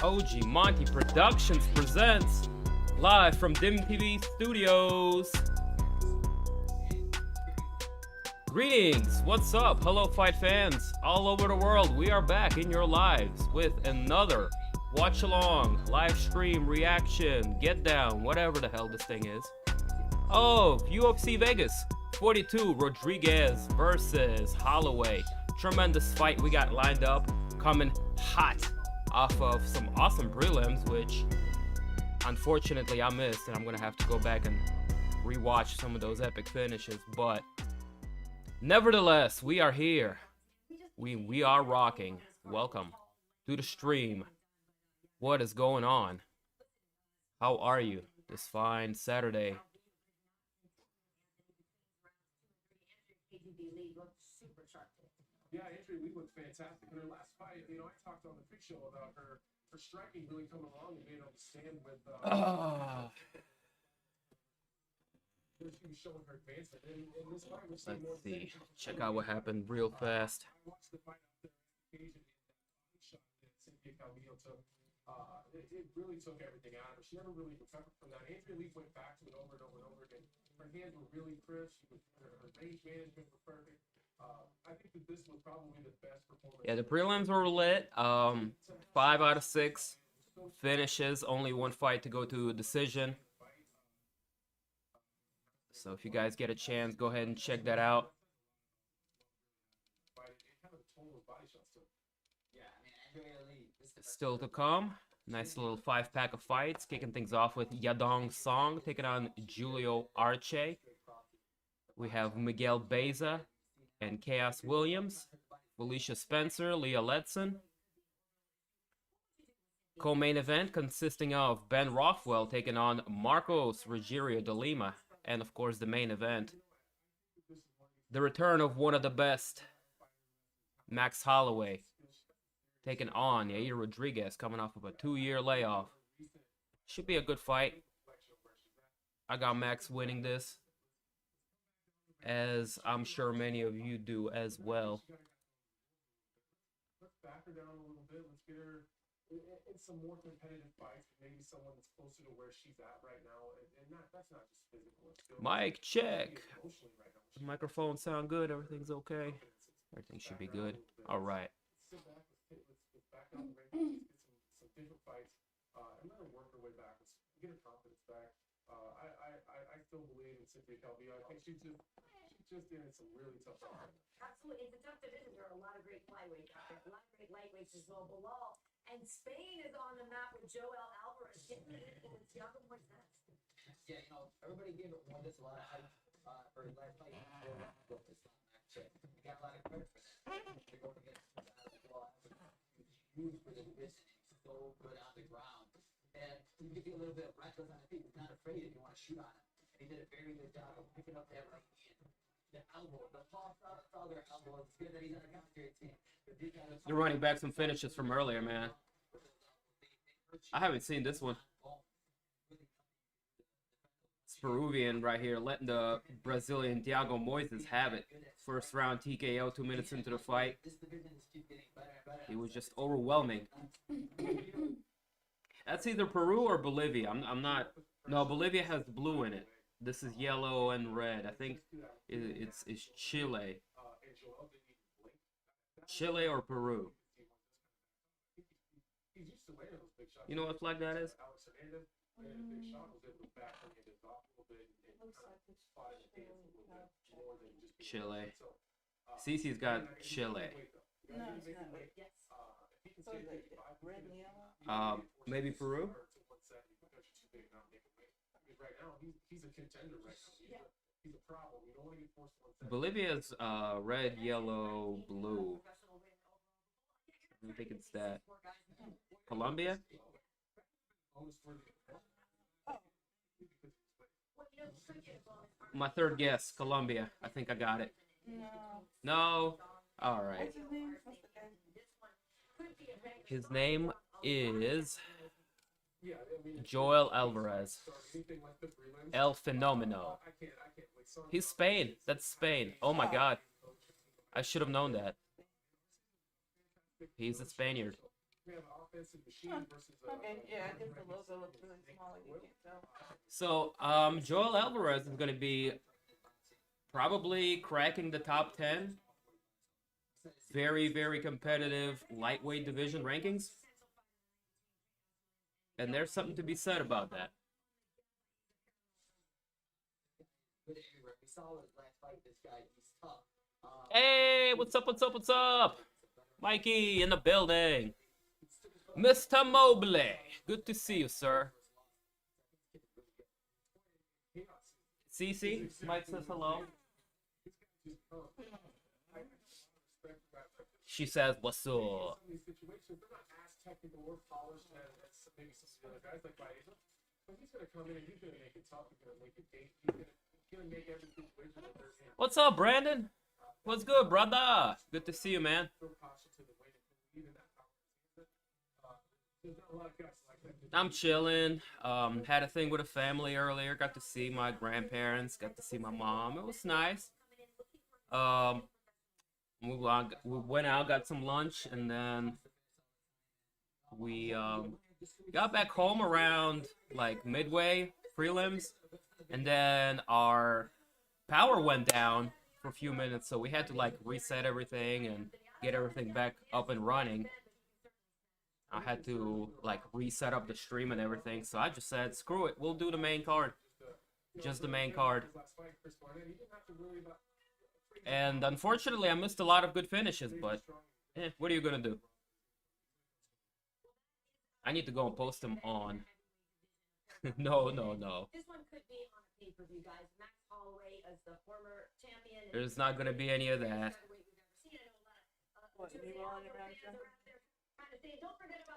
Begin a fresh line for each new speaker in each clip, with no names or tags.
OG Monty Productions presents live from DIMtv Studios. Greetings, what's up? Hello fight fans all over the world. We are back in your lives with another watch along, live stream, reaction, get down, whatever the hell this thing is. Oh, UFC Vegas 42, Rodriguez versus Holloway. Tremendous fight we got lined up, coming hot off of some awesome prelims, which unfortunately I missed, and I'm gonna have to go back and rewatch some of those epic finishes. But nevertheless, we are here. We are rocking. Welcome to the stream. What is going on? How are you this fine Saturday?
Yeah, Andrea Lee looked fantastic in her last fight. You know, I talked on the Big Show about her striking really coming along and being able to stand with. She was showing her advancement. In this fight, we're seeing more.
Let's see. Check out what happened real fast.
I watched the fight out there occasion and shot that Cynthia Calvillo took. It really took everything out of her. She never really recovered from that. Andrea Lee went back to it over and over and over again. Her hands were really crisp. Her range management was perfect. I think that this was probably the best performance.
Yeah, the prelims were lit. 5 out of 6 finishes. Only one fight to go to a decision. So if you guys get a chance, go ahead and check that out. Still to come. Nice little 5-pack of fights. Kicking things off with Yadong Song taking on Julio Arce. We have Miguel Baeza and Khaos Williams, Felicia Spencer, Leah Letson. Co-main event consisting of Ben Rothwell taking on Rogerio de Lima, and of course the main event, the return of one of the best, Max Holloway, taking on Yair Rodriguez, coming off of a 2-year layoff. Should be a good fight. I got Max winning this, as I'm sure many of you do as well.
Let's back her down a little bit. Let's get her in some more competitive fights. Maybe someone that's closer to where she's at right now. And that's not just physical.
Mic check. The microphone sound good. Everything's okay. Everything should be good. All right.
Sit back. Let's back down the range. Let's get some different fights. And let her work her way back. Let's get her confidence back. I still believe in Cynthia Calvillo. I think she's just in some really tough times.
Absolutely, it's a tough division. There are a lot of great flyweights out there, a lot of great lightweights as well. Bilal, and Spain is on the map with Joel Alvarez getting it in with Thiago Moises.
Yeah, you know, everybody gave it this a lot of hype for his last fight. It's not match. He got a lot of credit for that. They're going against Bilal. Huge for the division. He's so good on the ground. And he could be a little bit reckless on the feet. He's not afraid if you want to shoot on him. And he did a very good job of picking up that right hand. The elbow, the false other elbow. It's good that he's on a commentary team.
You're running back some finishes from earlier, man. I haven't seen this one. It's Peruvian right here, letting the Brazilian Thiago Moises have it. First round TKO, 2 minutes into the fight. He was just overwhelming. That's either Peru or Bolivia. I'm not. No, Bolivia has blue in it. This is yellow and red. I think it's Chile. Chile or Peru. You know what flag that is? Chile. Cece's got Chile.
No, it's not. Red and yellow?
Maybe Peru?
Right now, he's a contender right now. He's a problem. You don't want to get forced one.
Bolivia's red, yellow, blue. I think it's that. Colombia? My third guess, Colombia. I think I got it.
No.
No? Alright.
What's his name? What's the guy?
His name is Joel Alvarez. El Fenomeno. He's Spain. That's Spain. Oh my god. I should have known that. He's a Spaniard.
We have an offensive machine versus a.
Okay, yeah, I guess the logo looks really small and you can't tell.
So, Joel Alvarez is going to be probably cracking the top 10. Very, very competitive lightweight division rankings. And there's something to be said about that.
Good era. We saw his last fight. This guy, he's tough.
Hey, what's up, what's up, what's up? Mikey in the building. Mr. Mobley. Good to see you, sir. Cece, Mike says hello. She says, what's up?
Some of these situations, they're not as technical or polished as maybe some of the other guys like Baeza. But he's going to come in and he's going to make it tough. He's going to make it date. He's going to make every situation that there's in.
What's up, Brandon? What's good, brother? Good to see you, man.
Throw caution to the wind and believe in that power. There's not a lot of guys like that.
I'm chilling. Had a thing with a family earlier. Got to see my grandparents. Got to see my mom. It was nice. We went out, got some lunch, and then we got back home around like midway prelims, and then our power went down for a few minutes, so we had to like reset everything and get everything back up and running. I had to like reset up the stream and everything, so I just said, screw it, we'll do the main card. Just the main card. And unfortunately, I missed a lot of good finishes, but what are you going to do? I need to go and post them on. No.
This one could be on a pay-per-view, guys. Max Holloway is the former champion.
There's not going to be any of that.
What, you rolling around here?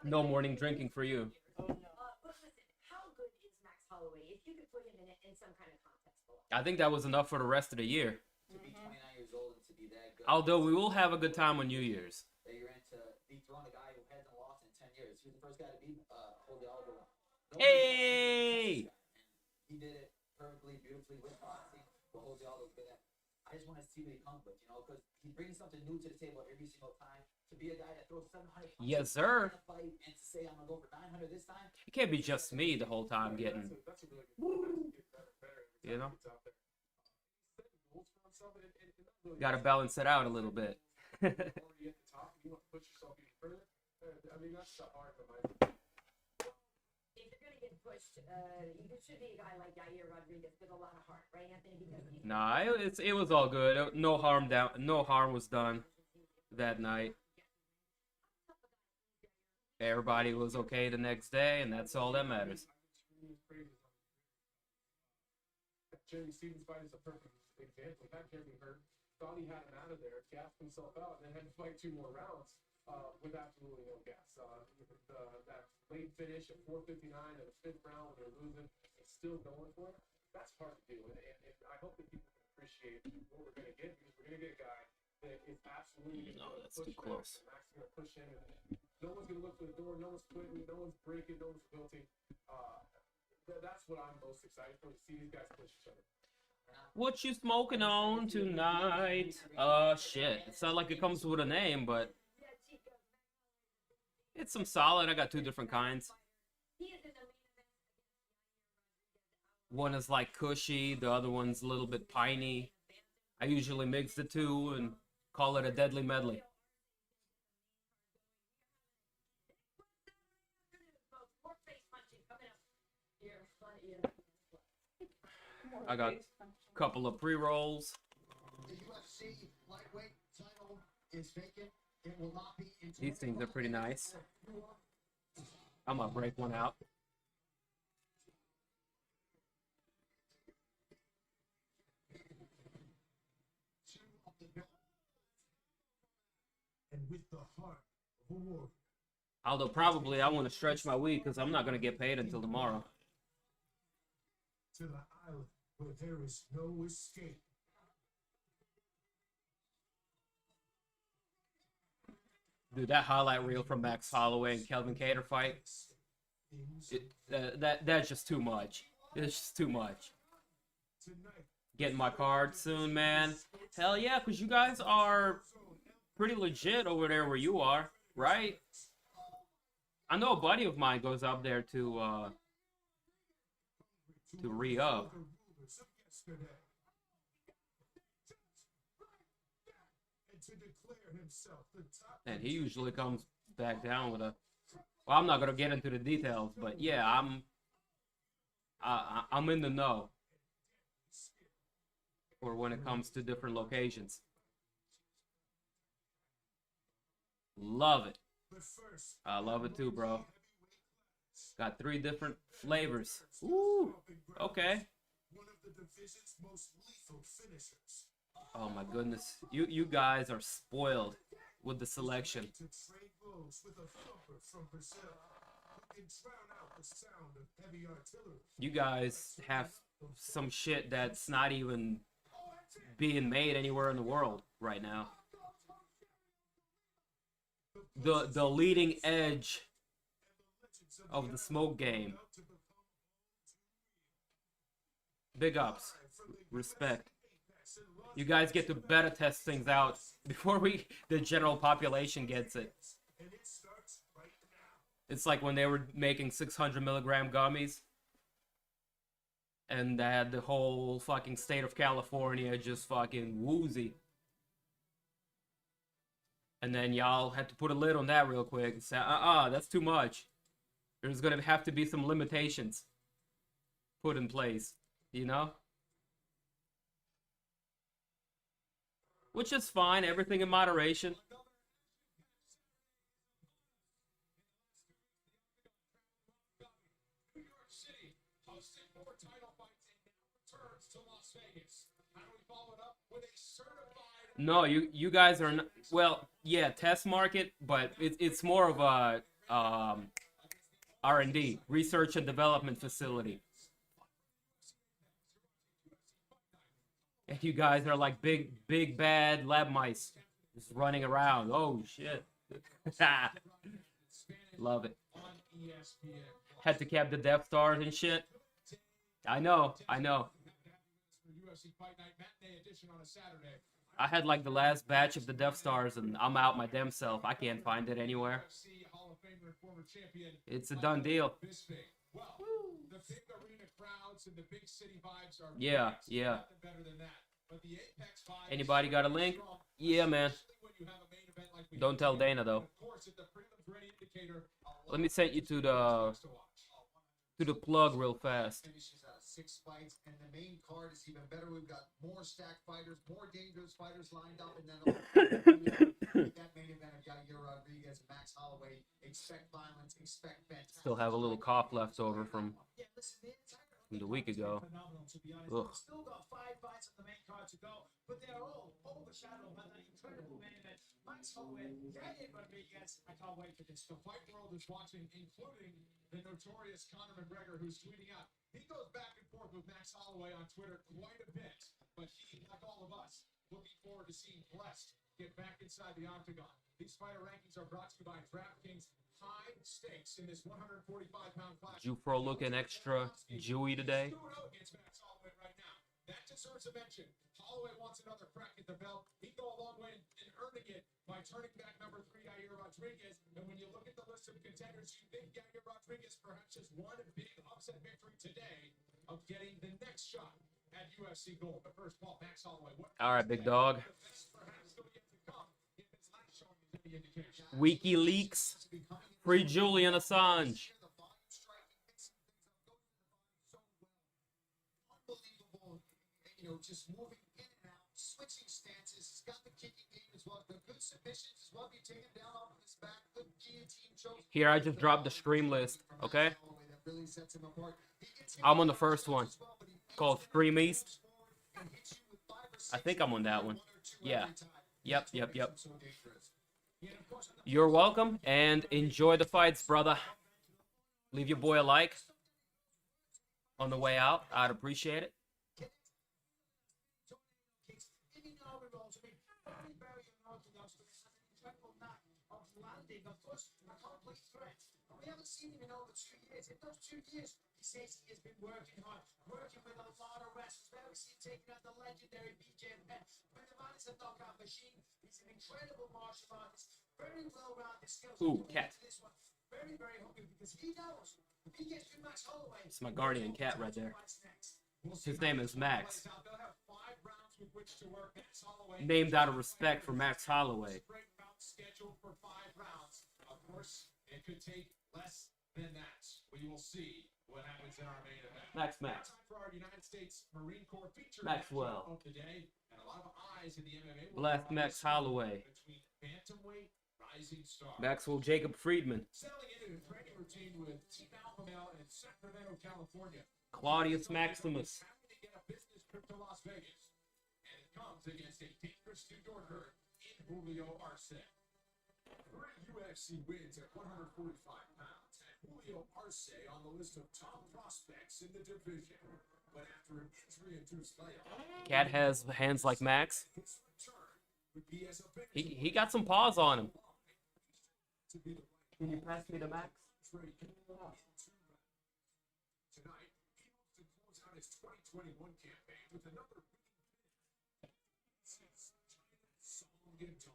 No morning drinking for you.
Oh, no.
But listen, how good is Max Holloway? If you could put him in some kind of context below.
I think that was enough for the rest of the year.
To be 29 years old and to be that good.
Although we will have a good time on New Year's.
That you're into dethrone a guy who hasn't lost in 10 years. He was the first guy to beat Julio.
Hey!
He did it perfectly, beautifully with boxing. But Julio was good at. I just want to see what he comes with, you know, because he brings something new to the table every single time. To be a guy that throws 700 punches
Yes, sir.
in a fight and to say I'm gonna go for 900 this time.
It can't be just me the whole time getting,
That's a really good better.
you know?
Gotta
Got to balance it out a little bit.
already at the top and you want to push yourself even further. I mean, that's the hard of
If you're gonna get pushed, you should be a guy like Yair Rodriguez with a lot of heart, right, Anthony? Because
Nah, it was all good. No harm was done that night. Everybody was okay the next day, and that's all that matters.
Jeremy Stevens' fight is a perfect example. That Jeremy hurt, thought he had him out of there, gassed himself out, and then had to fight 2 more rounds with absolutely no gas. That late finish at 4:59 in the 5th round when they're losing, and still going for it. That's hard to do, and I hope that people can appreciate what we're going to get, because we're going to get a guy that is absolutely going to
that's
push
too close.
Max is going to push him, and no one's going to look for the door, no one's quitting, no one's breaking, no one's wilting. That's what I'm most excited for, to see these guys push each other.
What you smoking on tonight? Shit. It's not like it comes with a name, but it's some solid. I got 2 different kinds. One is like cushy, the other one's a little bit piney. I usually mix the 2 and call it a deadly medley. I got a couple of pre-rolls.
The UFC lightweight title is vacant. It will not be until
These things are pretty nice. I'm gonna break one out.
of the belt. And with the heart of a warrior.
Although probably I want to stretch my week because I'm not gonna get paid until tomorrow.
To the island where there is no escape.
Dude, that highlight reel from Max Holloway and Kelvin Cater fight, that's just too much. It's just too much. Getting my card soon, man. Hell yeah, because you guys are pretty legit over there where you are, right? I know a buddy of mine goes up there to re-up. And he usually comes back down with a. Well, I'm not gonna get into the details, but yeah, I'm in the know. Or when it comes to different locations. Love it. I love it too, bro. Got 3 different flavors. Ooh, okay. Oh my goodness. You guys are spoiled with the selection. You guys have some shit that's not even being made anywhere in the world right now. The leading edge of the smoke game. Big ups. Respect. You guys get to better test things out before the general population gets it. It's like when they were making 600 milligram gummies. And they had the whole fucking state of California just fucking woozy. And then y'all had to put a lid on that real quick and say, that's too much. There's gonna have to be some limitations put in place, you know? Which is fine, everything in moderation. No, you guys are not, well, yeah, test market, but it's more of a R&D, research and development facility. And you guys are like big bad lab mice just running around. Oh shit. Love it. Had to cap the Death Stars and shit. I know. I had like the last batch of the Death Stars and I'm out my damn self. I can't find it anywhere. It's a done deal. Yeah. Anybody got a link? Yeah, man. Don't tell Dana though. Let me send you to the plug real fast.
6 fights, and the main card is even better. We've got more stacked fighters, more dangerous fighters lined up, and then that main event of Yair Rodriguez, Max Holloway. Expect violence, expect fantastic.
Still have a little cough left over from the week ago. Ugh.
Still got 5 fights on the main card to go, but they're all overshadowed by that incredible main event. Max Holloway, Yair Rodriguez. I can't wait for this. The fight world is watching, including the notorious Conor McGregor, who's tweeting out. He goes back and forth with Max Holloway on Twitter quite a bit, but he, like all of us, looking forward to seeing Blessed get back inside the octagon. These fighter rankings are brought to you by DraftKings. High stakes in this 145-pound class.
Jufro looking extra Jewy today.
That deserves a mention. Holloway wants another crack at the belt. He'd go a long way in earning it by turning back number 3, Yair Rodriguez. And when you look at the list of contenders, you think Yair Rodriguez perhaps just one big upset victory today of getting the next shot at UFC gold. But first, Paul, Max Holloway.
All right, big dog. WikiLeaks. Free Julian Assange.
Just moving in and out, switching stances. He's got the kicking game as well. The good submissions as well. He taken down off of his back. Good guillotine choke.
Here, I just dropped the stream list, okay? I'm on the first one, called Stream East. I think I'm on that one. Yeah. Yep. You're welcome, and enjoy the fights, brother. Leave your boy a like on the way out. I'd appreciate it.
We haven't seen him in over 2 years. In those 2 years, he says he has been working hard, working with a lot of wrestlers. We haven't seen him taking out the legendary BJ Penn. But the man is a knockout machine. He's an incredible martial artist. Very well-rounded skills.
Ooh, cat.
very, very hungry because he knows if he gets through Max Holloway,
It's my guardian cat right there.
what's next. We'll see
His
how
name
this
is
one
Max.
plays out. They'll have 5 rounds with which to work. Max Holloway,
Named out of respect for Max Holloway.
Straight bout scheduled for 5 rounds. Of course, it could take less than that. We will see what happens in our main event.
Max.
Time for our United States Marine Corps feature
Maxwell.
matchup of the day, and a lot of eyes in the MMA world
Bless
are on
Max
this one
Holloway.
between bantamweight rising stars.
Maxwell Jacob Friedman.
Settling into the training routine with Team Alpha Male in Sacramento, California.
Claudius Maximus.
Happy to get a business trip to Las Vegas, and it comes against a dangerous New Yorker in Julio Arce. 3 UFC wins at 145 pounds, and Julio Arce on the list of top prospects in the division. But after an injury-induced layoff,
Cat has hands like Max.
his return would be as a
He got some paws on him.
to be the
Can you pass me to Max?
trade tonight. He hopes to close out his 2021 campaign with another win. Unbeaten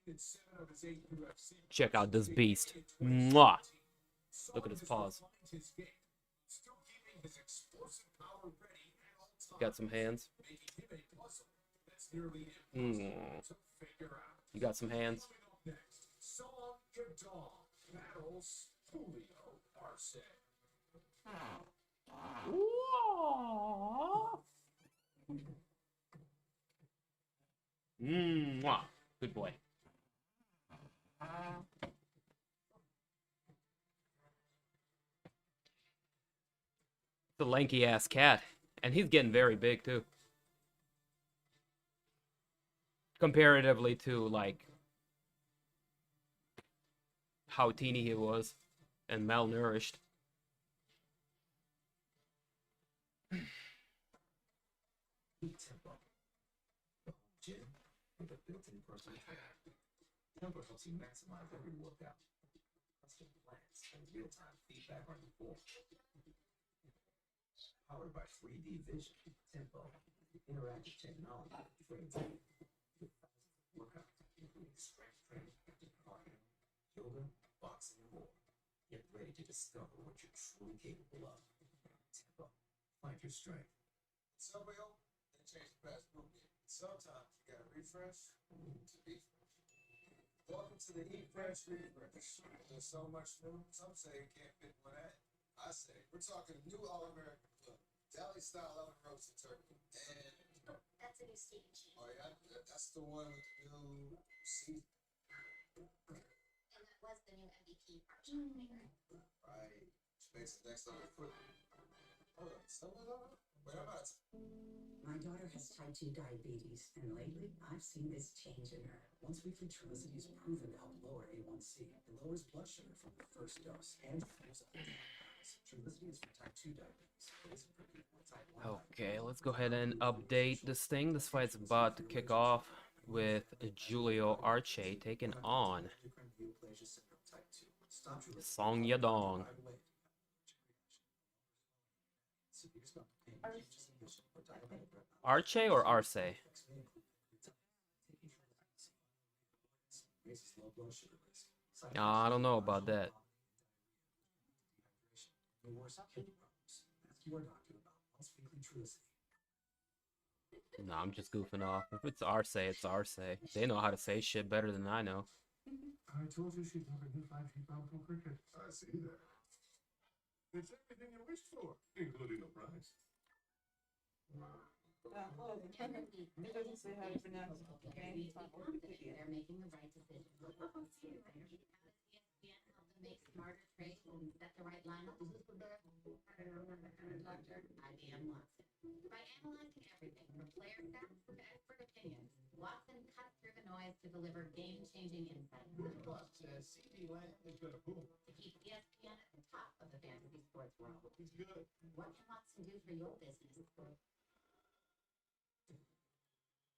in 7 of his 8 UFC.
Check out this beast. Mwah. Look at his paws.
Still keeping his explosive power ready at all times,
Got some hands.
making him a puzzle that's nearly impossible to figure out.
You got some hands.
Coming up next, Yadong battles Julio Arce.
Mwah. Good boy. The lanky ass cat. And he's getting very big too. Comparatively to like how teeny he was and malnourished.
With a built-in personal trainer. Tempo helps you maximize every workout. Custom plans and real-time feedback on your goals. Powered by 3D vision, Tempo, interactive technology, trains with workout, including strength training, cardio, yoga, boxing, and more. Get ready to discover what you're truly capable of. Tempo, find your strength.
Subway open, they changed the fast food game. Sometimes you gotta refresh to be fresh. Welcome to the Eat Fresh Refresh. There's so much food, some say it can't fit one ad. I say, we're talking new All-American Club, deli style oven roasted turkey. And
That's a new steak and cheese.
oh yeah, that's the one with the new season.
And that was the new MVP Parmesan flavor.
Right. Which makes it next level food. Hold on, someone over? Wait, I'm out.
My daughter has type 2 diabetes, and lately I've seen this change in her. Once weekly Trulicity is proven to help lower A1C. It lowers blood sugar from the first dose and clears up Trulicity is for type 2 diabetes. It isn't for people with type 1.
Okay, let's go ahead and update this thing. This fight's about to kick off with Julio Arce taking on Song Yadong. Arce or Arce? I don't know about that. No, I'm just goofing off. If it's Arce, it's Arce. They know how to say shit better than I know.
I told you she'd never do 5 feet powerful cricket. I see that. It's everything you wished for, including the prize.
It doesn't say how to pronounce it. Okay, fine.
They're making the right decision. ESPN help them make smarter trades and set the right lineup. IBM Watson. By analyzing everything from player stats to expert opinions, Watson cuts through the noise to deliver game-changing insights.
Plus, CD Land is going to boom.
To keep ESPN at the top of the fantasy sports world.
He's good.
What can Watson do for your business?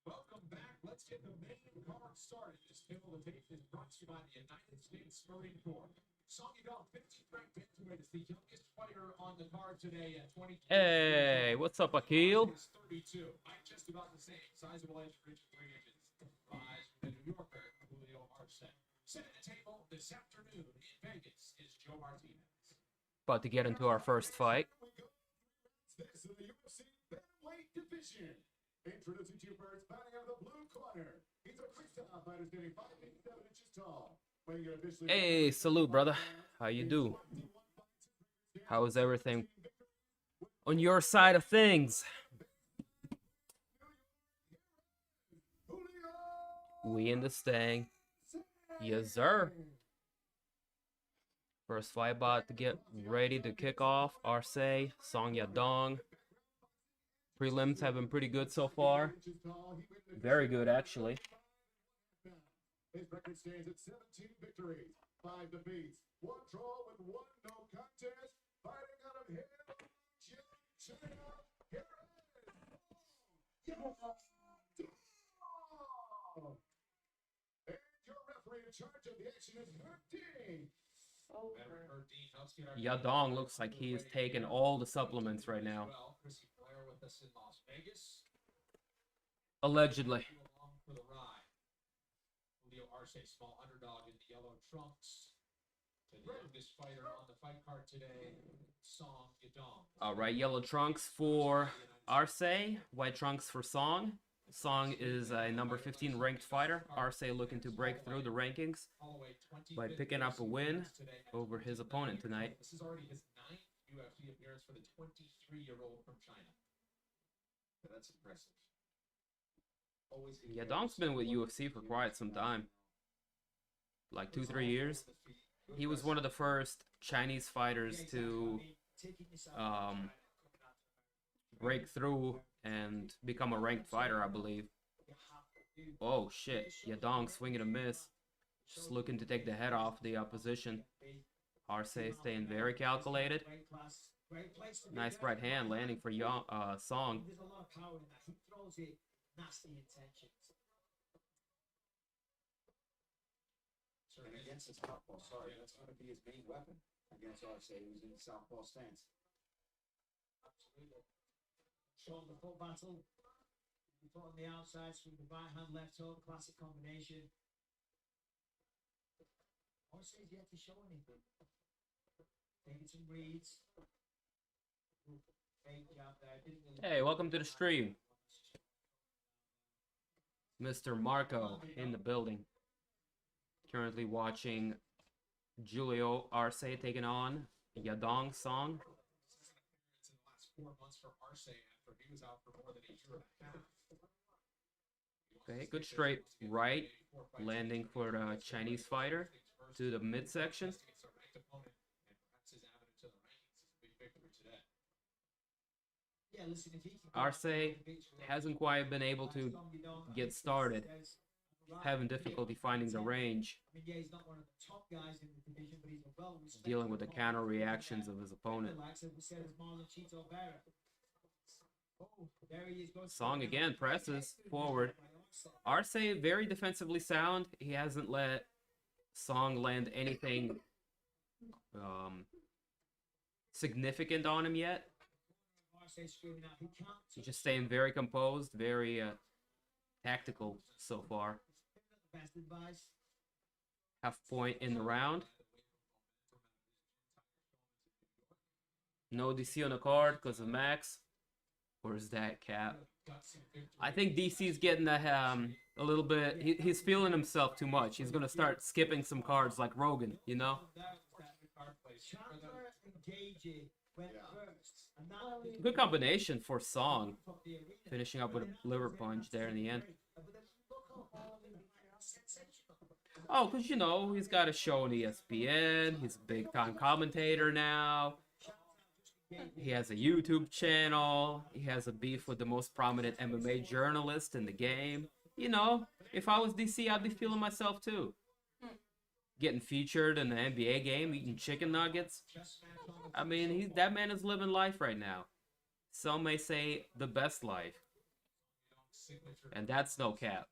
Welcome back. Let's get the main card started. This civilization is brought to you by the United States Marine Corps. Song Yadong, 15th ranked bantamweight, is the youngest fighter on the card today at 20.
Hey, what's up, Akil?
Is 32. Height just about the same. Sizable edge, reach 3 inches. Rise from the New Yorker, Julio Arce. Sitting at the table this afternoon in Vegas is Joe Martinez.
About to get into our first fight.
This is the UFC bantamweight division. Introducing to you first, fighting out of the blue corner. He's a freestyle fighter standing 5 feet 7 inches tall. Weighing in officially-
Hey, salute, brother. How you do? How is everything on your side of things? We in the stang. Yes, sir. First fight about to get ready to kick off. Arce, Song Yadong. Prelims have been pretty good so far. Very good, actually.
His record stands at 17 victories, 5 defeats, 1 draw with 1 no contest. Fighting out of here, China. Here it is. And your referee in charge of the action is Herb.
Yadong looks like he's taking all the supplements right now. Allegedly.
Julio Arce, small underdog in the yellow trunks. The youngest fighter on the fight card today, Song Yadong.
All right, yellow trunks for Arce, white trunks for Song. Song is a number 15 ranked fighter. Arce looking to break through the rankings by picking up a win over his opponent tonight.
This is already his 9th UFC appearance for the 23-year-old from China. That's impressive.
Yadong's been with UFC for quite some time. Like 2-3 years. He was one of the first Chinese fighters to break through and become a ranked fighter, I believe. Oh shit, Yadong swinging a miss. Just looking to take the head off the opposition. Arce staying very calculated. Nice right hand landing for Song.
There's a lot of power in that. He throws it nasty intentions.
And against his southpaw, sorry, that's going to be his main weapon against Arce, who's in the southpaw stance.
Absolutely. Showing the full battle. He put on the outside, swing the right hand, left hook, classic combination. Arce's yet to show anything. Taking some reads. Great job there. Didn't really
Hey, welcome to the stream. Mr. Marco in the building. Currently watching Julio Arce taking on Yadong Song.
In the last 4 months for Arce after he was out for more than a year and a half.
Okay, good straight right landing for the Chinese fighter to the midsection.
Yeah, listen, if he can
Arce hasn't quite been able to get started. Having difficulty finding the range.
I mean, yeah, he's not one of the top guys in the division, but he's a well-respected
Dealing with the counter reactions of his opponent.
Like we said, it's Marlon Chito Vera. Oh, there he is. Goes
Song again presses forward. Arce very defensively sound. He hasn't let Song land anything significant on him yet.
Arce screaming out, he can't.
He's just staying very composed, very tactical so far.
Best advice.
Half point in the round. No DC on the card because of Max. Or is that Cap? I think DC's getting a little bit. He's feeling himself too much. He's gonna start skipping some cards like Rogan, you know.
Chandler engaging went first. And now
Good combination for Song. Finishing up with a liver punch there in the end. Oh, because, you know, he's got a show on ESPN. He's a big-time commentator now. He has a YouTube channel. He has a beef with the most prominent MMA journalist in the game. You know, if I was DC, I'd be feeling myself, too. Getting featured in the NBA game, eating chicken nuggets. I mean, that man is living life right now. Some may say the best life. And that's no cap.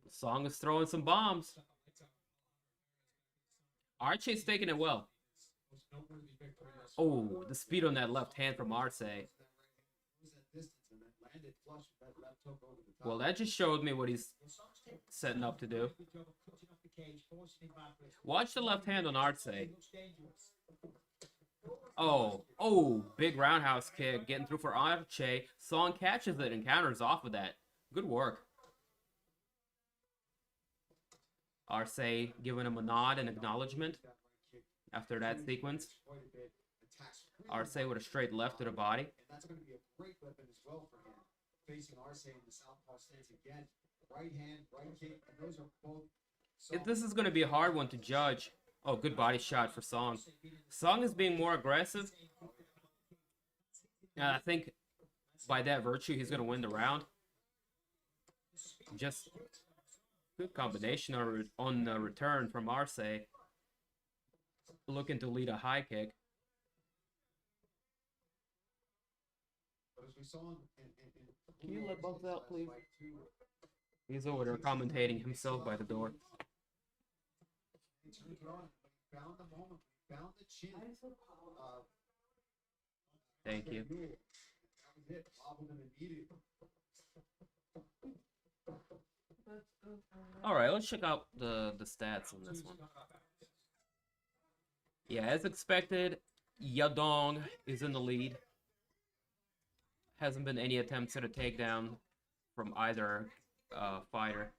Song is throwing some bombs. Arce's taking it well. Oh, the speed on that left hand from Arce.
landed flush with that left hook over the top.
Well, that just showed me what he's setting up to do. Watch the left hand on Arce. Oh, big roundhouse kick getting through for Arce. Song catches it and counters off of that. Good work. Arce giving him a nod and acknowledgement after that sequence. Arce with a straight left to the body.
And that's going to be a great weapon as well for him. Facing Arce in the southpaw stance again. Right hand, right kick, and those are both.
This is going to be a hard one to judge. Oh, good body shot for Song. Song is being more aggressive. And I think by that virtue, he's going to win the round. Just good combination on the return from Arce. Looking to lead a high kick.
But as we saw in
Can you let Bugs out, please? He's over there commentating himself by the door.
He turned it on, found the moment, found the chin.
Thank you.
That was it. Wobbled him immediately.
All right, let's check out the stats on this one. Yeah, as expected, Yadong is in the lead. Hasn't been any attempts at a takedown from either fighter.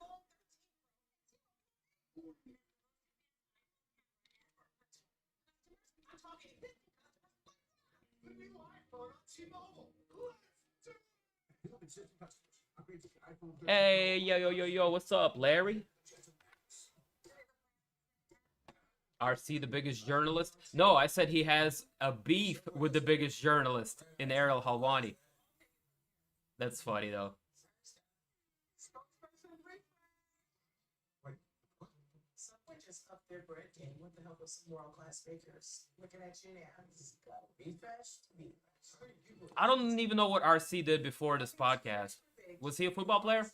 Hey, yo, what's up, Larry? Arce, the biggest journalist? No, I said he has a beef with the biggest journalist in Ariel Helwani. That's funny, though.
Someone just upped their bread game with the help of some world-class bakers. Looking at you now. Be fresh, be fresh.
I don't even know what Arce did before this podcast. Was he a football player?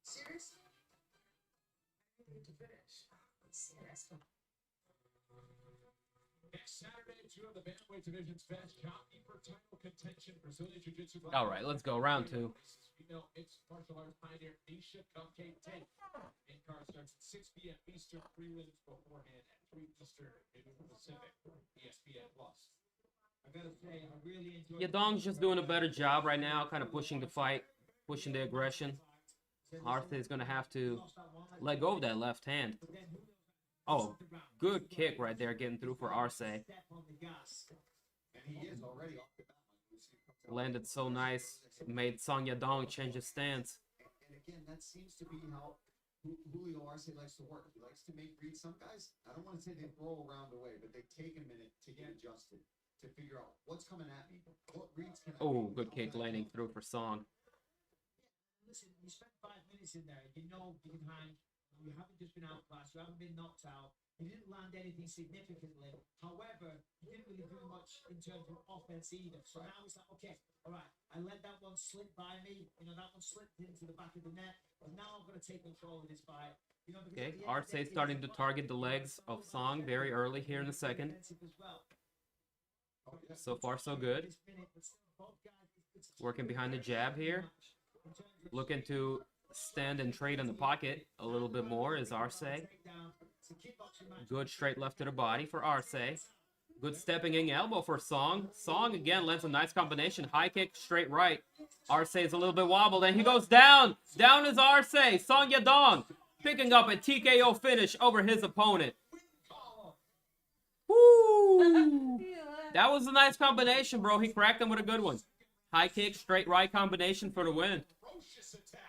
Seriously? I need to finish. Let's see, that's fine.
Next Saturday, two of the bantamweight division's best jockey for title contention, Brazilian Jiu-Jitsu.
All right, let's go. Round two.
Female mixed martial arts pioneer Felicia Cupcake 10. In card starts at 6 p.m. Eastern, prelims beforehand at 3 Eastern, noon Pacific, ESPN Plus. I gotta say, I really enjoyed.
Yadong's just doing a better job right now, kind of pushing the fight, pushing the aggression. Arce is going to have to let go of that left hand. Oh, good kick right there, getting through for Arce.
And he is already off the bat.
Landed so nice, made Song Yadong change his stance.
And again, that seems to be how Julio Arce likes to work. He likes to make reads. Some guys, I don't want to say they throw around the way, but they take a minute to get adjusted, to figure out what's coming at me. What reads can I
Oh,
make?
good kick landing through for Song.
Listen, you spent 5 minutes in there. You know you can hang. You haven't just been outclassed. You haven't been knocked out. You didn't land anything significantly. However, you didn't really do much in terms of offense either. So now it's like, okay, all right, I let that one slip by me. You know, that one slipped into the back of the net. But now I'm going to take control of this fight. You know, because
Okay,
at the end of the
Arce
day,
starting to
it's a
target
fight.
the legs of Song very early here in the second.
Defensive as well.
So far, so good.
This minute, but still, both guys, it's
Working behind the jab here. Looking to stand and trade in the pocket a little bit more is Arce. Good straight left to the body for Arce. Good stepping in elbow for Song. Song again lends a nice combination. High kick, straight right. Arce is a little bit wobbled and he goes down. Down is Arce. Song Yadong picking up a TKO finish over his opponent. Woo! That was a nice combination, bro. He cracked him with a good one. High kick, straight right combination for the win.
Ferocious attack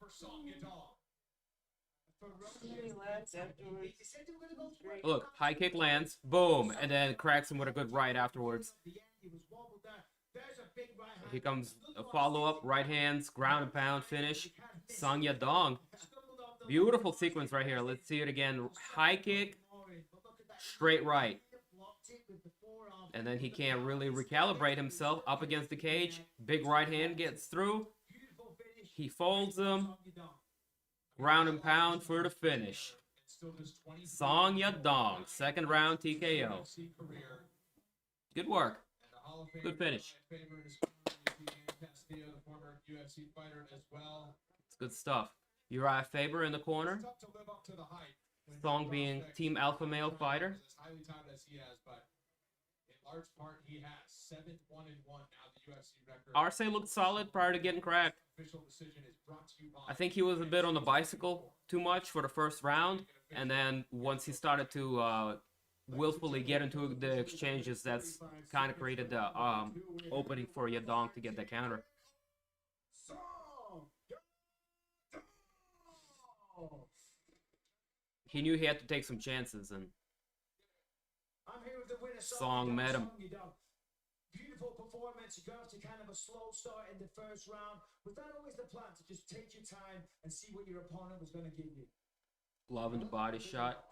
for Song Yadong.
Relax afterwards.
Look, high kick lands, boom, and then cracks him with a good right afterwards. Here comes a follow-up, right hands, ground and pound finish. Song Yadong. Beautiful sequence right here. Let's see it again. High kick, straight right. And then he can't really recalibrate himself up against the cage. Big right hand gets through. He folds him. Ground and pound for the finish. Song Yadong, second round TKO. Good work.
And a Hall of Famer,
Good finish.
favorite in his corner, Castillo, the former UFC fighter as well.
It's good stuff. Uriah Faber in the corner.
It's tough to live up to the hype when
Song
your
being
prospects
Team
are
Alpha Male
trying
Fighter.
as highly touted as he has, but in large part he has 7-1-1 now the UFC record.
Arce looked solid prior to getting cracked.
Official decision is brought to you by
I think he was a bit on the bicycle too much for the first round, and then once he started to willfully get into the exchanges, that's kind of created the opening for Yadong to get the counter. He knew he had to take some chances, and
I'm here with the winner.
Song met him.
Beautiful performance. You got off to kind of a slow start in the first round. Was that always the plan, to just take your time and see what your opponent was going to give you?
glove and the body shot.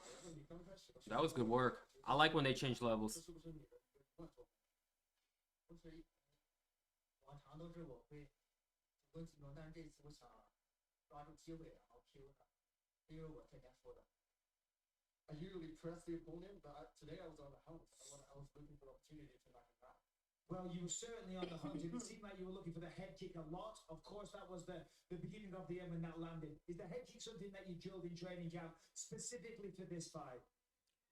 That was good work. I like when they change levels.
往常都是我会主动进攻，但是这次我想抓住机会，然后 KO 他，这就是我之前说的。
I usually press the opponent, but today I was on the hunt. I was looking for opportunity to knock him out.
Well, you were certainly on the hunt. It seemed like you were looking for the head kick a lot. Of course, that was the beginning of the end when that landed. Is the head kick something that you drilled in training camp specifically for this fight?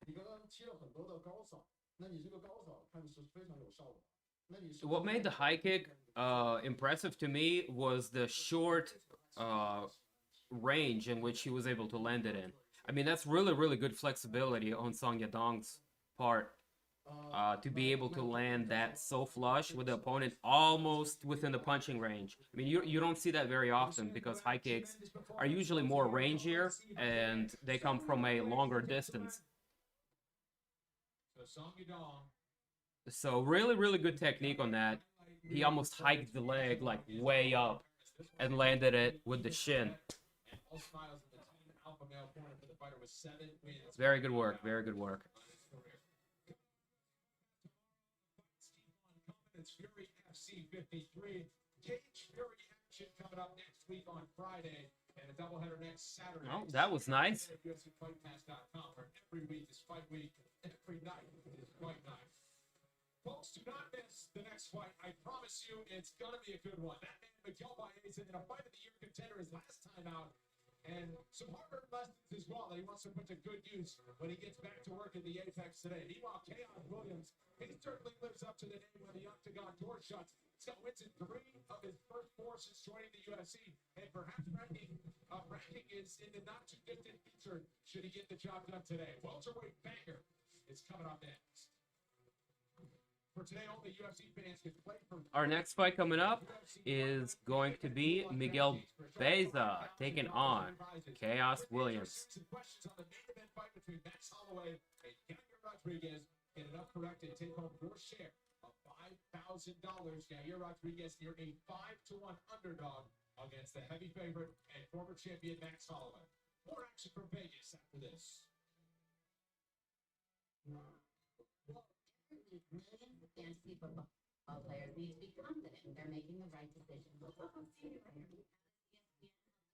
你刚刚踢了很多的高扫，那你这个高扫看是非常有效的。那你是
What made the high kick impressive to me was the short range in which he was able to land it in. I mean, that's really, really good flexibility on Song Yadong's part. To be able to land that so flush with the opponent almost within the punching range. I mean, you don't see that very often because high kicks are usually more rangier and they come from a longer distance.
So Song Yadong.
So really, really good technique on that. He almost hiked the leg like way up and landed it with the shin.
And all smiles in the team alpha male corner for the fighter with 7 wins.
Very good work. Very good work.
It's Fury FC 53. Cage Fury action coming up next week on Friday, and a doubleheader next Saturday.
Oh, that was nice.
UFCFightPass.com, where every week is fight week, every night is fight night. Folks, do not miss the next fight. I promise you, it's gonna be a good one. That man, Miguel Baeza, in a fight of the year contender his last time out, and some hard-earned lessons as well that he wants to put to good use when he gets back to work in the Apex today. Meanwhile, Khaos Williams, he certainly lives up to the name of the Octagon door shuts. He's got wins in 3 of his first 4 since joining the UFC, and perhaps ranking is in the not-too-distant future should he get the job done today. Welterweight banger is coming up next. For today, only UFC fans can play for.
Our next fight coming up is going to be Miguel Baeza taking on Khaos Williams.
Questions on the main event fight between Max Holloway and Yair Rodriguez. Get it up correct and take home your share of $5,000. Yair Rodriguez, you're a 5-1 underdog against the heavy favorite and former champion Max Holloway. More action from Vegas after this.
Millions of fantasy football players need to be confident they're making the right decision. We'll see you later.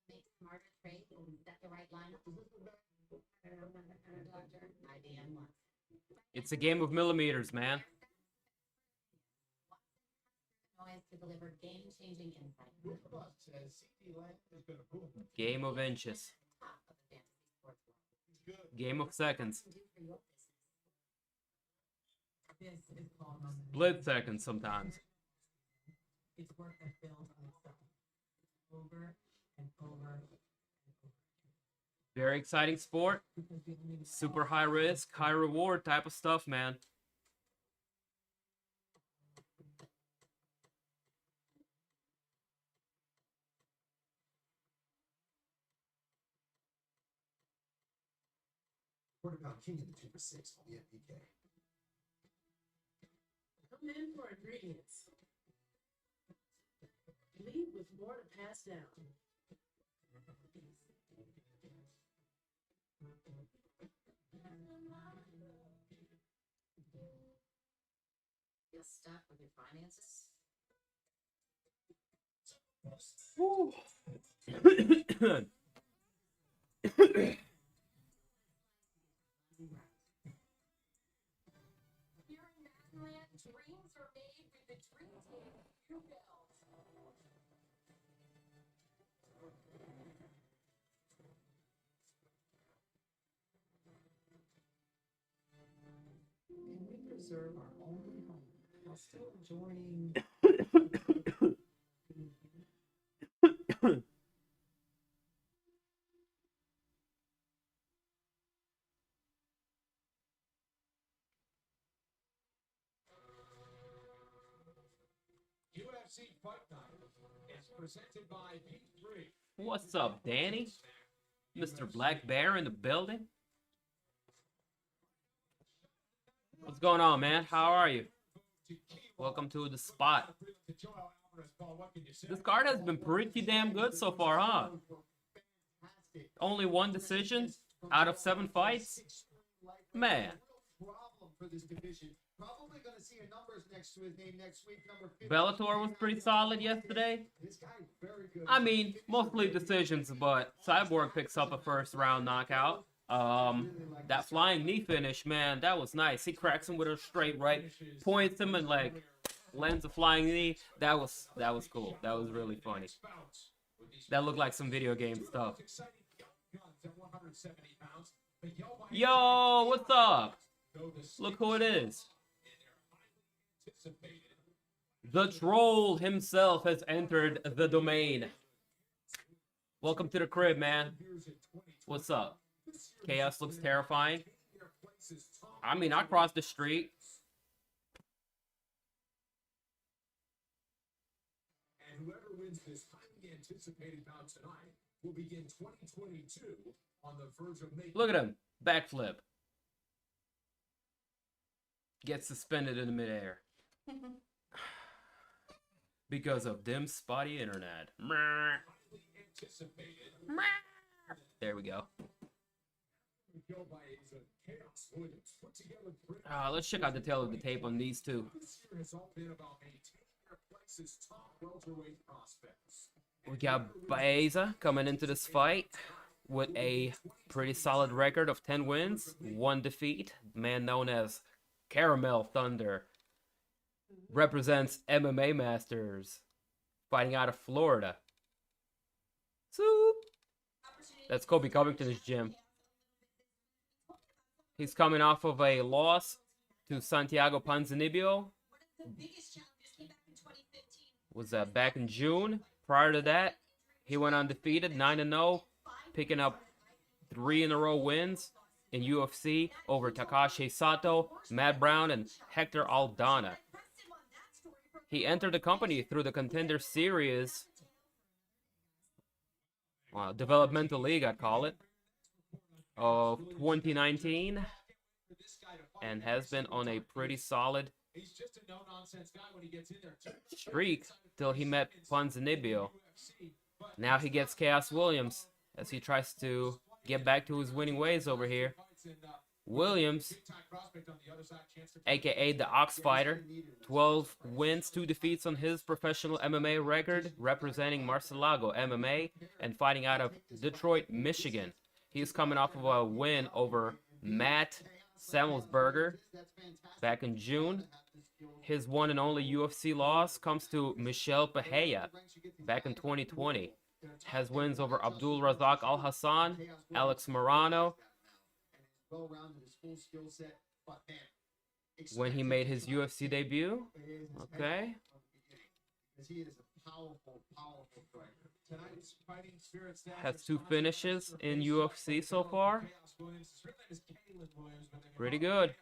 Make smarter trades and set the right lineup. Doctor, IBM once.
It's a game of millimeters, man.
Noise to deliver game-changing insight.
Game of inches.
Top of the fantasy sports world.
Game of seconds.
Do for your business.
This is called
Split seconds sometimes.
it's work that builds on itself over and over and over.
Very exciting sport.
Because we only need
Super high risk, high reward type of stuff, man.
Quarterback king of the 2 for 6 on the NPK.
come in for ingredients. Leave with more to pass down.
Feel stuck with your finances?
deserve our own home while still enjoying.
UFC Fight Night is presented by P3.
What's up, Danny? Mr. Black Bear in the building? What's going on, man? How are you? Welcome to the spot. This card has been pretty damn good so far, huh? Only one decision out of 7 fights? Man.
Problem for this division. Probably going to see a numbers next to his name next week. Number 50.
Bellator was pretty solid yesterday.
This guy very good.
I mean, mostly decisions, but Cyborg picks up a first round knockout. That flying knee finish, man, that was nice. He cracks him with a straight right, points him and like lands a flying knee. That was cool. That was really funny. That looked like some video game stuff. Yo, what's up? Look who it is. The troll himself has entered the domain. Welcome to the crib, man. What's up? Khaos looks terrifying. I mean, I crossed the street.
And whoever wins this highly anticipated bout tonight will begin 2022 on the verge of making.
Look at him. Backflip. Gets suspended in the midair. Because of dim spotty internet. There we go. Let's check out the tail of the tape on these two. We got Baeza coming into this fight with a pretty solid record of 10 wins, 1 defeat. Man known as Caramel Thunder. Represents MMA Masters. Fighting out of Florida. Soup. That's Kobe Covington's gym. He's coming off of a loss to Santiago Ponzinibbio. Was that back in June? Prior to that, he went undefeated, 9-0, picking up 3 in a row wins in UFC over Takashi Sato, Matt Brown, and Hector Aldana. He entered the company through the Contender Series, developmental league, I'd call it, of 2019, and has been on a pretty solid streak till he met Ponzinibbio. Now he gets Khaos Williams as he tries to get back to his winning ways over here. Williams, aka the Ox Fighter, 12 wins, 2 defeats on his professional MMA record, representing Marcelago MMA and fighting out of Detroit, Michigan. He's coming off of a win over Matt Samuelsberger back in June. His one and only UFC loss comes to Michel Pereira back in 2020. Has wins over Abdul Razak Al Hassan, Alex Morano, when he made his UFC debut. Okay. Has 2 finishes in UFC so far. Pretty good.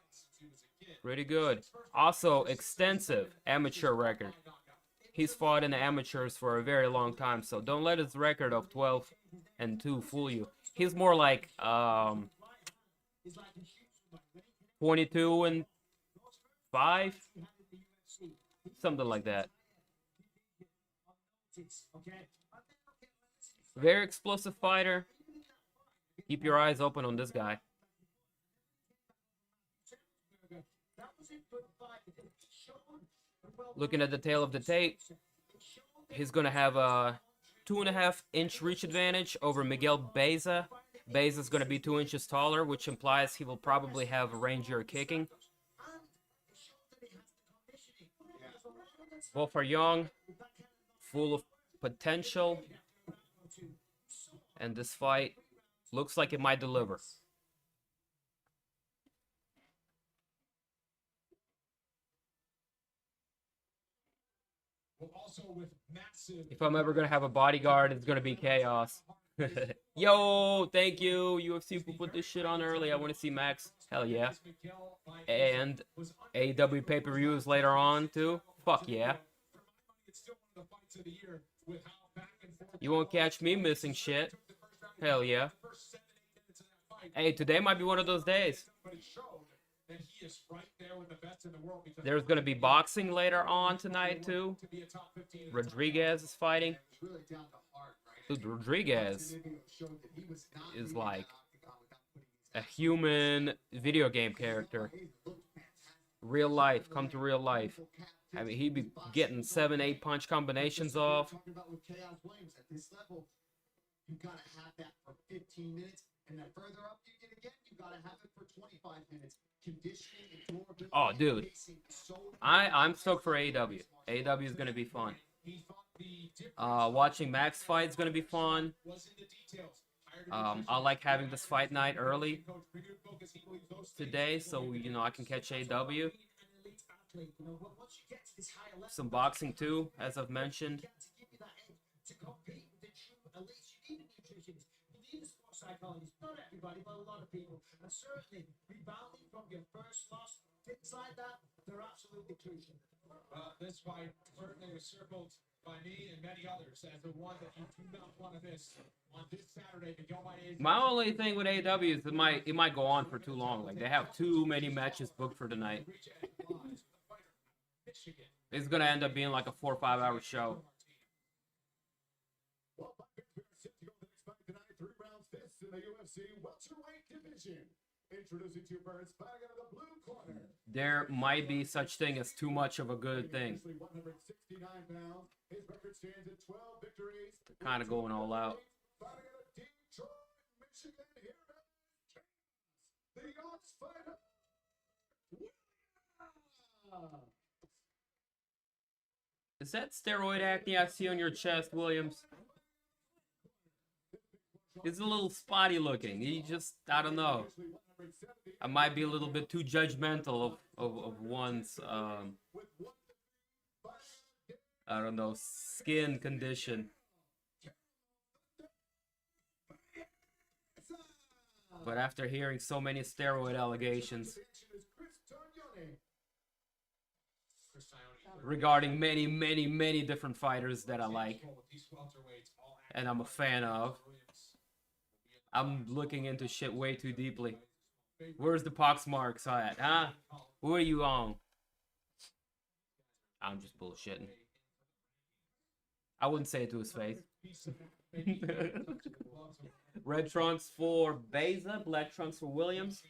Pretty good. Also, extensive amateur record. He's fought in the amateurs for a very long time, so don't let his record of 12-2 fool you. He's more like 22-5, something like that. Very explosive fighter. Keep your eyes open on this guy. Looking at the tail of the tape, he's going to have a 2.5-inch reach advantage over Miguel Baeza. Baeza's going to be 2 inches taller, which implies he will probably have a rangier kicking. Both are young, full of potential, and this fight looks like it might deliver.
Also with massive.
If I'm ever gonna have a bodyguard, it's gonna be Khaos. Yo, thank you, UFC, who put this shit on early. I want to see Max. Hell yeah. And AEW pay-per-views later on too. Fuck yeah. You won't catch me missing shit. Hell yeah. Hey, today might be one of those days. There's gonna be boxing later on tonight too. Rodriguez is fighting. Dude, Rodriguez is like a human video game character. Real life, come to real life. I mean, he'd be getting 7-8 punch combinations off.
You gotta have that for 15 minutes, and then further up you get again, you gotta have it for 25 minutes. Conditioning and durability.
Oh, dude, I'm stoked for AEW. AEW is gonna be fun. Watching Max fight is gonna be fun. I like having this fight night early today, so you know I can catch AEW. Some boxing too, as I've mentioned.
Psychologists, not everybody, but a lot of people, and certainly rebounding from your first loss, things like that, they're absolutely crucial. This fight certainly was circled by me and many others as the one that you do not want to miss on this Saturday.
My only thing with AEW is it might go on for too long. Like, they have too many matches booked for tonight. It's gonna end up being like a 4 or 5 hour show.
In the UFC welterweight division. Introducing to first, back out of the blue corner.
There might be such thing as too much of a good thing.
169 pounds. His record stands at 12 victories.
Kind of going all out.
Detroit, Michigan, here the odds fighter.
Is that steroid acne I see on your chest, Williams? It's a little spotty looking. He just, I don't know. I might be a little bit too judgmental of one's, I don't know, skin condition. But after hearing so many steroid allegations regarding many, many, many different fighters that I like and I'm a fan of, I'm looking into shit way too deeply. Where's the pox marks at, huh? Who are you on? I'm just bullshitting. I wouldn't say it to his face. Red trunks for Baeza, black trunks for Williams.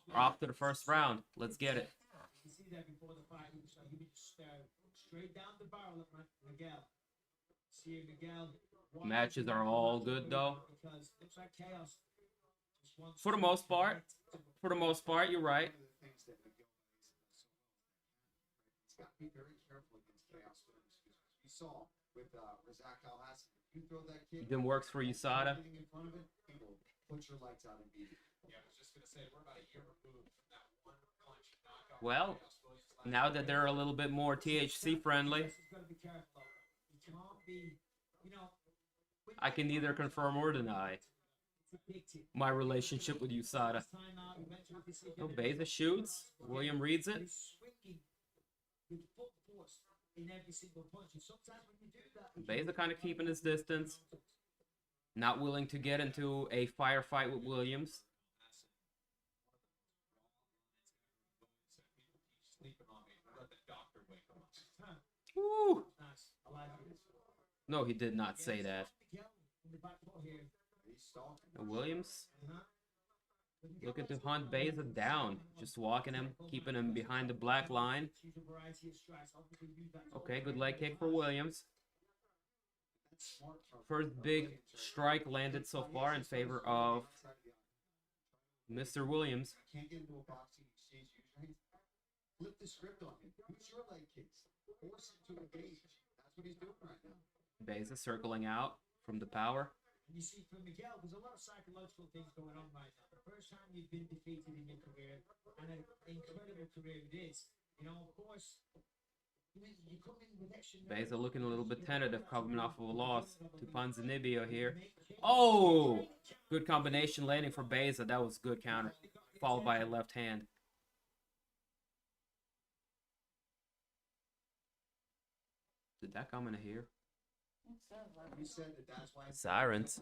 We're off to the first round. Let's get it.
Straight down the barrel of Miguel. See Miguel.
Matches are all good though. For the most part, you're right.
Be very careful against Khaos. We saw with you throw that kick.
It didn't work for USADA.
In front of it, people put your lights out and beat it.
Yeah, I was just gonna say we're about a year removed from that one punch knockout.
Well, now that they're a little bit more THC friendly, I can neither confirm or deny my relationship with USADA. No, Baeza shoots. William reads it. Baeza kind of keeping his distance. Not willing to get into a firefight with Williams. Woo. No, he did not say that. Williams looking to hunt Baeza down. Just walking him, keeping him behind the black line. Okay, good leg kick for Williams. First big strike landed so far in favor of Mr. Williams.
Can't get into a boxing exchange usually. Flip the script on him. Use your leg kicks. Force him to engage. That's what he's doing right now.
Baeza circling out from the power.
You see, for Miguel, there's a lot of psychological things going on right now. The first time you've been defeated in your career, and an incredible career it is. You know, of course,
Baeza looking a little bit tentative, coming off of a loss to Ponzinibbio here. Oh! Good combination landing for Baeza. That was good counter. Followed by a left hand. Did that come in here?
You said that's why
Sirens.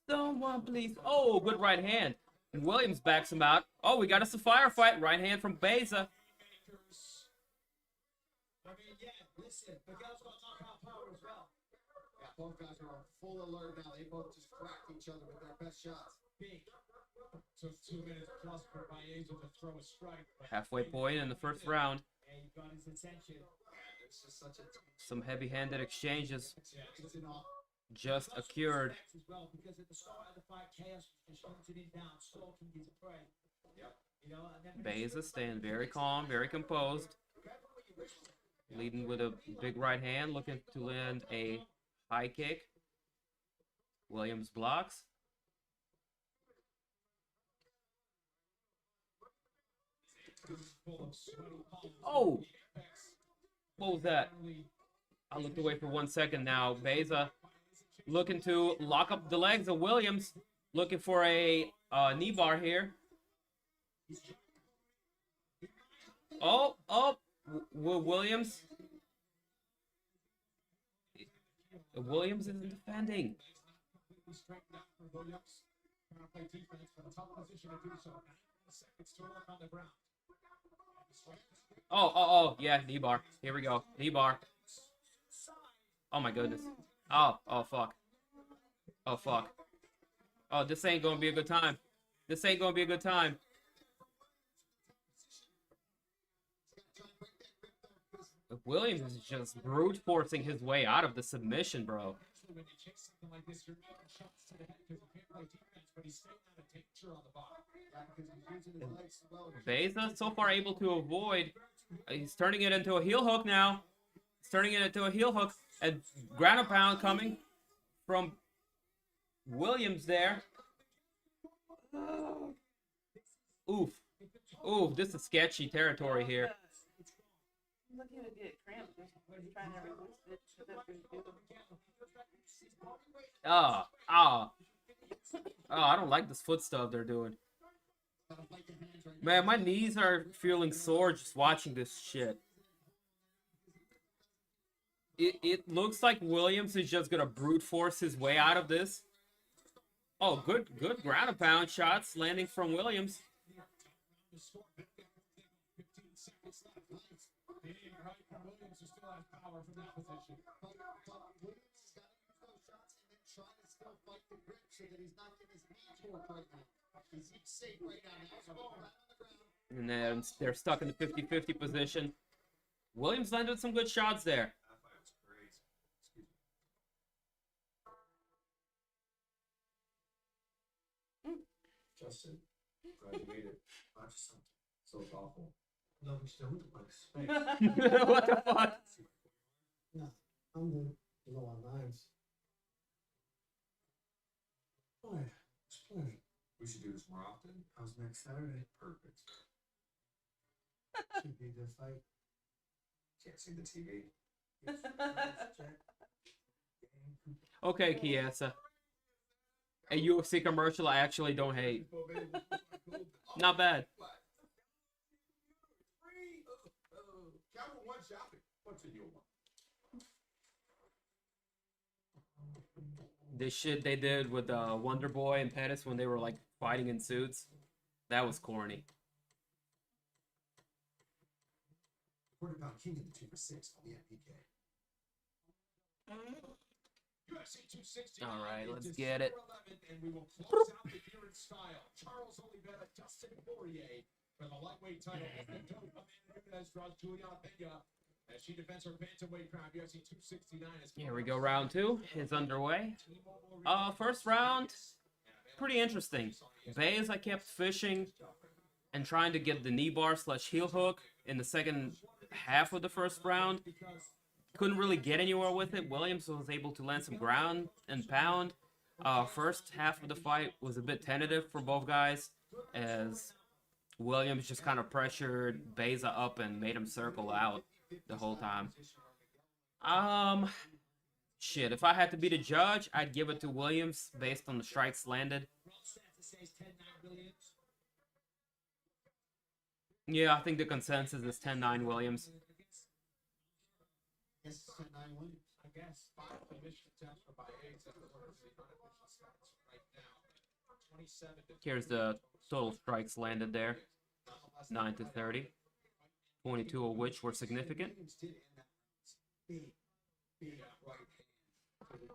Someone please. Oh, good right hand. And Williams backs him out. Oh, we got us a firefight. Right hand from Baeza.
I mean, yeah, listen, Miguel's got knockout power as well.
Yeah, both guys are on full alert now. They both just cracked each other with their best shots.
Big. Took 2 minutes plus for Baeza to throw a strike.
Halfway point in the first round.
And he got his attention.
There's just such a
Some heavy-handed exchanges
Yeah,
it's an off.
just occurred.
as well, because at the start of the fight, Khaos was hunted him down, stalking his prey.
Yep.
You know, and then
Baeza staying very calm, very composed. Leading with a big right hand, looking to land a high kick. Williams blocks. Oh! What was that? I looked away for 1 second now. Baeza looking to lock up the legs of Williams. Looking for a knee bar here. Oh, Williams. Williams isn't defending.
straightened out for Williams. Trying to play defense from a tough position to do so. 9 seconds to work on the ground.
Oh, yeah, knee bar. Here we go. Knee bar. Oh my goodness. Oh, fuck. Oh, fuck. Oh, this ain't gonna be a good time. This ain't gonna be a good time. Williams is just brute forcing his way out of the submission, bro.
When you chase something like this, you're making shots to the head because you can't play defense, but he's staying out of danger on the bottom.
Yeah, because he's using his legs well.
Baeza so far able to avoid. He's turning it into a heel hook now. He's turning it into a heel hook. And ground and pound coming from Williams there. Oof. Oof, this is sketchy territory here.
I'm looking to get cramped. He's trying to resist it.
I don't like this foot stuff they're doing. Man, my knees are feeling sore just watching this shit. It looks like Williams is just gonna brute force his way out of this. Oh, good ground and pound shots landing from Williams. And then they're stuck in the 50-50 position. Williams landed some good shots there.
Justin, glad you made it. Watch something so awful.
No, we still like space.
What the fuck?
No, I'm good. Low on lines. Oh, yeah. It's a pleasure.
We should do this more often.
How's next Saturday?
Perfect.
Should be a good fight.
Can't see the TV.
Okay, Chiesa. A UFC commercial I actually don't hate. Not bad.
Count one shopping. What's in your one?
This shit they did with Wonder Boy and Pettis when they were like fighting in suits, that was corny.
Quarterpound king in the 2 for 6 on the MPK.
UFC 260.
All right, let's
December
get it.
11th, and we will close out the year in style. Charles Oliveira, Dustin Poirier for the lightweight title. As draws Julio as she defends her bantamweight crown. UFC 269.
Here we go, round 2 is underway. First round, pretty interesting. Baeza kept fishing and trying to get the knee bar / heel hook in the second half of the first round. Couldn't really get anywhere with it. Williams was able to land some ground and pound. First half of the fight was a bit tentative for both guys, as Williams just kind of pressured Baeza up and made him circle out. the whole time. Shit, if I had to be the judge, I'd give it to Williams based on the strikes landed. Yeah, I think the consensus is 10-9 Williams.
Yes, it's 10-9 Williams.
I guess 5 submission attempts for Baeza in order to the unofficial stats right now. 27 to
Here's the total strikes landed there. 9 to 30. 22 of which were significant.
Williams did end that big, big right hand to the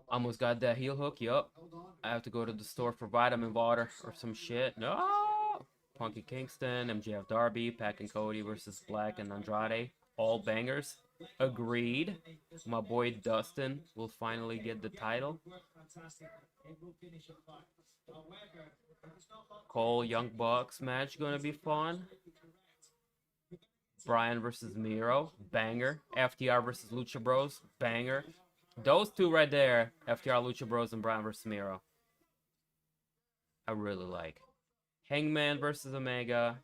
Almost got that heel hook, yup.
held on.
I have to go to the store for vitamin water or some shit. No! Punky Kingston, MJF Darby, Pac and Cody versus Black and Andrade. All bangers. Agreed. My boy Dustin will finally get the title. Cole Young Bucks match gonna be fun. Bryan versus Miro, banger. FTR versus Lucha Bros, banger. Those two right there, FTR, Lucha Bros, and Bryan versus Miro, I really like. Hangman versus Omega,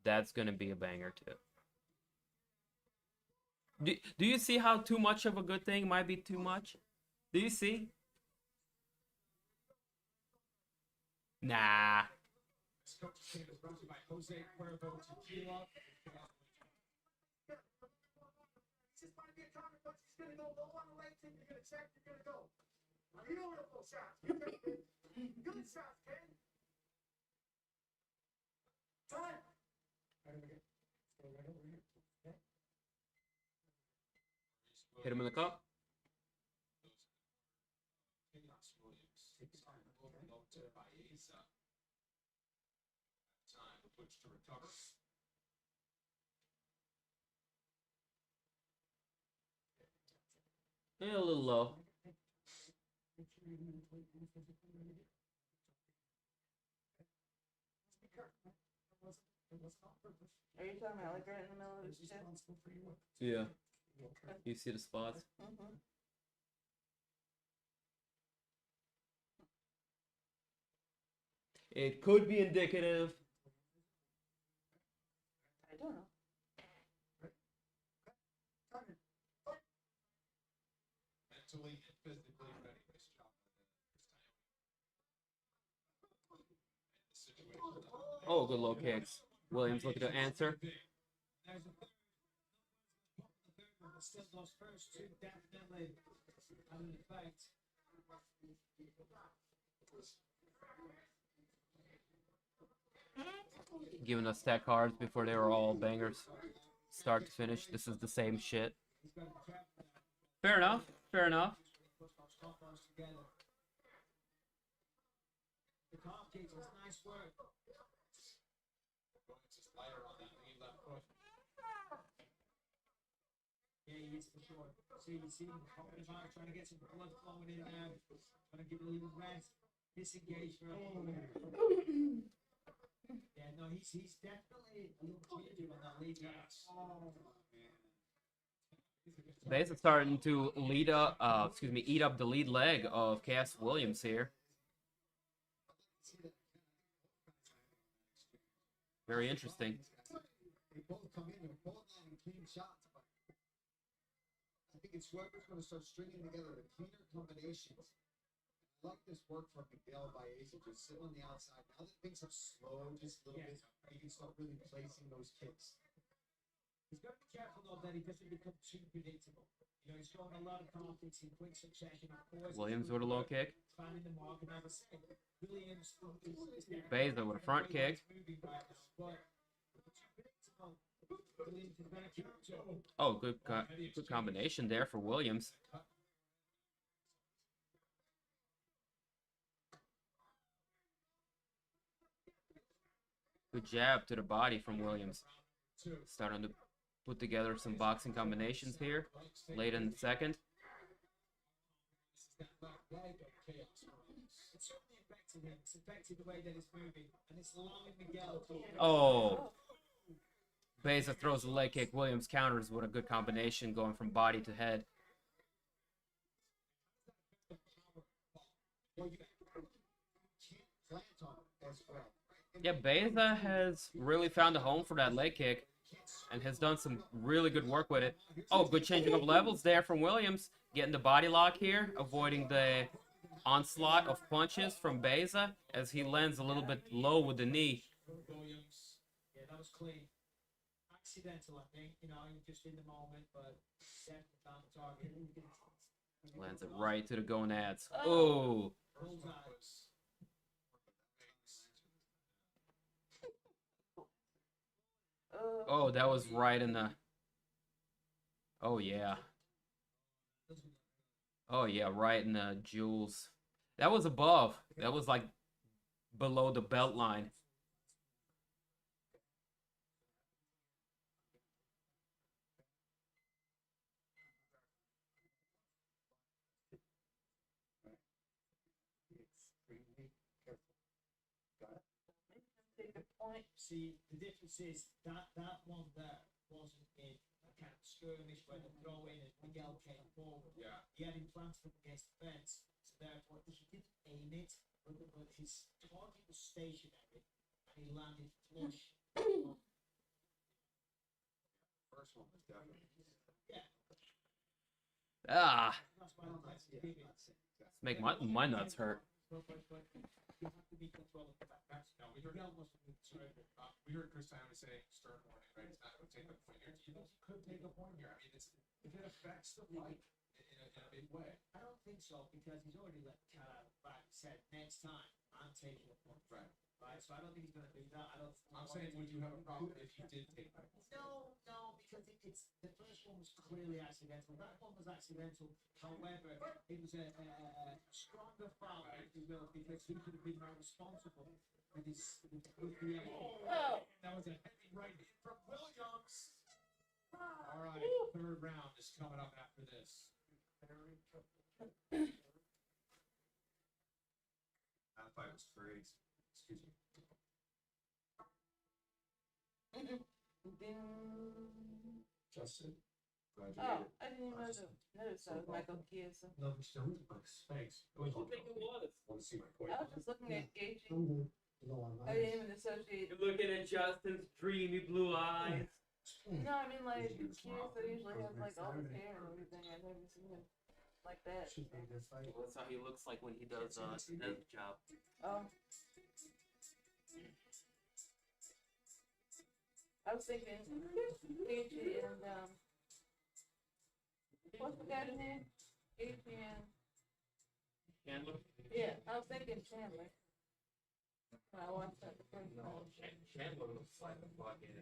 that's gonna be a banger too. Do you see how too much of a good thing might be too much? Do you see? Nah.
This coach's team is brought to you by Jose Cuervo Tequila.
This is going to be a counter punch. He's going to go low on the right thing. You're going to check. You're going to go. Beautiful shots. Good shots, Ken. Time.
Hit him in the cup.
Khaos Williams takes time to overload to Baeza. Time with which to recover.
Yeah, a little low.
Are you talking about like right in the middle of his chest?
Yeah. You see the spots?
Mm-hmm.
It could be indicative.
I don't know.
Mentally and physically ready. Nice job.
Oh, good low kicks. Williams looking to answer.
Still, those first two definitely have an effect.
Giving us stat cards before they were all bangers. Start to finish, this is the same shit. Fair enough. Fair enough.
Push those combos together. The calf kicks was nice work.
Just layer on that lead left foot.
Yeah, he is for sure. See him pumping his heart, trying to get some blood flowing in there, trying to give it a little rest, disengage for a moment. Yeah, no, he's definitely a little tweaking on that lead. Oh, man.
Baeza starting to eat up the lead leg of Khaos Williams here. Very interesting.
They both come in, they're both landing clean shots, but I think it's whoever's going to start stringing together the cleaner combinations. I like this work from Miguel Baeza, just sit on the outside. Now that things are slow, just a little bit, you can start really placing those kicks.
He's got to be careful though that he doesn't become too predictable. You know, he's showing a lot of confidence in quick succession. Of course,
Williams with a low kick.
finding the mark, and as I said, Williams is
Baeza with a front kick.
moving right now, but too predictable. Williams is going to keep it.
Oh, good combination there for Williams. Good jab to the body from Williams. Starting to put together some boxing combinations here. Late in the second.
It's certainly affected him. It's affected the way that he's moving, and it's allowing Miguel to.
Oh. Baeza throws a leg kick. Williams counters with a good combination going from body to head. Yeah, Baeza has really found a home for that leg kick. and has done some really good work with it. Oh, good changing of levels there from Williams. Getting the body lock here, avoiding the onslaught of punches from Baeza as he lands a little bit low with the knee.
Williams. Yeah, that was clean. Accidental, I think. You know, just in the moment, but definitely found the target.
Lands it right to the gonads. Oh.
Bullseye.
Oh, that was right in the... Oh, yeah. Oh, yeah, right in the jewels. That was above. That was, like, below the belt line.
See, the difference is that one there wasn't in a kind of skirmish where the throw in and Miguel came forward.
Yeah.
He had him planted up against the fence, so therefore he didn't aim it, but his target was stationary and he landed flush.
First one was definitely.
Yeah.
Ah.
That's why I like to give it.
Make my nuts hurt.
But you have to be controlling the back.
No, we heard we heard Chris Simon say stern warning, right? It's not going to take a point here. You could take a point here. I mean, if it affects the fight in a big way.
I don't think so because he's already let the cat out of the bag. He said next time I'm taking a point.
Right.
Right. So I don't think he's going to do that.
I'm saying, would you have a problem if he did take that?
No, because it's the first one was clearly accidental. That one was accidental. However, it was a stronger foul, if you will, because he could have been more responsible with his with the
That was a heavy right hit from Williams. All right, third round is coming up after this.
That fight was crazy. Excuse me.
Justin.
Oh, I didn't even notice that was Michael Chiesa.
No, thanks.
What do you think it was?
Want to see my
I
point?
was just looking at gauging. I didn't even associate.
You're looking at Justin's dreamy blue eyes.
No, I mean like Chiesa usually has like all his hair and everything. I've never seen him like that.
That's how he looks like when he does his job.
Oh. I was thinking Gaethje and what's the guy's name? Gaethje and
Chandler?
yeah, I was thinking Chandler. When I watched that the first time.
Chandler looks like a fucking...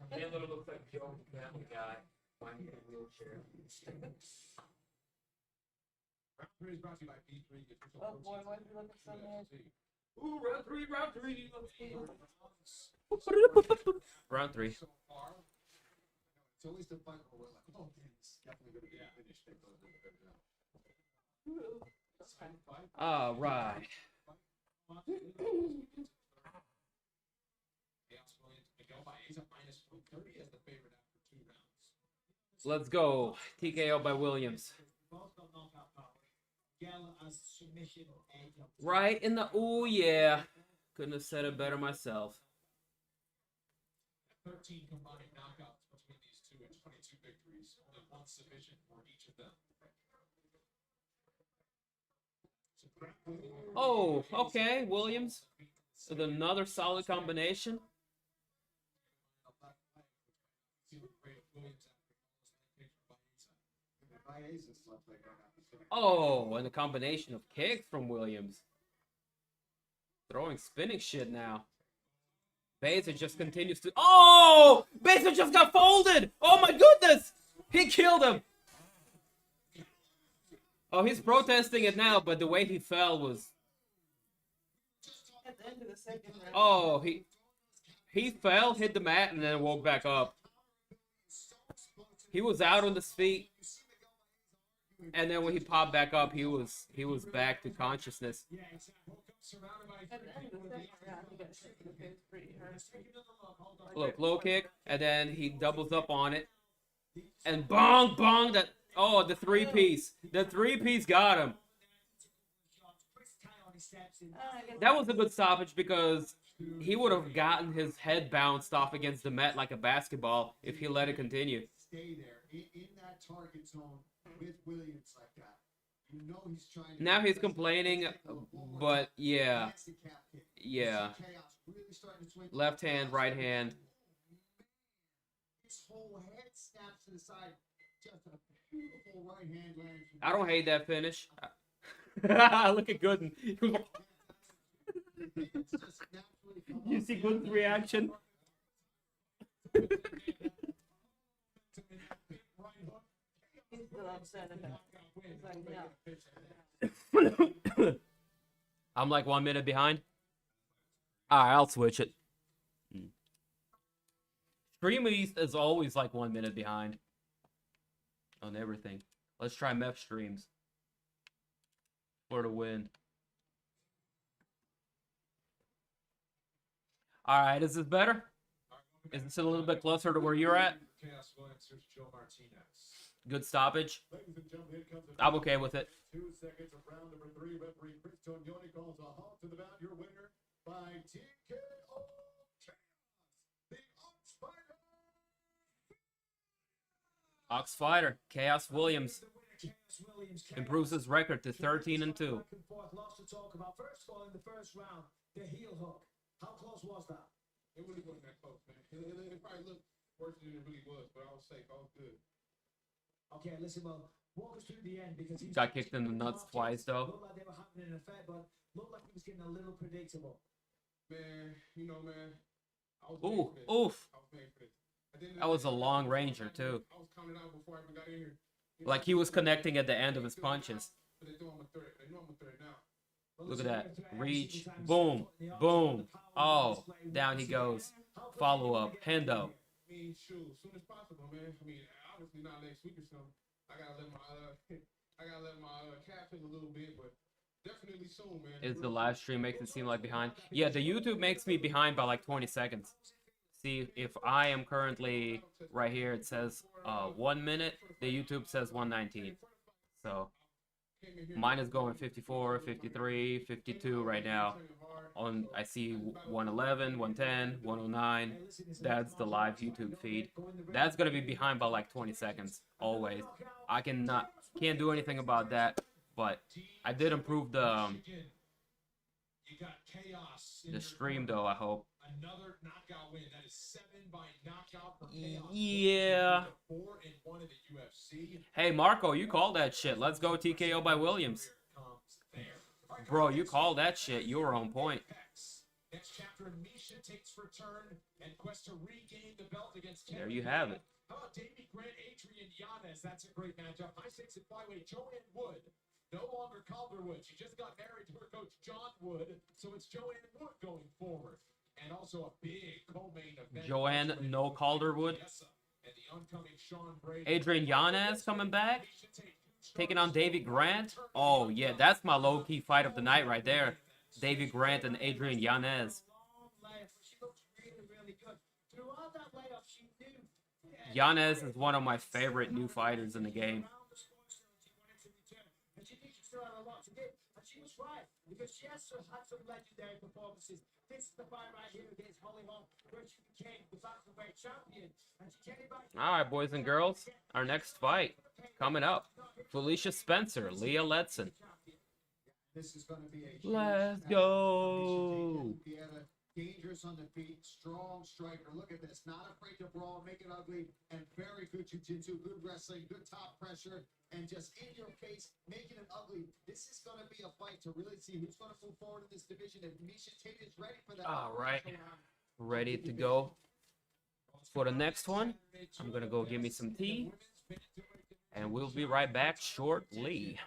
Chandler looks like Joe Family Guy. Finding a wheelchair.
Round three is brought to you by B3.
Oh boy, why is he looking so mad?
Ooh, round three. Round three.
So far,
It's always the fight where we're like, oh, man, it's definitely going to be a finish. That goes in the third round.
All right.
Miguel Baeza minus 130 as the favorite after 2 rounds.
Let's go. TKO by Williams.
both got knockout power. Miguel has submission edge.
Right in the... Ooh, yeah. Couldn't have said it better myself.
13 combined knockouts between these two and 22 victories. Only 1 submission for each of them.
Oh, okay. Williams with another solid combination. Oh, and a combination of kicks from Williams. Throwing spinning shit now. Baeza just continues to... Oh! Baeza just got folded! Oh my goodness! He killed him! Oh, he's protesting it now, but the way he fell was...
At the end of the second round.
Oh, he fell, hit the mat, and then woke back up. He was out on his feet. And then when he popped back up, he was back to consciousness.
At the end of the second round, he got hit in the face pretty hard.
Look, low kick, and then he doubles up on it. And bong, bong, that... Oh, the three-piece. The three-piece got him. That was a good stoppage because he would have gotten his head bounced off against the mat like a basketball if he let it continue.
Stay there in that target zone with Williams like that. You know he's trying to.
Now he's complaining, but yeah,
Handicap kick.
yeah.
See Khaos really starting to swing.
Left hand, right hand.
His whole head snaps to the side. Just a beautiful right hand lands.
I don't hate that finish. Look at Gooden. You see Gooden's reaction?
He's still upset about it. He's like, no.
I'm like 1 minute behind. Alright, I'll switch it. Stream East is always like 1 minute behind on everything. Let's try meth streams for the win. Alright, is this better? Is this a little bit closer to where you're at?
Khaos Williams, here's Joe Martinez.
Good stoppage.
Ladies and gentlemen, here comes the
I'm okay with it.
2 seconds of round number 3. Referee Chris Tognoni calls a halt to the bout. Your winner by TKO Khaos, the Ox Fighter.
Ox Fighter, Khaos Williams improves his record to 13-2.
Lots to talk about. First of all, in the first round, the heel hook. How close was that?
It really wasn't that close, man. It probably looked worse than it really was, but I was safe. I was good.
Okay, listen, well, walk us through the end because he
Got kicked in the nuts twice, though.
Looked like they were having an affair, but looked like he was getting a little predictable.
Man, you know, man. I was
Ooh,
made for this.
oof.
I was made for this. At the end of
That
the
was
day,
a long ranger, too.
I was counting out before I even got in here. You
Like he was connecting at the end of his punches.
But they know I'm a threat. They know I'm a threat now.
Look at that. Reach. Boom. Boom. Oh, down he goes. Follow up. Hendo.
I mean, shoot, as soon as possible, man. I mean, obviously not next week or something. I gotta let my calf hit a little bit, but definitely soon, man.
Is the live stream makes it seem like behind? Yeah, the YouTube makes me behind by like 20 seconds. See, if I am currently right here, it says 1 minute. The YouTube says 119. So mine is going 54, 53, 52 right now. On I see 111, 110, 109. That's the live YouTube feed. That's gonna be behind by like 20 seconds always. I can't do anything about that, but I did improve the
You got Khaos in
the
your
stream
corner.
though. I hope.
Another knockout win. That is 7 by knockout for Khaos.
Yeah.
4-1 in the UFC.
Hey Marco, you call that shit. Let's go TKO by Williams.
Comes there. All right,
Bro,
guys,
you call that shit. You were on point.
Next chapter, Misha takes return and quest to regain the belt against
There you have it.
How about Davey Grant, Adrian Yanez? That's a great matchup. 5'6" and flyweight Joanne Wood. No longer Calderwood. She just got married to her coach, John Wood. So it's Joanne Wood going forward. And also a big co-main event.
Joanne No Calderwood.
And the oncoming Sean Brady.
Adrian Yanez coming back. Taking on Davey Grant. Oh, yeah, that's my low-key fight of the night right there. Davey Grant and Adrian Yanez. Yanez is one of my favorite new fighters in the game.
And she thinks she still had a lot to give. And she was right, because she has had some legendary performances. This is the fight right here against Holloway, where she became the bantamweight champion. And she came back.
All right, boys and girls, our next fight coming up. Felicia Spencer, Leah Letson.
This is going to be a huge
Let's
match.
go.
Baeza, dangerous on the feet, strong striker. Look at this, not afraid to brawl, make it ugly, and very good jiu-jitsu, good wrestling, good top pressure, and just in your face, making it ugly. This is going to be a fight to really see who's going to move forward in this division. If Misha Tate is ready for that.
All right, ready to go for the next one. I'm gonna go get me some tea, and we'll be right back shortly.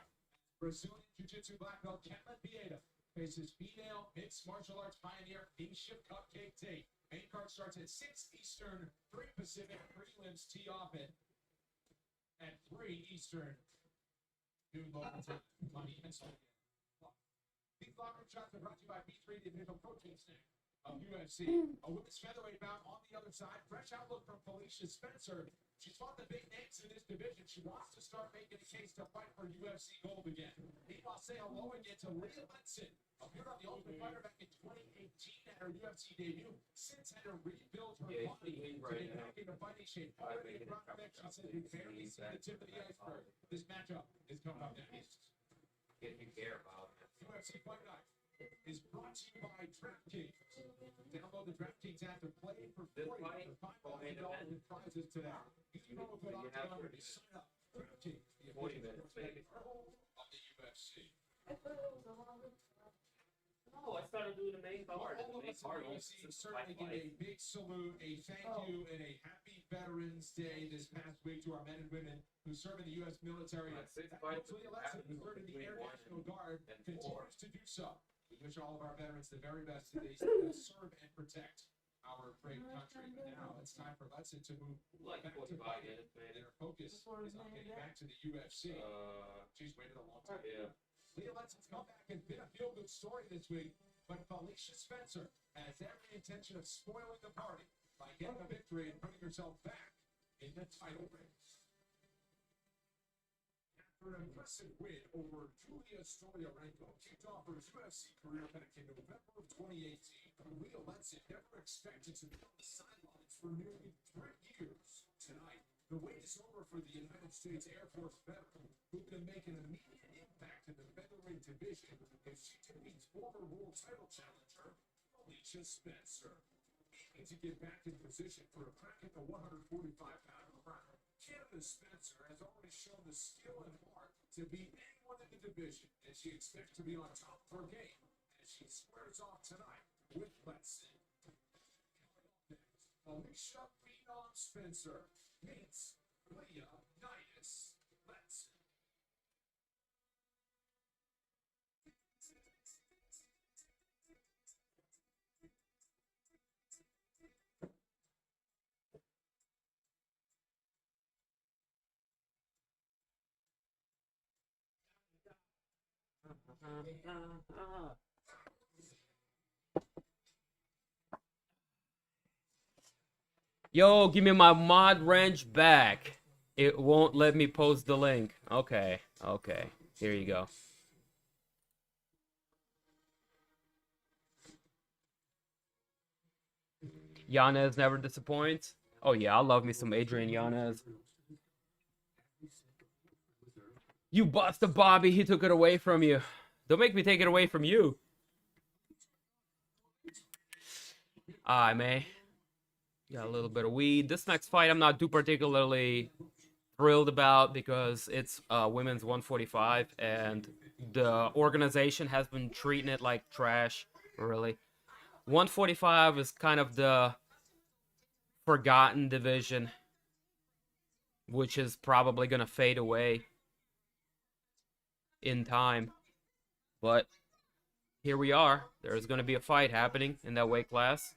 Brazilian Jiu-Jitsu black belt Kevin Baeza faces female mixed martial arts pioneer Misha Cupcake Tate. Main card starts at 6 Eastern, 3 Pacific. Prelims tee off at 3 Eastern. Noon local time. Money and Soul. These locker shots are brought to you by B3, the official protein snack of UFC. A women's featherweight bout on the other side. Fresh outlook from Felicia Spencer. She's fought the big names in this division. She wants to start making a case to fight for UFC gold again. Meanwhile, say hello again to Leah Letson. Appeared on The Ultimate Fighter back in 2018 at her UFC debut. Since had to rebuild her body to get back into fighting shape. Already in front of it, she said we barely see the tip of the iceberg. This matchup is coming up next.
If you care about it.
UFC Fight Night is brought to you by DraftKings. Download the DraftKings app to play for free for $5,000 in prizes today. You know what to sign up. DraftKings, the
40 minutes, maybe.
of the UFC.
No, I started doing the main card.
All of us at UFC certainly give a big salute, a thank you, and a happy Veterans Day this past week to our men and women who serve in the U.S. military. Hopefully, Letson, who served in the Air National Guard, continues to do so. We wish all of our veterans the very best today to serve and protect our great country. But now it's time for Letson to move back to fighting. Their focus is on getting back to the UFC. She's waited a long time.
Yeah.
Leah Letson's comeback has been a feel-good story this week, but Felicia Spencer has every intention of spoiling the party by getting a victory and putting herself back in the title race. After an impressive win over Julio kicked off her UFC career back in November of 2018, Leah Letson never expected to be on the sidelines for nearly 3 years. Tonight, the wait is over for the United States Air Force veteran who can make an immediate impact in the featherweight division if she defeats former world title challenger Felicia Spencer. Aiming to get back in position for a crack at the 145-pound crown, Canada's Spencer has already shown the skill and heart to beat anyone in the division, and she expects to be on top of her game as she squares off tonight with Letson. Felicia Phenom Spencer meets Leah Letson.
Yo, give me my mod wrench back. It won't let me post the link. Okay, okay. Here you go. Yanez never disappoints. Oh yeah, I love me some Adrian Yanez. You busted Bobby, he took it away from you. Don't make me take it away from you. Alright, man. Got a little bit of weed. This next fight I'm not too particularly thrilled about because it's women's 145 and the organization has been treating it like trash, really. 145 is kind of the forgotten division, which is probably going to fade away in time. But here we are. There's going to be a fight happening in that weight class.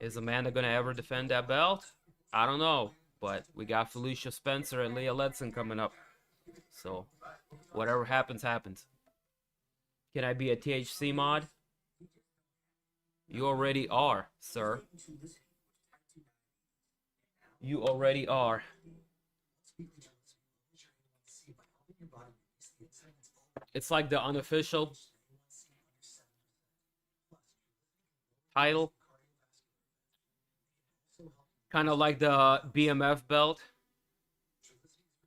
Is Amanda going to ever defend that belt? I don't know. But we got Felicia Spencer and Leah Letson coming up. So, whatever happens, happens. Can I be a THC mod? You already are, sir. You already are. It's like the unofficial title. Kind of like the BMF belt.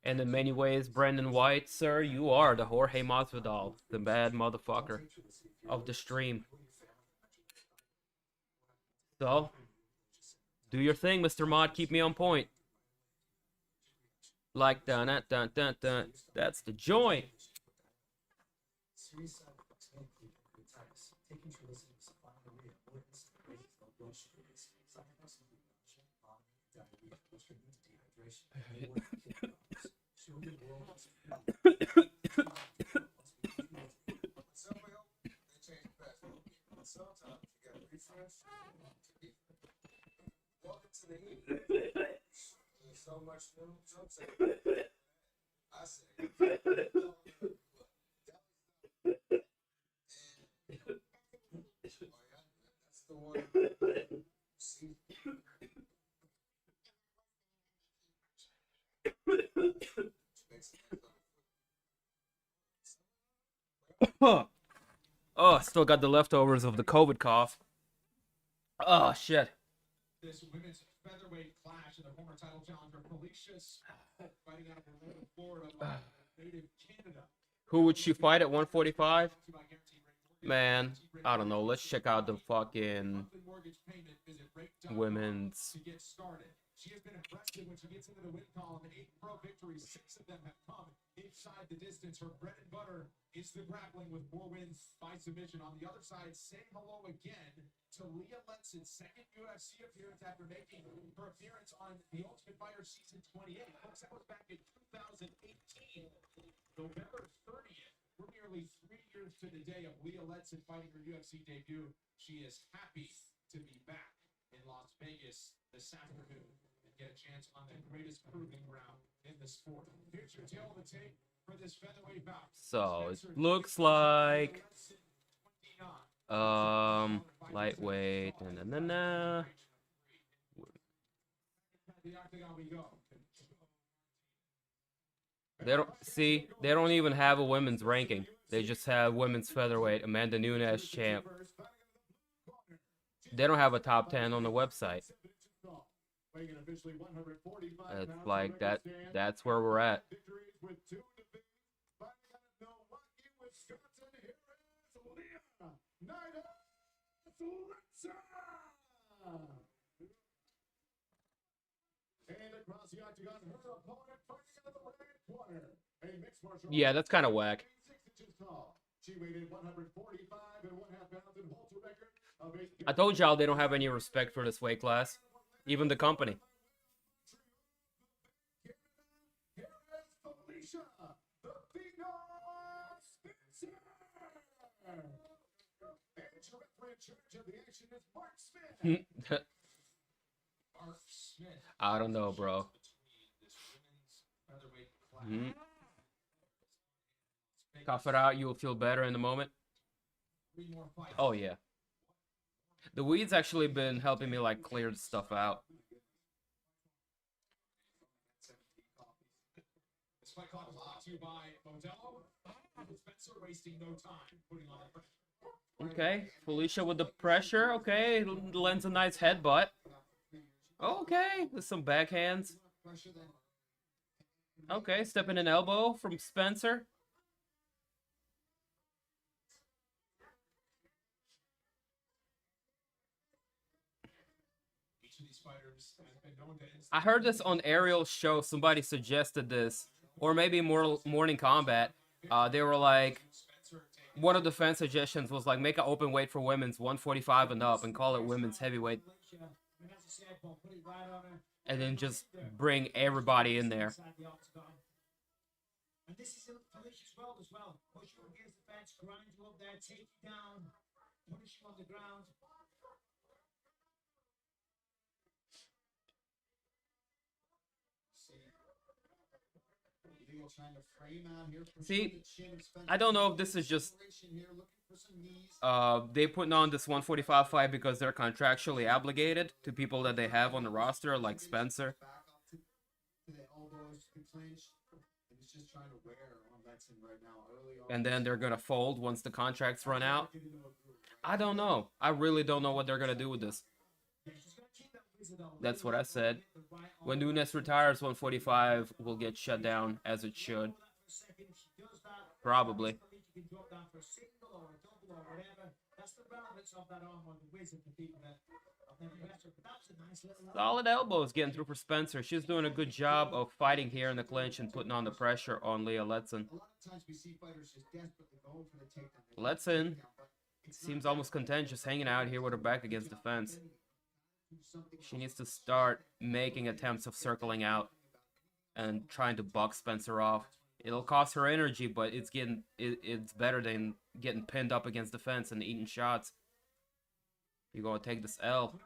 And in many ways, Brandon White, sir, you are the Jorge Masvidal, the bad motherfucker of the stream. So, do your thing, Mr. Mod. Keep me on point. Like dun dun dun dun dun. That's the joint.
Welcome to the heat. There's so much new jokes. I say. That's the
Oh, still got the leftovers of the COVID cough. Oh, shit.
This women's featherweight clash, and the former title challenger Felicia fighting out of Orlando, Florida, native Canada.
Who would she fight at 145? Man, I don't know. Let's check out the fucking women's.
To get started. She has been aggressive when she gets into the win column. 8 pro victories, 6 of them have come inside the distance. Her bread and butter is the grappling with 4 wins by submission. On the other side, saying hello again to Leah Letson's second UFC appearance after making her appearance on The Ultimate Fighter Season 28. Folks, that was back in 2018, November 30th. We're nearly 3 years to the day of Leah Letson fighting her UFC debut. She is happy to be back in Las Vegas this afternoon and get a chance on the greatest proving ground in the sport. Here's your tail of the tape for this featherweight bout.
So it looks like lightweight
The octagon we go.
they don't even have a women's ranking. They just have women's featherweight, Amanda Nunes champ. They don't have a top 10 on the website. It's like that's where we're at. Yeah, that's kind of whack. I told y'all they don't have any respect for this weight class, even the company. I don't know, bro. Cough it out, you will feel better in a moment. Oh yeah. The weed's actually been helping me like clear the stuff out.
This fight clock is brought to you by Modelo. Spencer wasting no time putting on the pressure.
Okay, Felicia with the pressure. Okay, lends a nice headbutt. Okay, with some backhands. Okay, stepping an elbow from Spencer. I heard this on Ariel's show. Somebody suggested this, or maybe Morning Combat. They were like, one of the fan suggestions was like, make an open weight for women's 145 and up and call it women's heavyweight. And then just bring everybody in there.
And this is Felicia's world as well. Push you against the fence, grind you up there, take you down, punish you on the ground.
See, I don't know if this is just they putting on this 145 fight because they're contractually obligated to people that they have on the roster, like Spencer. And then they're gonna fold once the contracts run out. I don't know. I really don't know what they're gonna do with this. That's what I said. When Nunes retires, 145 will get shut down, as it should. Probably. Solid elbows getting through for Spencer. She's doing a good job of fighting here in the clinch and putting on the pressure on Leah Letson. Letson seems almost content, just hanging out here with her back against the fence. She needs to start making attempts of circling out and trying to box Spencer off. It'll cost her energy, but it's better than getting pinned up against the fence and eating shots. You're gonna take this L.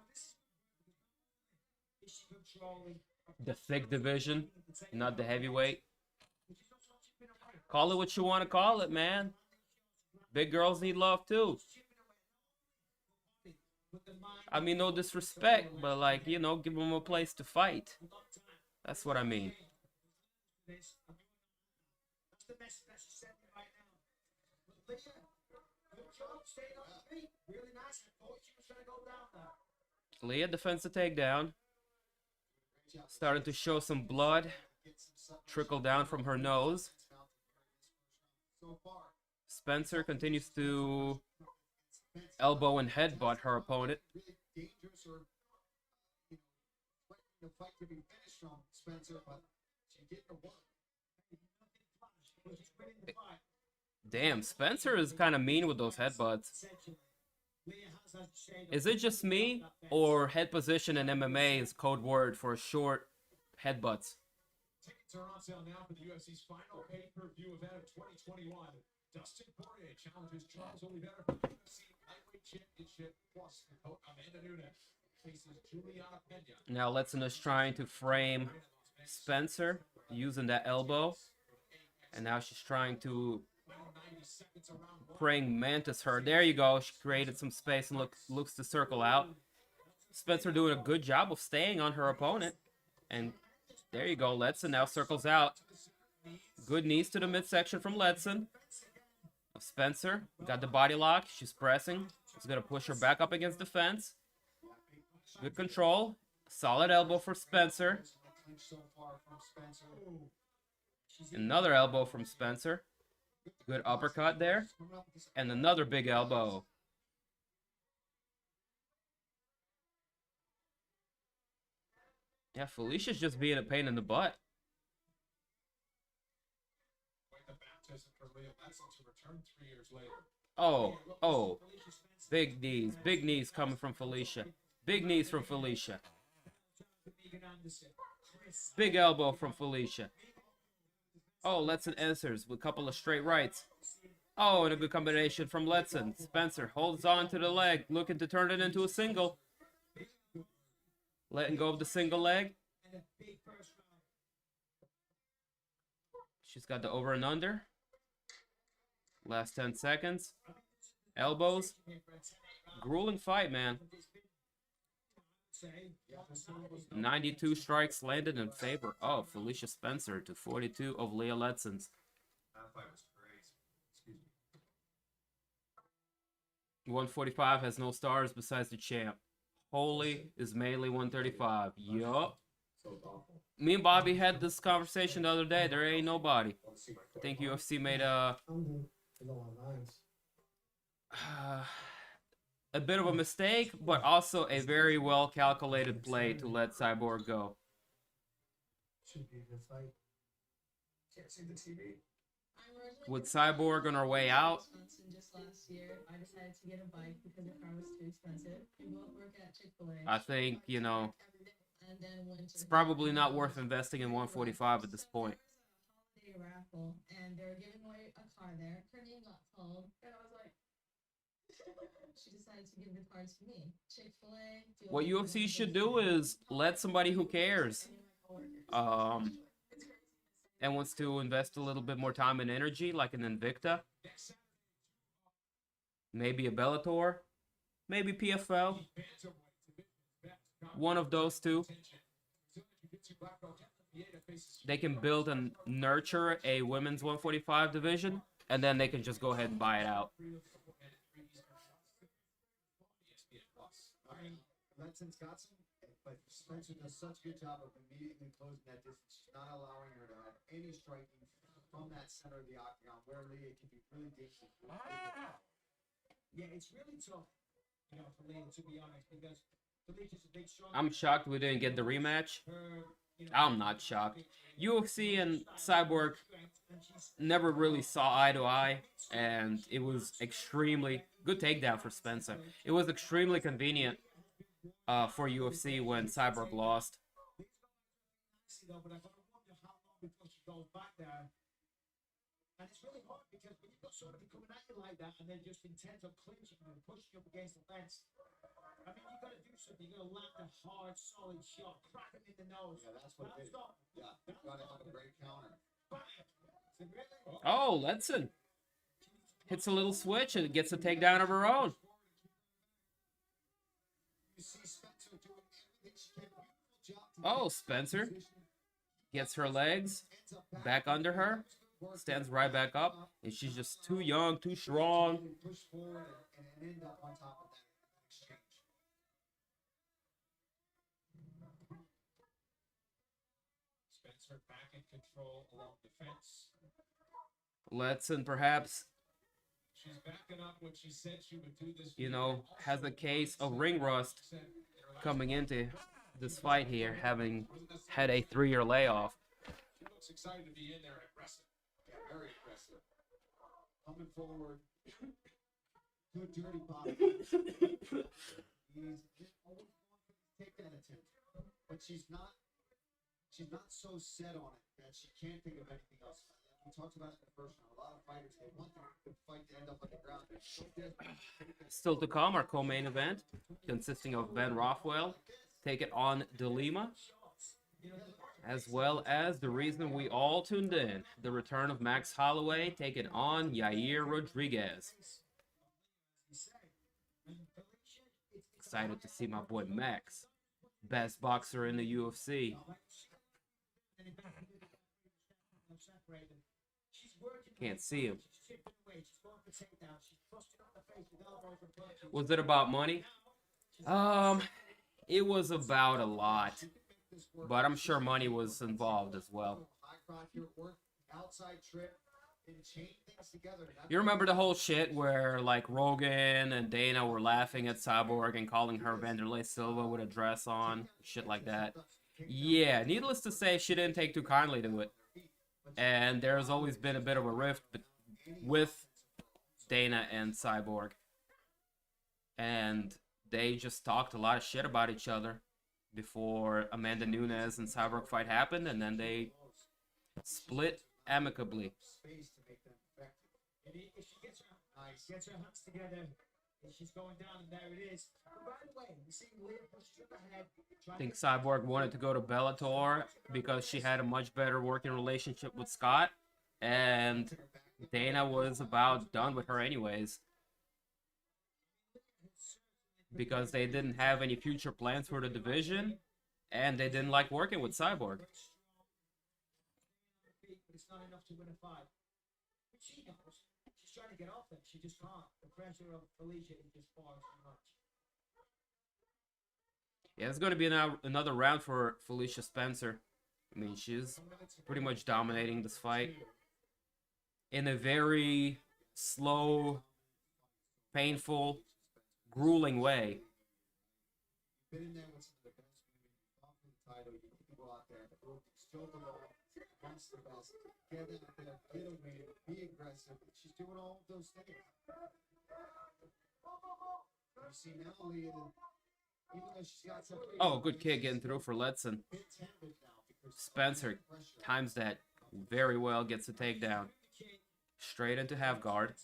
The thick division, not the heavyweight. Call it what you want to call it, man. Big girls need love too. I mean, no disrespect, but like, you know, give them a place to fight. That's what I mean.
job staying on the feet. Really nice. I thought she was going to go down there.
Leah defends the takedown. Starting to show some blood trickle down from her nose. Spencer continues to elbow and headbutt her opponent.
Dangerous or, the fight to be finished from Spencer, but she did the work.
Damn, Spencer is kind of mean with those headbutts. Is it just me, or head position in MMA is code word for short headbutts?
Tickets are on sale now for the UFC's final pay-per-view event of 2021. Dustin Poirier challenges Charles Oliveira for the UFC Lightweight Championship, plus Amanda Nunes faces Juliana Pena.
Now Letson is trying to frame Spencer using that elbow. And now she's trying to praying mantis her. There you go. She created some space and looks to circle out. Spencer doing a good job of staying on her opponent. And there you go. Letson now circles out. Good knees to the midsection from Letson. Spencer got the body lock. She's pressing. She's going to push her back up against the fence. Good control. Solid elbow for Spencer. Another elbow from Spencer. Good uppercut there. And another big elbow. Yeah, Felicia's just being a pain in the butt. Oh. Big knees coming from Felicia. Big knees from Felicia. Big elbow from Felicia. Oh, Letson answers with a couple of straight rights. Oh, and a good combination from Letson. Spencer holds on to the leg, looking to turn it into a single. Letting go of the single leg. She's got the over and under. Last 10 seconds. Elbows. Grueling fight, man. 92 strikes landed in favor of Felicia Spencer to 42 of Leah Letson's.
That fight was great. Excuse me.
145 has no stars besides the champ. Holy is mainly 135. Yup. Me and Bobby had this conversation the other day. There ain't nobody. I think UFC made a bit of a mistake, but also a very well calculated play to let Cyborg go.
Should be a good fight. Can't see the TV.
With Cyborg on her way out,
Just last year, I decided to get a bike because the car was too expensive. We both work at Chick-fil-A.
I think, you know,
And then went to
it's probably not worth investing in 145 at this point.
holiday raffle, and they were giving away a car there. Her name got called, and I was like, she decided to give the cards to me. Chick-fil-A.
What UFC should do is let somebody who cares, and wants to invest a little bit more time and energy, like an Invicta, maybe a Bellator, maybe PFL, one of those two. They can build and nurture a women's 145 division, and then they can just go ahead and buy it out.
Letson's got some, but Spencer does such a good job of immediately closing that distance. She's not allowing her to have any striking from that center of the octagon, where Leah can be really dangerous.
Yeah, it's really tough, you know, for Leah, to be honest, because Felicia's a big, strong.
I'm shocked we didn't get the rematch.
Her, you know,
I'm not shocked. UFC and Cyborg never really saw eye to eye, and it was extremely good takedown for Spencer. It was extremely convenient for UFC when Cyborg lost.
But I wonder how long before she goes back there. And it's really hard because when you've got somebody coming at you like that and they're just intent on clinching and pushing you up against the fence, I mean, you've got to do something. You've got to land a hard, solid shot, crack him in the nose.
Yeah, that's what it is. Yeah, got to have a great counter.
Oh, Letson hits a little switch and gets a takedown of her own. Oh, Spencer gets her legs back under her. stands right back up, and she's just too young, too strong.
Push forward and end up on top of that exchange.
Spencer back in control along the fence.
Letson perhaps,
She's backing up what she said she would do this.
you know, has a case of ring rust coming into this fight here, having had a 3-year layoff.
She looks excited to be in there and aggressive.
Yeah, very aggressive. Coming forward. Good dirty pop. He's always going for these takedown attempts. But she's not so set on it that she can't think of anything else. We talked about it in the first round. A lot of fighters, they want the fight to end up on the ground. They're so desperate.
Still to come, our co-main event, consisting of Rothwell, take it on Lima, as well as the reason we all tuned in, the return of Max Holloway, taking on Yair Rodriguez. Excited to see my boy Max, best boxer in the UFC. Can't see him. Was it about money? It was about a lot, but I'm sure money was involved as well. You remember the whole shit where like Rogan and Dana were laughing at Cyborg and calling her Vanderlei Silva with a dress on, shit like that. Yeah, needless to say, she didn't take too kindly to it. And there's always been a bit of a rift with Dana and Cyborg. And they just talked a lot of shit about each other before Amanda Nunes and Cyborg fight happened, and then they split amicably.
And if she gets her hunts together, and she's going down, and there it is. But by the way, you see Leah pushed ahead.
I think Cyborg wanted to go to Bellator because she had a much better working relationship with Scott, and Dana was about done with her anyways, because they didn't have any future plans for the division, and they didn't like working with Cyborg.
But it's not enough to win a fight. But she knows. She's trying to get off them. She just can't. The pressure of Felicia is just far too much.
Yeah, it's going to be another round for Felicia Spencer. I mean, she's pretty much dominating this fight in a very slow, painful, grueling way.
Been in there with some of the best women. You fought for the title. You need to go out there. The group is still below. That's the best. Get out there. Get away. Be aggressive. She's doing all of those things. You see now, Leah, even though she's got some.
Oh, good kick getting through for Letson. Spencer times that very well, gets a takedown. Straight into half guard.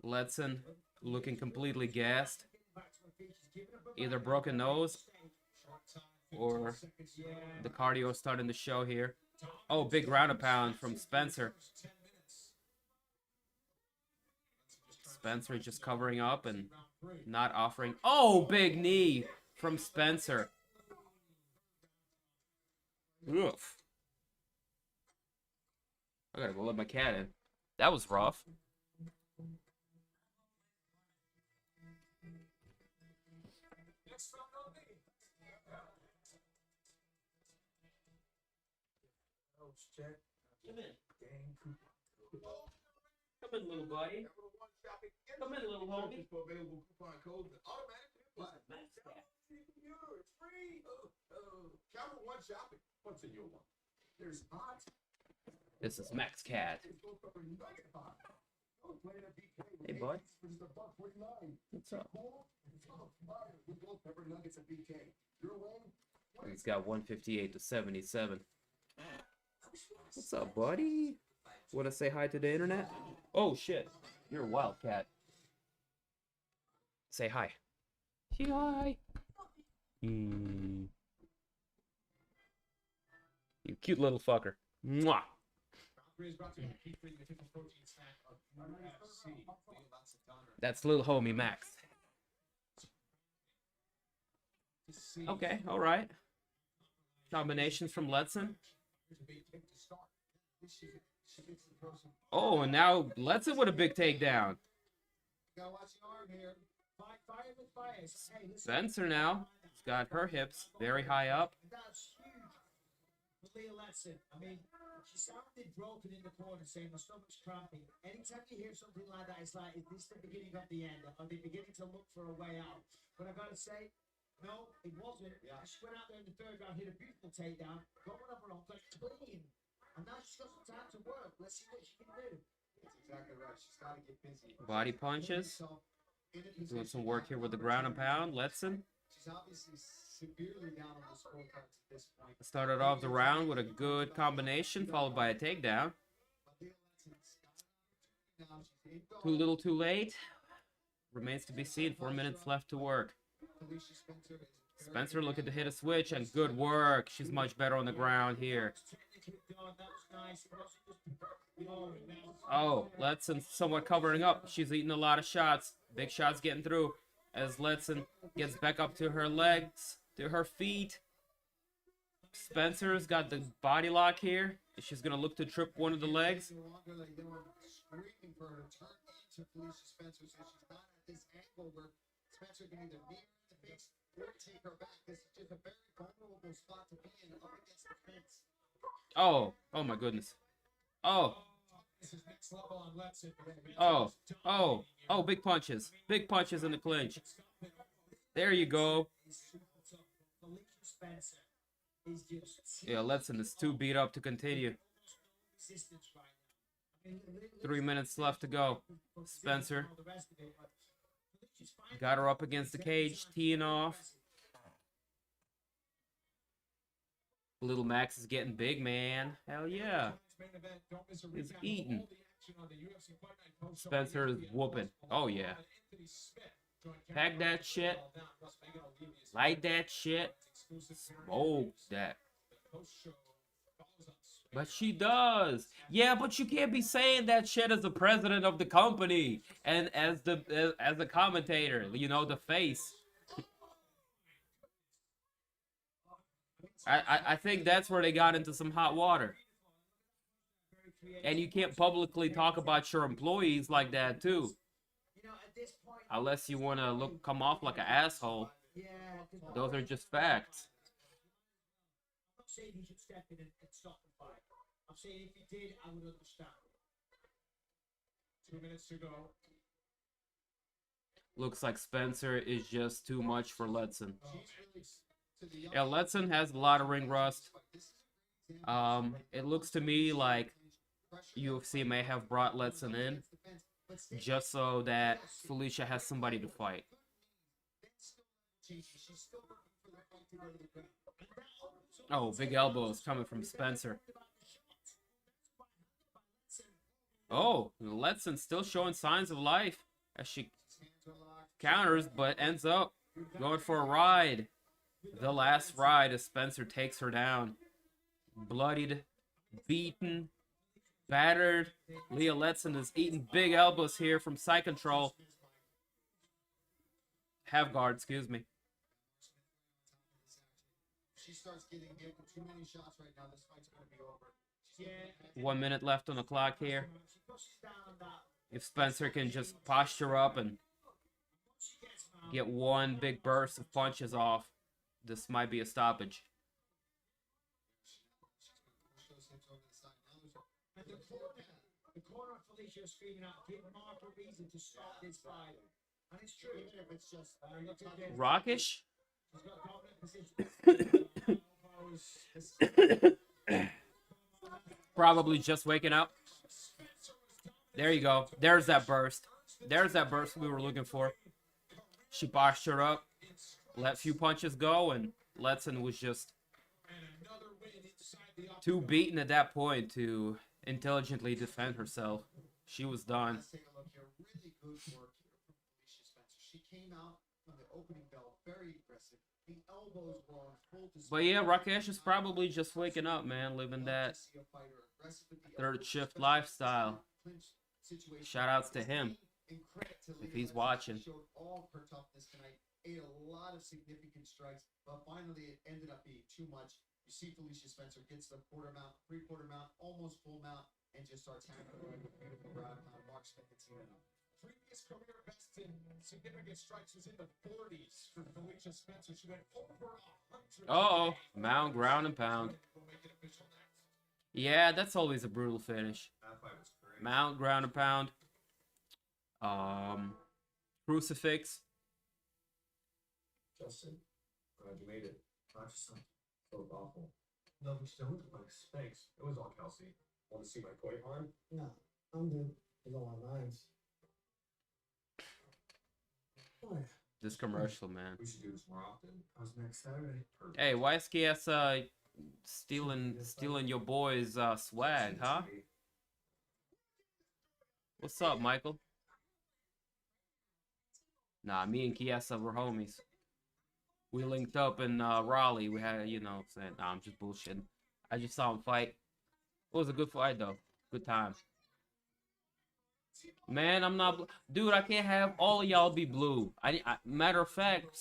Letson looking completely gassed. Either broken nose or the cardio starting to show here. Oh, big ground and pound from Spencer. Spencer just covering up and not offering. Oh, big knee from Spencer. Oof. I gotta go let my cat in. That was rough. Come in. Come in, little buddy. Come in, little homie.
What's in your one? There's hot.
This is Max Cat. Hey, bud. What's up? He's got 158 to 77. What's up, buddy? Want to say hi to the internet? Oh, shit. You're a wildcat. Say hi. Say hi. You cute little fucker. Mwah. That's little homie Max. Okay, alright. Combinations from Letson.
a big kick to start.
She gets to throw some.
Oh, and now Letson with a big takedown.
Gotta watch the arm here.
Fire with fire. So, hey, listen,
Spencer now has got her hips very high up.
that's huge for Leah Letson. I mean, she sounded broken in the corner, saying my stomach's cramping. Anytime you hear something like that, it's like, is this the beginning of the end? Are they beginning to look for a way out? But I gotta say, no, it wasn't.
Yeah.
She went out there in the third round, hit a beautiful takedown, going up and off like clean. And now she's got some time to work. Let's see what she can do.
That's exactly right. She's got to get busy.
Body punches. Doing some work here with the ground and pound. Letson
She's obviously severely down on the scorecards at this point.
started off the round with a good combination, followed by a takedown. Too little, too late. Remains to be seen. 4 minutes left to work.
Felicia Spencer is
Spencer looking to hit a switch, and good work. She's much better on the ground here. Oh, Letson somewhat covering up. She's eating a lot of shots. Big shots getting through as Letson gets back up to her legs, to her feet. Spencer's got the body lock here. She's going to look to trip one of the legs.
no longer like they were screaming for her to turn into Felicia Spencer, so she's not at this angle where Spencer can either knee her in the face or take her back. This is just a very vulnerable spot to be in, up against the fence.
Oh my goodness. Oh,
This is next level on Letson.
oh, big punches. Big punches in the clinch. There you go.
Felicia Spencer is just
Yeah, Letson is too beat up to continue.
resistance right now. I mean,
3 minutes left to go. Spencer got her up against the cage, teeing off. Little Max is getting big, man. Hell yeah. He's eating. Spencer is whooping. Oh, yeah. Pack that shit. Light that shit. Smoke that. But she does. Yeah, but you can't be saying that shit as the president of the company and as the commentator, you know, the face. I think that's where they got into some hot water. And you can't publicly talk about your employees like that too. Unless you want to come off like an asshole. Those are just facts.
I'm not saying he should step in and stop the fight. I'm saying if he did, I would understand.
2 minutes to go.
Looks like Spencer is just too much for Letson.
To the young
Yeah, Letson has a lot of ring rust. It looks to me like UFC may have brought Letson in just so that Felicia has somebody to fight. Oh, big elbows coming from Spencer. Oh, Letson still showing signs of life as she counters, but ends up going for a ride. The last ride as Spencer takes her down. Bloodied, beaten, battered. Leah Letson is eating big elbows here from side control. Have guard, excuse me.
She starts getting hit with too many shots right now. This fight's going to be over.
1 minute left on the clock here. If Spencer can just posture up and get one big burst of punches off, this might be a stoppage.
And the corner of Felicia is screaming out, give Mark a reason to stop this fight. And it's true. Even if it's just look at this.
Rockish?
He's got dominant position.
Probably just waking up. There you go. There's that burst. There's that burst we were looking for. She postured up, let a few punches go, and Letson was just too beaten at that point to intelligently defend herself. She was done.
Let's take a look here. Really good work here from Felicia Spencer. She came out from the opening bell very aggressive. The elbows were on full display.
But yeah, Rakesh is probably just waking up, man, living that third shift lifestyle. Shout outs to him if he's watching.
She showed all of her toughness tonight. Ate a lot of significant strikes, but finally it ended up being too much. You You see Felicia Spencer gets the quarter mount, three-quarter mount, almost full mount, and just starts hammering with beautiful ground pound. Mark Spinnettino.
Previous career best in significant strikes was in the 40s for Felicia Spencer. She went over 100.
Uh-oh. Mount, ground, and pound.
We'll make it official next.
Yeah, that's always a brutal finish.
That fight was great.
Mount, ground, and pound. Crucifix.
Justin, glad you made it. Not just something so awful.
No, we still look like.
Thanks. It was all Kelsey. Want to see my koi arm?
No, I'm good. It's all our minds. Oh, yeah.
This commercial, man.
We should do this more often.
How's next Saturday?
Perfect.
Hey, why is KS stealing your boys' swag, huh? What's up, Michael? Nah, me and Kiesa were homies. We linked up in Raleigh. We had, you know what I'm saying? Nah, I'm just bullshitting. I just saw him fight. It was a good fight, though. Good time. Man, I'm not... Dude, I can't have all of y'all be blue. Matter of fact,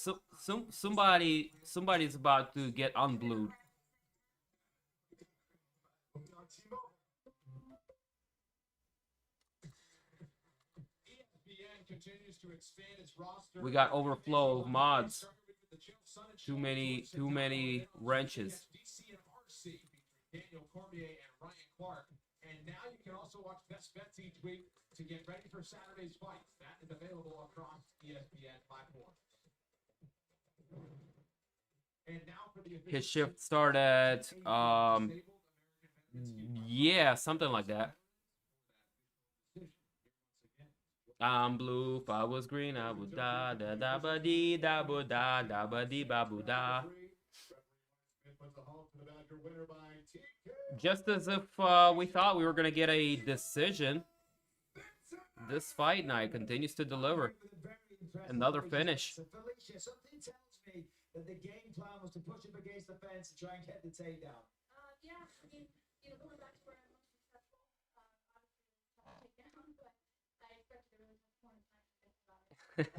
somebody's about to get unblued.
Continues to expand its roster.
We got overflow of mods. Too many wrenches.
DC and Arce, Daniel Cormier and Ryan Clark. And now you can also watch Best Bets each week to get ready for Saturday's fights. That is available across ESPN platforms. And now for the
His shift started yeah, something like that. I'm blue, if I was green, I would da da da ba dee da ba da da ba dee ba boo da. Just as if we thought we were gonna get a decision, this fight night continues to deliver. Another finish.
Felicia, something tells me that the game plan was to push up against the fence and try and get the takedown.
Yeah, I mean, going back to where I'm most successful, obviously, takedown, but I expected a really tough corner tonight to think about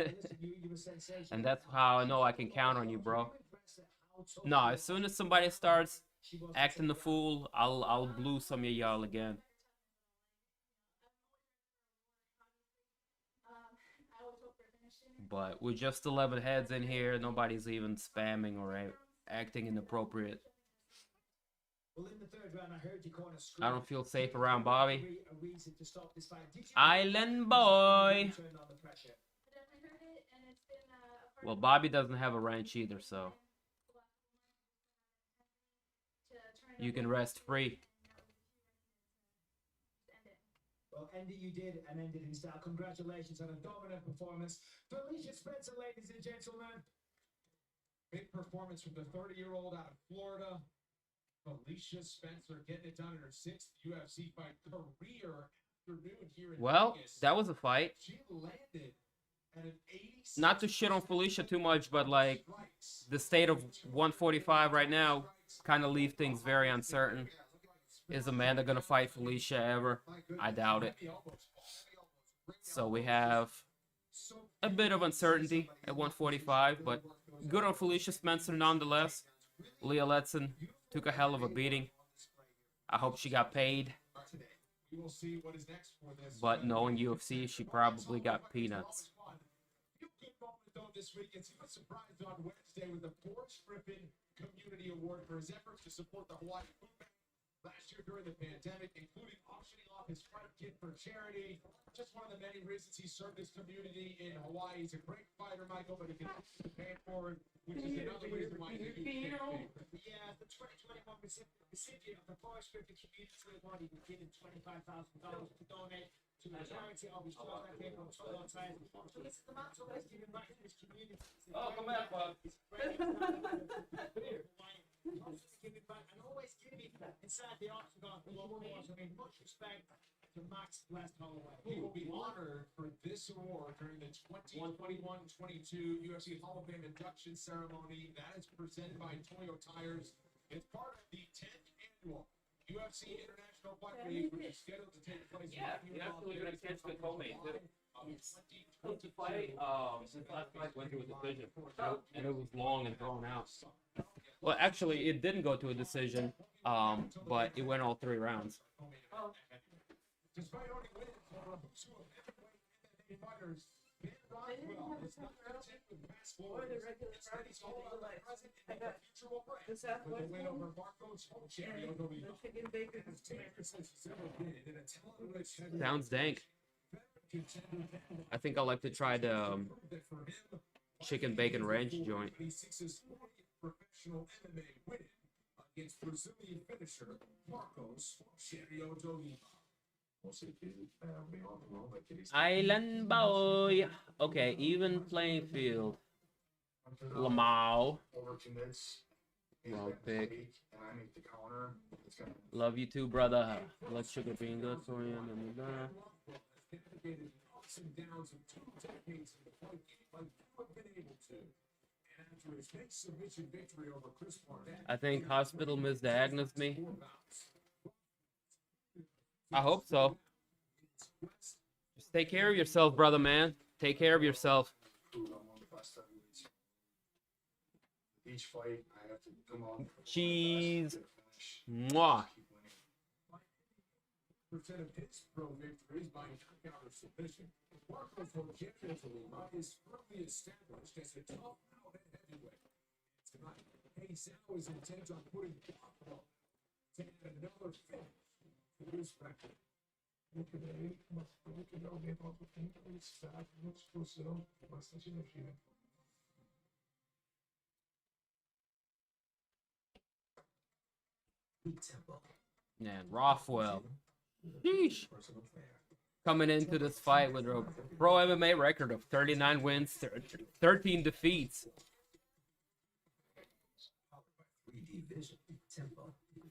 it.
You were sensational.
And that's how I know I can count on you, bro. No, as soon as somebody starts acting the fool, I'll blue some of y'all again. But with just 11 heads in here, nobody's even spamming or acting inappropriate.
Well, in the third round, I heard you call a scream.
I don't feel safe around Bobby.
A reason to stop this fight. Did you
Island boy.
turn on the pressure?
I definitely heard it, and it's been a part
Well,
of
Bobby doesn't have a wrench either, so
to turn it
you
up
can
and
rest free.
end it.
Well, end it you did, and ended in style. Congratulations on a dominant performance. Felicia Spencer, ladies and gentlemen. Big performance from the 30-year-old out of Florida. Felicia Spencer getting it done in her 6th UFC fight career afternoon here in
Well,
Vegas.
that was a fight.
She landed at an 86.
Not to shit on Felicia too much, but like the state of 145 right now kind of leave things very uncertain. Is Amanda gonna fight Felicia ever? I doubt it. So we have a bit of uncertainty at 145, but good on Felicia Spencer nonetheless. Leah Letson took a hell of a beating. I hope she got paid.
We will see what is next for this.
But knowing UFC, she probably got peanuts.
Good moment though this week, and he was surprised on Wednesday with the Forrest Griffin Community Award for his efforts to support the Hawaii food bank last year during the pandemic, including auctioning off his fried kit for charity. Just one of the many reasons he served his community in Hawaii. He's a great fighter, Michael, but he continues to pay it forward, which is another reason why he's a huge fan.
Yeah, the 2021 recipient of the Forest Griffin Community Award, he was given $25,000 to donate to a charity of his choice that came from Total Time. So this is the man to always giving back to his community.
Oh, come back, bud.
Giving back and always giving inside the octagon for local wars. I mean, much respect to Max Blessed Holloway.
He will be honored for this award during the 2021-22 UFC Hall of Fame induction ceremony. That is presented by Toyo Tires. It's part of the 10th annual UFC International Fight Week, which is scheduled to take place.
Yeah,
right here
you're
in
actually
Las
gonna
Vegas
catch the
on
co-main,
July
too.
of
This
2022.
fight, since last fight went to a decision, and it was long and drawn out. Well, actually, it didn't go to a decision, but it went all 3 rounds.
Despite already winning for who's who of heavyweight MMA fighters, Ben Rothwell is not content with past glories. Instead, he's all about the present and the future will bring. With the win over Marcos Rogerio, as dangerous as he's ever been, in a talent-rich heavyweight.
Sounds dank. I think I'll like to try the chicken bacon ranch joint.
He seeks his 40th professional MMA win against Brazilian finisher Marcos Rogerio de Lima.
Island boy. Okay, even playing field. Lamau. Well pick. Love you too, brother. Blood sugar being good for you.
Ups and downs of 2 decades in the fight game like you have been able to. And after his big submission victory over Chris Barnett,
I think hospital misdiagnosed me. I hope so. Just take care of yourself, brother, man. Take care of yourself.
Each fight, I have to come on.
Cheese. Mwah.
percent of his pro victories by knockout or submission. Marcos Rogerio de Lima is firmly established as a top out heavyweight. Tonight, Baeza is intent on putting Rothwell to add another finish to his record.
Mostrou que ele é alguém com muita velocidade, muita explosão, bastante energia.
And Rothwell. Sheesh. Coming into this fight with a pro MMA record of 39 wins, 13 defeats.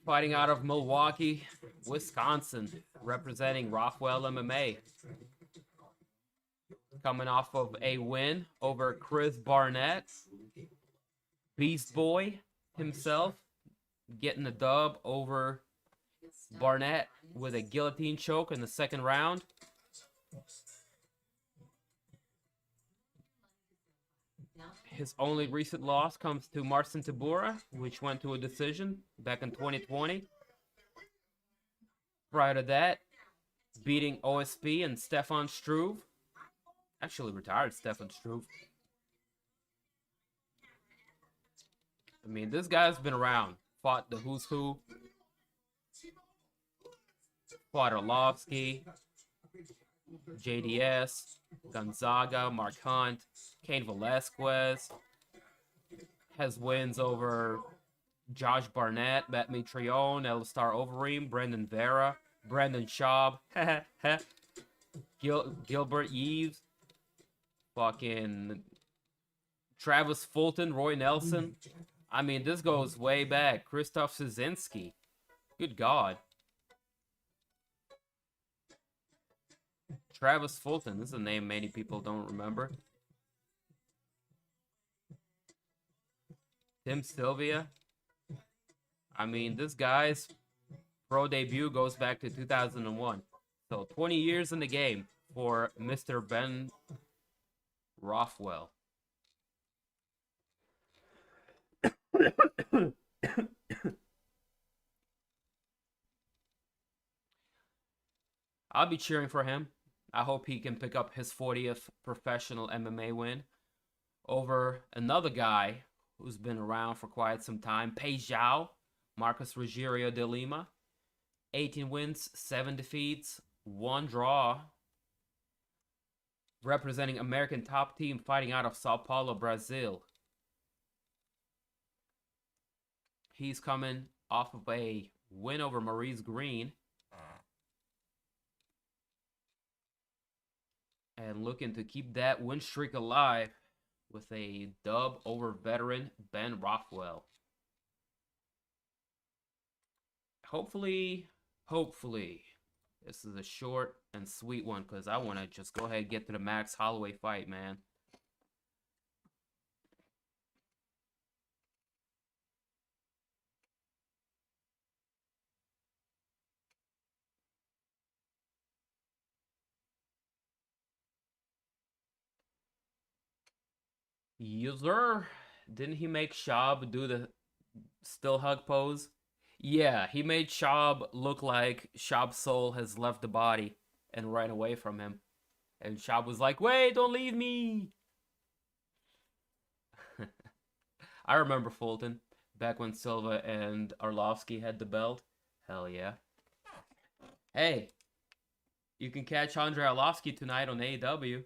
Fighting out of Milwaukee, Wisconsin, representing Rothwell MMA. Coming off of a win over Chris Barnett. Beast Boy himself getting the dub over Barnett with a guillotine choke in the second round. His only recent loss comes to Marcin Tybura, which went to a decision back in 2020. Prior to that, beating OSP and Stefan Struve. Actually retired Stefan Struve. I mean, this guy's been around. Fought the who's who. Fought Arlovsky, JDS, Gonzaga, Mark Hunt, Cain Velasquez. Has wins over Josh Barnett, Matt Mitrione, Elistar Overeem, Brendan Vera, Brandon Schaub, Gilbert Yves, fucking Travis Fulton, Roy Nelson. I mean, this goes way back. Krzysztof Szynski. Good God. Travis Fulton. This is a name many people don't remember. Tim Sylvia. I mean, this guy's pro debut goes back to 2001. So 20 years in the game for Mr. Ben Rothwell. I'll be cheering for him. I hope he can pick up his 40th professional MMA win over another guy who's been around for quite some time, Pei Zhao, Marcos Rogerio de Lima. 18 wins, 7 defeats, 1 draw. Representing American top team fighting out of Sao Paulo, Brazil. He's coming off of a win over Maurice Green. And looking to keep that win streak alive with a dub over veteran Ben Rothwell. Hopefully, this is a short and sweet one because I want to just go ahead and get to the Max Holloway fight, man. User, didn't he make Schaub do the Still hug pose. Yeah, he made Shab look like Shab's soul has left the body and ran away from him. And Shab was like, wait, don't leave me. I remember Fulton back when Silva and Arlovsky had the belt. Hell yeah. Hey, you can catch Andrei Arlovsky tonight on AEW. If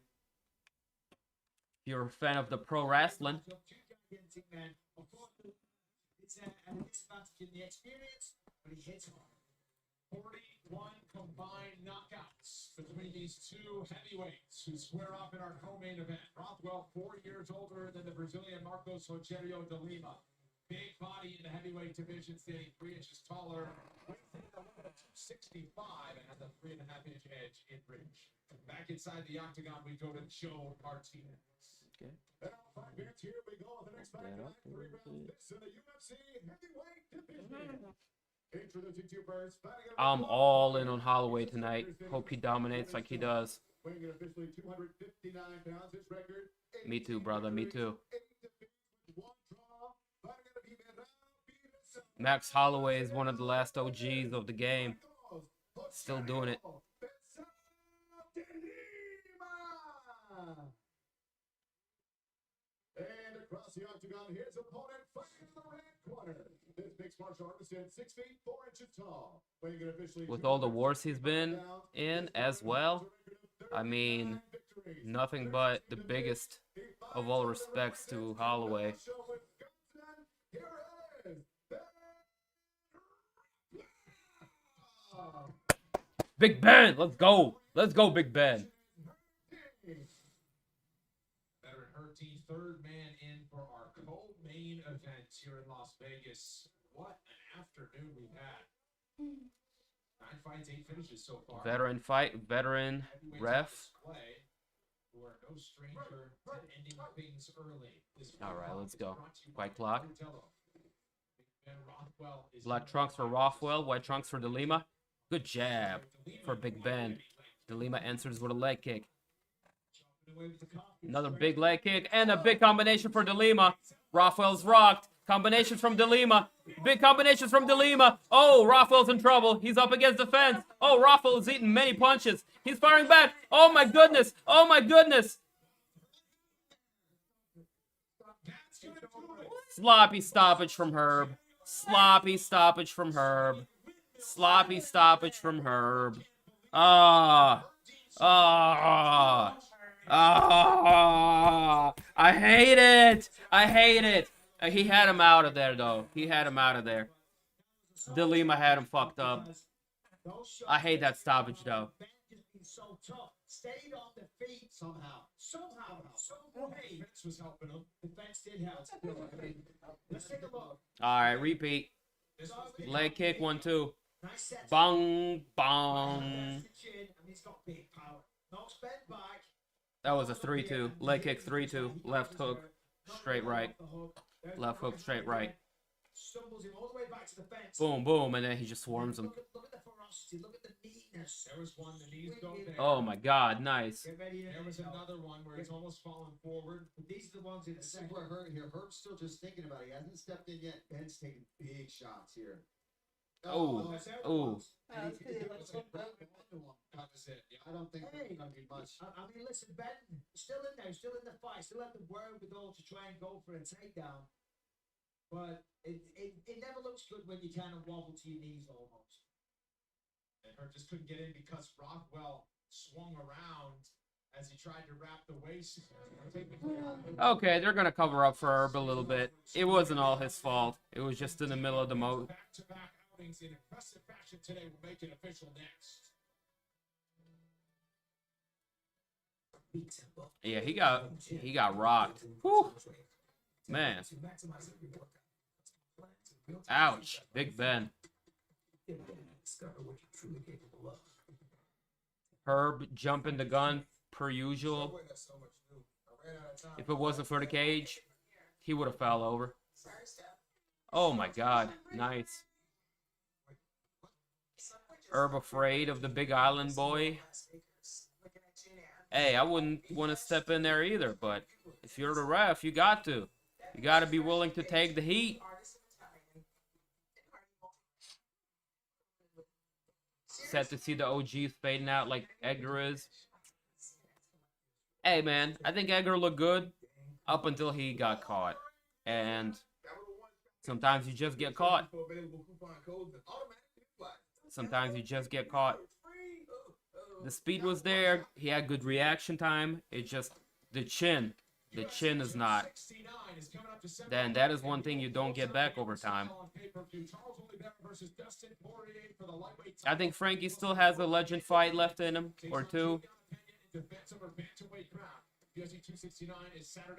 you're a fan of the pro wrestling.
It's an advantage in the experience, but he hits hard. 41 combined knockouts between these two heavyweights who square off in our co-main event. Rothwell, 4 years older than the Brazilian Marcos Rogerio de Lima. Big body in the heavyweight division, standing 3 inches taller. Weighs in at 265 and has a 3.5-inch edge in reach. Back inside the octagon, we go to Joe Martinez.
Okay.
And our 5 minutes here, we go with the next fight tonight. 3 rounds this in the UFC heavyweight division. Introducing to you first.
I'm all in on Holloway tonight. Hope he dominates like he does.
Weighing in officially 259 pounds. His record.
Me too, brother. Me too. Max Holloway is one of the last OGs of the game. Still doing it.
And across the octagon, his opponent fighting in the red corner. This mixed martial artist is 6 feet 4 inches tall. Weighing in officially
With all the wars he's been in as well, I mean, nothing but the biggest of all respects to Holloway. Big Ben, let's go. Let's go, Big Ben.
Veteran Hurt Team, third man in for our co-main event here in Las Vegas. What an afternoon we've had. 9 fights, 8 finishes so far.
Veteran fight, veteran ref.
Who are no stranger to ending things early.
All right, let's go. White clock.
Rothwell is
Black trunks for Rothwell, white trunks for De Lima. Good jab for Big Ben. De Lima answers with a leg kick. Another big leg kick and a big combination for De Lima. Rothwell's rocked. Combinations from De Lima. Big combinations from De Lima. Oh, Rothwell's in trouble. He's up against the fence. Oh, Rothwell is eating many punches. He's firing back. Oh, my goodness. Oh, my goodness. Sloppy stoppage from Herb. Sloppy stoppage from Herb. Sloppy stoppage from Herb. Ah. I hate it. I hate it. He had him out of there, though. He had him out of there. De Lima had him fucked up. I hate that stoppage, though.
Stayed on the feet somehow. Fence was helping him. The fence did help. Let's take a look.
All right, repeat. Leg kick, 1-2. Bong, bong. That was a 3-2. Leg kick, 3-2. Left hook, straight right. Left hook, straight right. Boom, boom, and then he just swarms him.
Look at the ferocity. Look at the neatness. There was one. The knees go there.
Oh my God, nice.
There was another one where he's almost fallen forward. But these are the ones in the
This is where Herb's still just thinking about it. He hasn't stepped in yet. Ben's taking big shots here.
Oh, oh.
I don't think it's going to be much.
I mean, listen, Ben, still in there, still in the fight, still had the wherewithal to try and go for a takedown. But it never looks good when you kind of wobble to your knees almost.
And Herb just couldn't get in because Rothwell swung around as he tried to wrap the waist.
Okay, they're gonna cover up for Herb a little bit. It wasn't all his fault. It was just in the middle of the mode.
Back-to-back outings in impressive fashion today will make it official next.
Yeah, he got rocked. Whew. Man. Ouch. Big Ben. Herb jumping the gun per usual. If it wasn't for the cage, he would have fell over. Oh my God. Nice. Herb afraid of the Big Island boy. Hey, I wouldn't want to step in there either, but if you're the ref, you got to. You got to be willing to take the heat. upset to see the OGs fading out like Edgar is. Hey, man, I think Edgar looked good up until he got caught. And sometimes you just get caught. Sometimes you just get caught. The speed was there. He had good reaction time. It just, the chin is not. Then that is one thing you don't get back over time. I think Frankie still has a legend fight left in him, or two.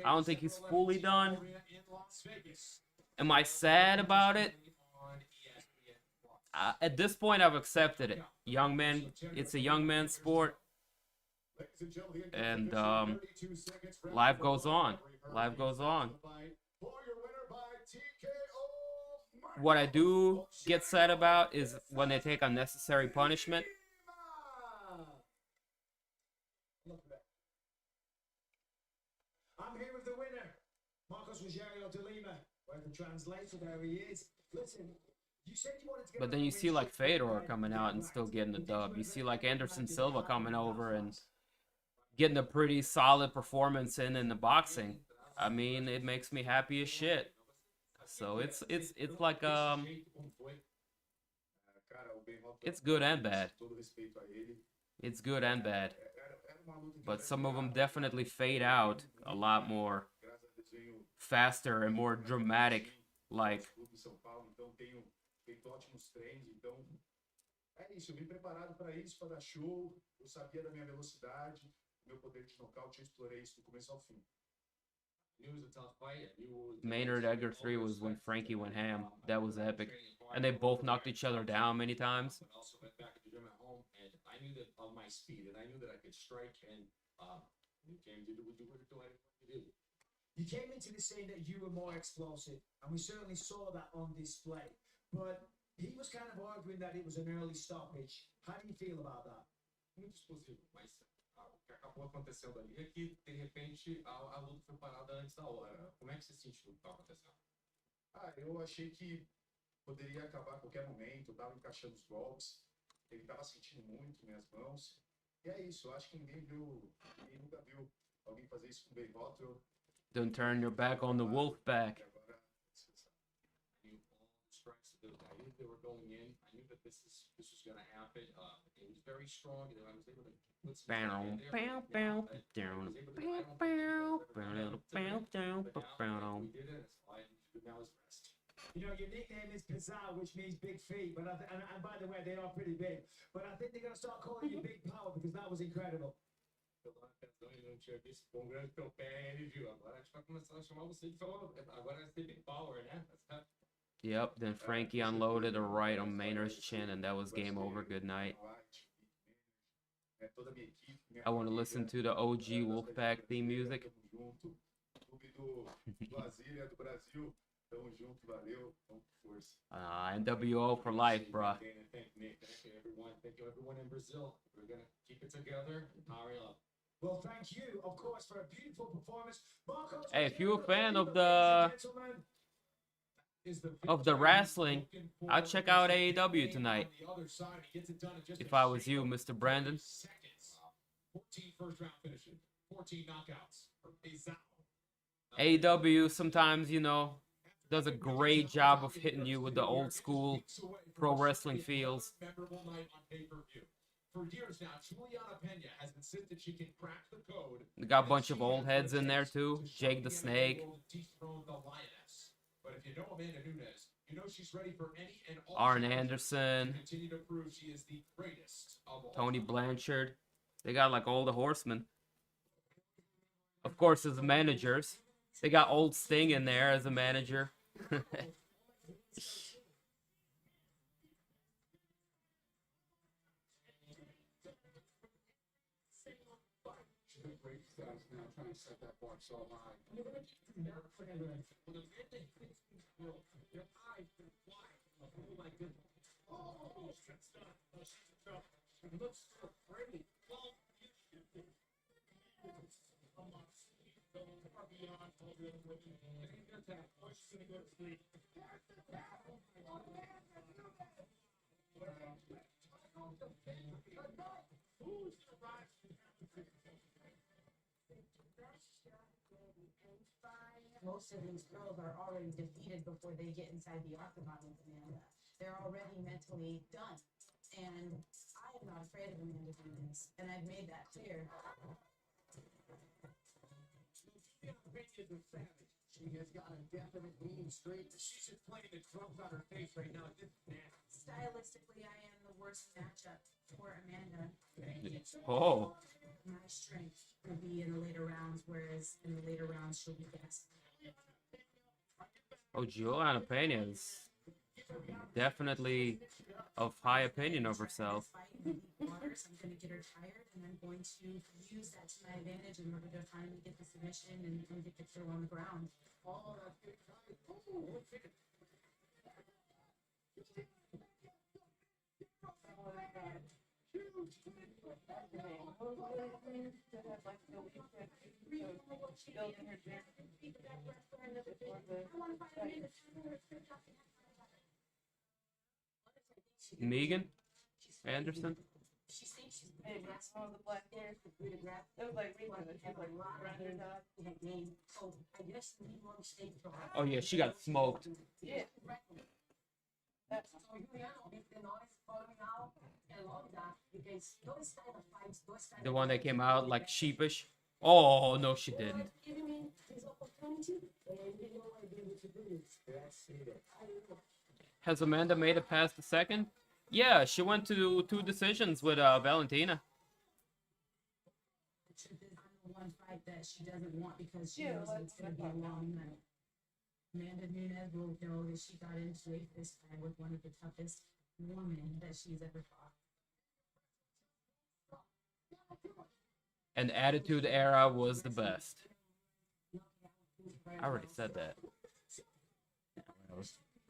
I don't think he's fully done. Am I sad about it? At this point, I've accepted it. Young man, it's a young man's sport. And life goes on. Life goes on. What I do get sad about is when they take unnecessary punishment.
I'm here with the winner, Rogerio de Lima. Where the translator, there he is. Listen, you said you wanted to get.
But then you see like Fedor coming out and still getting the dub. You see like Anderson Silva coming over and getting a pretty solid performance in the boxing. I mean, it makes me happy as shit. So it's like it's good and bad. It's good and bad. But some of them definitely fade out a lot more faster and more dramatic, like.
É isso, eu vim preparado para isso, para dar show. Eu sabia da minha velocidade, meu poder de nocaute, eu explorei isso do começo ao fim.
Maynard Edgar 3 was when Frankie went ham. That was epic. And they both knocked each other down many times.
I knew that of my speed, and I knew that I could strike, and you came to do what you did.
You came into the scene that you were more explosive, and we certainly saw that on display. But he was kind of arguing that it was an early stoppage. How do you feel about that?
Muito explosivo, mas o que acabou acontecendo ali é que, de repente, a luta foi parada antes da hora. Como é que você sentiu o que estava acontecendo? Eu achei que poderia acabar a qualquer momento, eu tava encaixando os golpes, ele tava sentindo muito minhas mãos. E é isso, eu acho que ninguém nunca viu alguém fazer isso com o Rothwell.
Don't turn your back on the wolf pack.
They were going in. I knew that this was going to happen. It was very strong, and I was able to put some down.
You know, your nickname is Pizarro, which means big feet. But and by the way, they are pretty big. But I think they're going to start calling you Big Power because that was incredible.
Não tinha visto com grande teu pé, ele viu. Agora a gente vai começar a chamar você de falar. Agora é Big Power, né?
Yep, then Frankie unloaded a right on Maynard's chin, and that was game over. Good night. I want to listen to the OG Wolfpack theme music. NWO for life, bruh.
Thank everyone in Brazil. We're going to keep it together and power up.
Well, thank you, of course, for a beautiful performance.
Hey, if you're a fan of the wrestling, I'll check out AEW tonight. If I was you, Mr. Brandon.
14 first-round finishes, 14 knockouts.
AEW sometimes, you know, does a great job of hitting you with the old school pro wrestling feels.
Memorable night on pay-per-view. For years now, Juliana Pena has insisted she can crack the code.
We got a bunch of old heads in there too. Jake the Snake.
But if you know Amanda Nunes, you know she's ready for any and all.
Arn Anderson.
Continue to prove she is the greatest of all.
Tony Blanchard. They got like all the horsemen. Of course, as managers. They got old Sting in there as a manager.
Set that bar so high. Oh my goodness. Oh, she's done. She looks so pretty. Far beyond all the other women. I think that's that. She's gonna go to sleep.
Most of these girls are already defeated before they get inside the octagon with Amanda. They're already mentally done. And I am not afraid of Amanda Nunes, and I've made that clear.
She has got a definite mean streak. She's just playing the drums on her face right now.
Stylistically, I am the worst matchup for Amanda.
Oh.
My strength will be in the later rounds, whereas in the later rounds, she'll be gassed.
Oh, Juliana Pena is definitely of high opinion of herself.
I'm going to get her tired, and I'm going to use that to my advantage in order to finally get the submission and get the kill on the ground.
Oh, that's good.
Megan Anderson.
She thinks she's good at all the black hair. It was like
Oh yeah, she got smoked.
Yeah.
The one that came out like sheepish. Oh no, she didn't. Has Amanda made it past the second? Yeah, she went to 2 decisions with Valentina.
One fight that she doesn't want because she knows it's going to be a long night. Amanda Nunes will know that she got into a fist fight with one of the toughest women that she's ever fought.
And Attitude Era was the best. I already said that.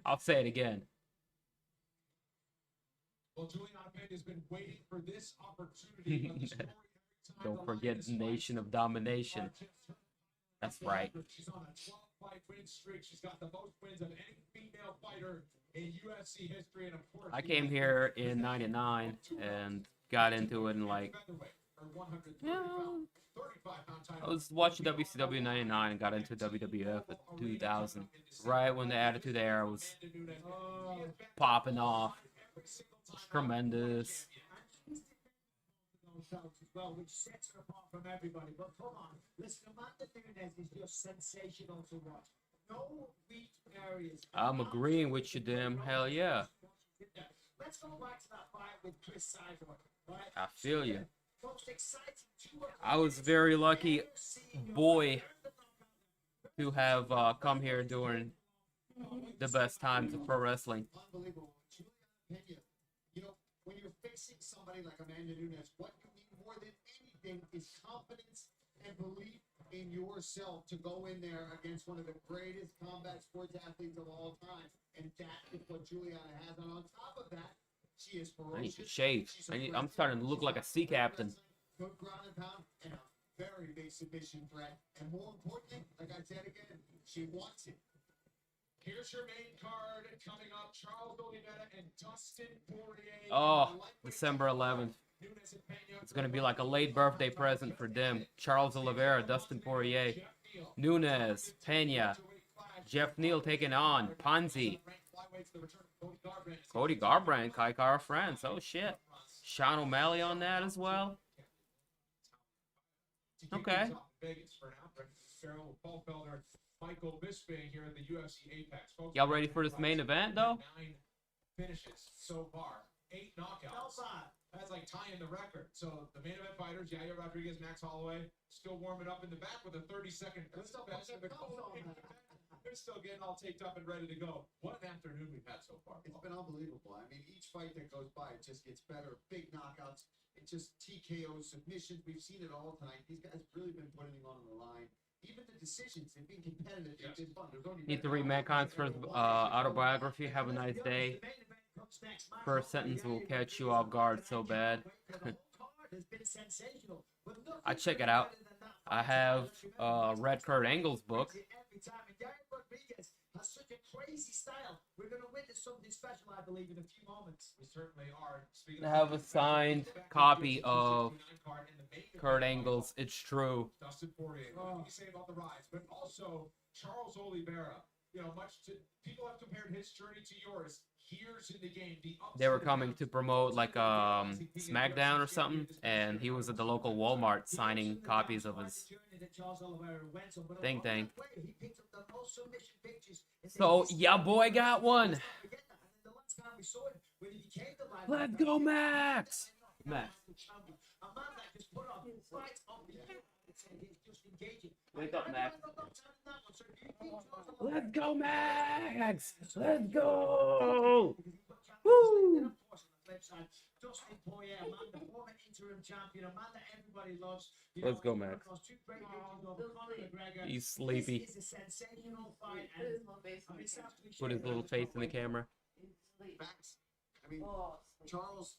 I'll say it again.
Well, Juliana Pena has been waiting for this opportunity.
Don't forget Nation of Domination. That's right.
She's on a 12-fight win streak. She's got the most wins of any female fighter in UFC history. And of course,
I came here in '99 and got into it in like. Yeah, I was watching WCW '99 and got into WWF in 2000, right when the Attitude Era was popping off. Tremendous.
Well, which sets her apart from everybody. But come on, listen, Amanda Nunes is just sensational to watch. No weak areas.
I'm agreeing with you, Dim. Hell yeah.
Let's go back to that fight with Chris Cyborg, right?
I feel you.
Most exciting
I was very lucky, boy, to have come here during the best times of pro wrestling.
Unbelievable. Juliana Pena, you know, when you're facing somebody like Amanda Nunes, what you need more than anything is confidence and belief in yourself to go in there against one of the greatest combat sports athletes of all time. And that is what Juliana has. And on top of that, she is ferocious.
I need to shave. I'm starting to look like a sea captain.
Good ground and pound and a very big submission threat. And more importantly, like I said again, she wants it.
Here's your main card coming up. Charles Oliveira and Dustin Poirier.
Oh, December 11th. It's going to be like a late birthday present for them. Charles Oliveira, Dustin Poirier, Nunes, Pena, Jeff Neal taking on Ponzi, Cody Garbrandt, Kai Kara France. Oh, shit. Sean O'Malley on that as well. Okay.
Michael Bisping here at the UFC Apex.
Y'all ready for this main event, though?
9 finishes so far. 8 knockouts. That's like tying the record. So the main event fighters, Yair Rodriguez, Max Holloway, still warming up in the back with a 30-second. They're still getting all taped up and ready to go. What an afternoon we've had so far.
It's been unbelievable. I mean, each fight that goes by, it just gets better. Big knockouts. It's just TKOs, submissions. We've seen it all tonight. These guys really been putting it on the line. Even the decisions, they've been competitive. They've been fun.
Need to read Mankind's first autobiography. Have a nice day. First sentence will catch you off guard so bad. I check it out. I have read Kurt Angle's book.
That's such a crazy style. We're going to witness something special, I believe, in a few moments.
We certainly are. Speaking
I have a signed copy of Kurt Angle's It's True.
Dustin Poirier. What can you say about the rise? But also Charles Oliveira. You know, people have compared his journey to yours. Years in the game.
They were coming to promote like SmackDown or something, and he was at the local Walmart signing copies of his thing. So yeah, boy got one. Let's go, Max. Max. Wake up, Max. Let's go, Max. Let's go. Woo.
Dustin Poirier, a man, the former interim champion, a man that everybody loves.
Let's go, Max. He's sleepy.
This is a sensational fight. And
Put his little face in the camera.
Facts. I mean, Charles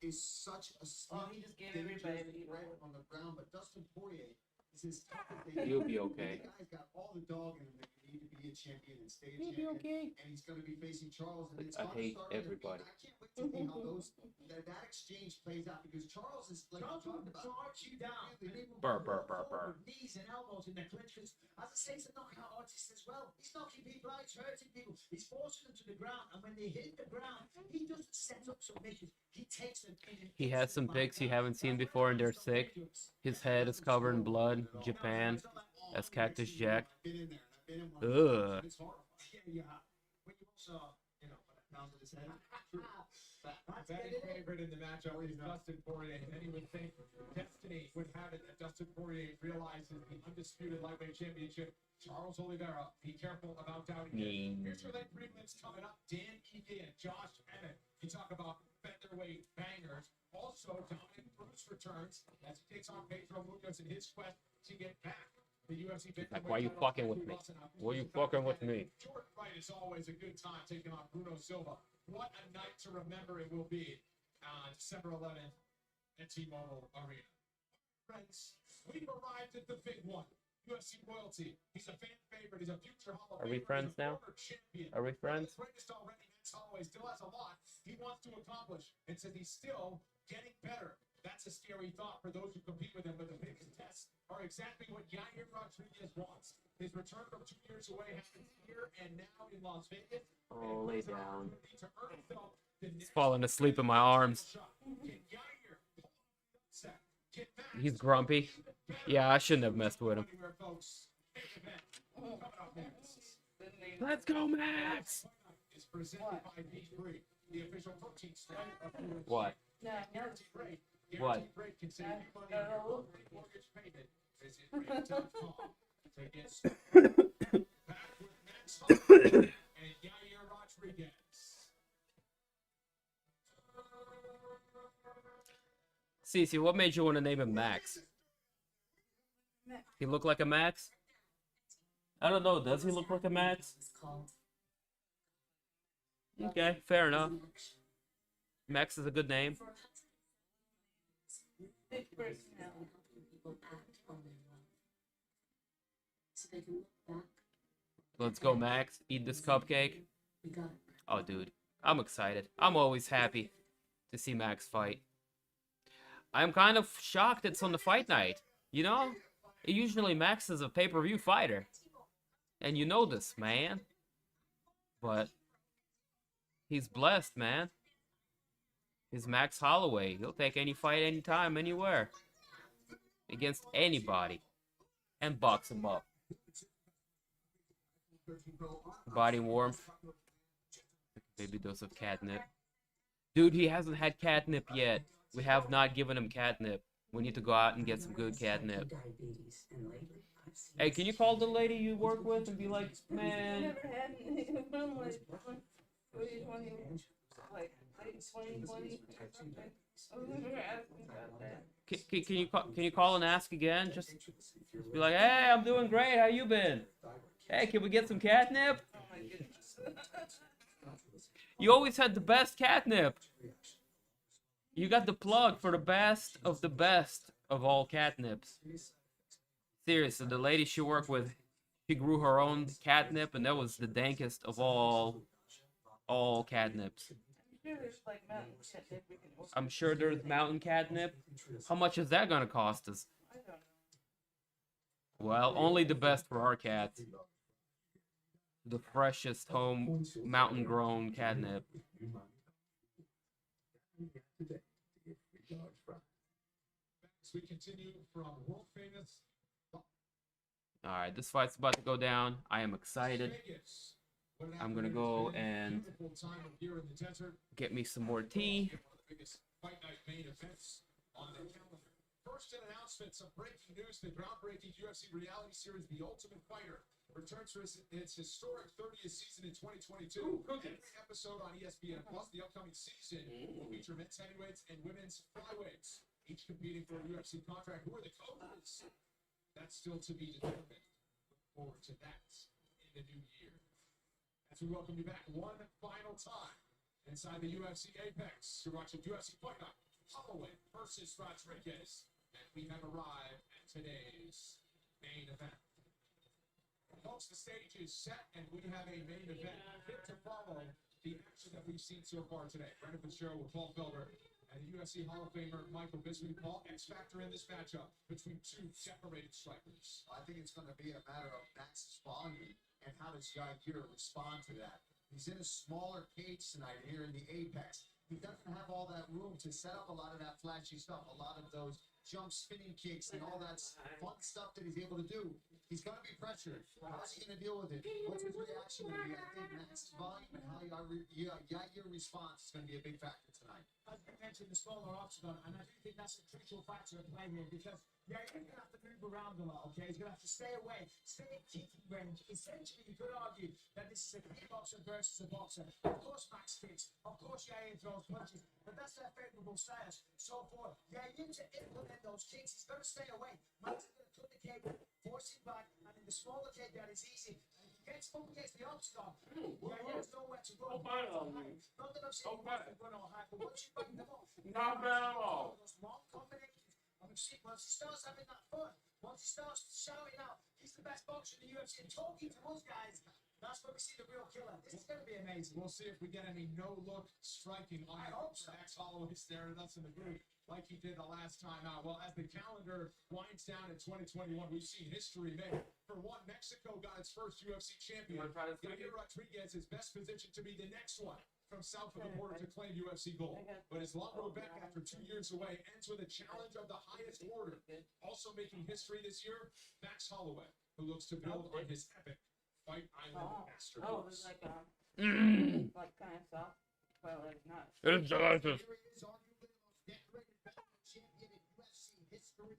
is such a
he just gave
dangerous
everybody
threat on the ground, but Dustin Poirier is his toughest.
You'll be okay.
The guy's got all the dog in him that you need to be a champion and stay a
You'll be
champion.
okay.
And he's going to be facing Charles. And it's
I
gonna
hate
start with a-
everybody.
I can't wait to see how that exchange plays out because Charles is like
Charles
we
will
talked about.
charge you down. And he will
Burr,
go
burr, burr, burr.
forward, knees and elbows in the clinch. Because, as I say, he's a knockout artist as well. He's knocking people out, he's hurting people. He's forcing them to the ground. And when they hit the ground, he doesn't set up submissions. He takes them in.
He has some pics you haven't seen before, and they're sick. His head is covered in blood. Japan. That's Cactus Jack.
I've been in there. I've been in one.
Ugh.
It's horrifying.
Yeah. When you also, you know, when it comes to his head.
Betting favorite in the matchup is Dustin Poirier, and then you would think destiny would have it that Dustin Poirier realizes the undisputed lightweight championship. Charles Oliveira, be careful about doubting him. Here's your late prelims coming up. Dan Ige and Josh Emmett. You talk about featherweight bangers. Also, Dominic Bruce returns as he takes on Pedro Munoz in his quest to get back the UFC victim.
Like, why you fucking with me? Why you fucking with me?
Short fight is always a good time taking on Bruno Silva. What a night to remember it will be on December 11th at T-Mobile Arena. Friends, we've arrived at the big one. UFC royalty. He's a fan favorite. He's a future Hall of
Are we
Famer.
friends
He's a
now?
former champion.
Are we friends?
The greatest already. Max Holloway still has a lot he wants to accomplish, and says he's still getting better. That's a scary thought for those who compete with him, but the biggest tests are exactly what Yair Rodriguez wants. His return from 2 years away happens here and now in Las Vegas.
Oh, lay down.
To earn himself the
He's falling asleep in my arms.
shot. Can Yair pull off the upset? Get back
He's grumpy. Yeah, I shouldn't have messed with him.
anywhere, folks. Big event coming up next.
Let's go, Max!
Is presented by B3, the official protein snack of
What?
Guaranteed Rate.
What?
Guaranteed Rate can save you money on your monthly mortgage payment. Visit rate.com to get started. Back with Max Holloway and Yair Rodriguez.
Cece, what made you want to name him Max? He look like a Max? I don't know. Does he look like a Max? Okay, fair enough. Max is a good name.
Big personality.
Let's go, Max. Eat this cupcake. Oh, dude. I'm excited. I'm always happy to see Max fight. I'm kind of shocked it's on the fight night. You know? Usually Max is a pay-per-view fighter. And you know this, man. But he's blessed, man. He's Max Holloway. He'll take any fight, anytime, anywhere. Against anybody. And box him up. Body warmth. Maybe dose of catnip. Dude, he hasn't had catnip yet. We have not given him catnip. We need to go out and get some good catnip. Hey, can you call the lady you work with and be like, man...
Never had it from like 2020, like late 2020. I was never asking about that.
Can you call and ask again? Just be like, hey, I'm doing great. How you been? Hey, can we get some catnip?
Oh my goodness.
You always had the best catnip. You got the plug for the best of all catnips. Seriously, the lady she worked with She grew her own catnip, and that was the dankest of all catnips. I'm sure there's mountain catnip. How much is that gonna cost us? Well, only the best for our cats. The freshest home mountain grown catnip.
As we continue from world famous
Alright, this fight's about to go down. I am excited.
Vegas.
I'm gonna go and
Beautiful time of year in the desert.
get me some more tea.
One of the biggest fight night main events on the calendar. First an announcement, some breaking news. The groundbreaking UFC reality series, The Ultimate Fighter, returns for its historic 30th season in 2022. Every episode on ESPN Plus, the upcoming season will feature men's heavyweights and women's flyweights, each competing for a UFC contract. Who are the coaches? That's still to be determined. Look forward to that in the new year. As we welcome you back one final time inside the UFC Apex. You're watching UFC Fight Night, Holloway versus Rodriguez. And we have arrived at today's main event. Folks, the stage is set, and we have a main event fit to follow the action that we've seen so far today. Brendan Fitzgerald with Paul Felder and the UFC Hall of Famer Michael Bisping. Paul, X factor in this matchup between two separated strikers.
I think it's going to be a matter of Max's volume and how does Yair respond to that. He's in a smaller cage tonight here in the Apex. He doesn't have all that room to set up a lot of that flashy stuff, a lot of those jump spinning kicks and all that fun stuff that he's able to do. He's going to be pressured. How's he going to deal with it? What's his reaction going to be? I think Max's volume and how Yair responds is going to be a big factor tonight.
As you mentioned, the smaller octagon, and I do think that's a crucial factor at play here because Yair's going to have to move around a lot, okay? He's going to have to stay away, stay in kicking range. Essentially, you could argue that this is a kickboxer versus a boxer. Of course, Max kicks. Of course, Yair throws punches. But that's their favorable styles. So for Yair to implement those kicks, he's going to stay away. Max is going to cut the cage, force him back, and in the smaller cage, that is easy. And if he gets up against the octagon, Yair has nowhere to run. Not that I'm saying he wants to run or hide, but once you bang them off,
Not bad at all.
those long combinations. And we've seen once he starts having that fun, once he starts shouting out, he's the best boxer in the UFC and talking to us guys. That's where we see the real killer. This is going to be amazing. We'll see if we get any no-look striking on Max Holloway staring at us in the group like he did the last time out. Well, as the calendar winds down in 2021, we've seen history made. For one, Mexico got its first UFC champion. Yair Rodriguez is best positioned to be the next one from south of the border to claim UFC gold. But his long road back after 2 years away ends with a challenge of the highest order. Also making history this year, Max Holloway, who looks to build on his epic Fight Island masterpiece.
Oh, it's like like kind of soft, but like not.
It's delicious.
Here he is, arguably the most decorated featherweight champion in UFC history.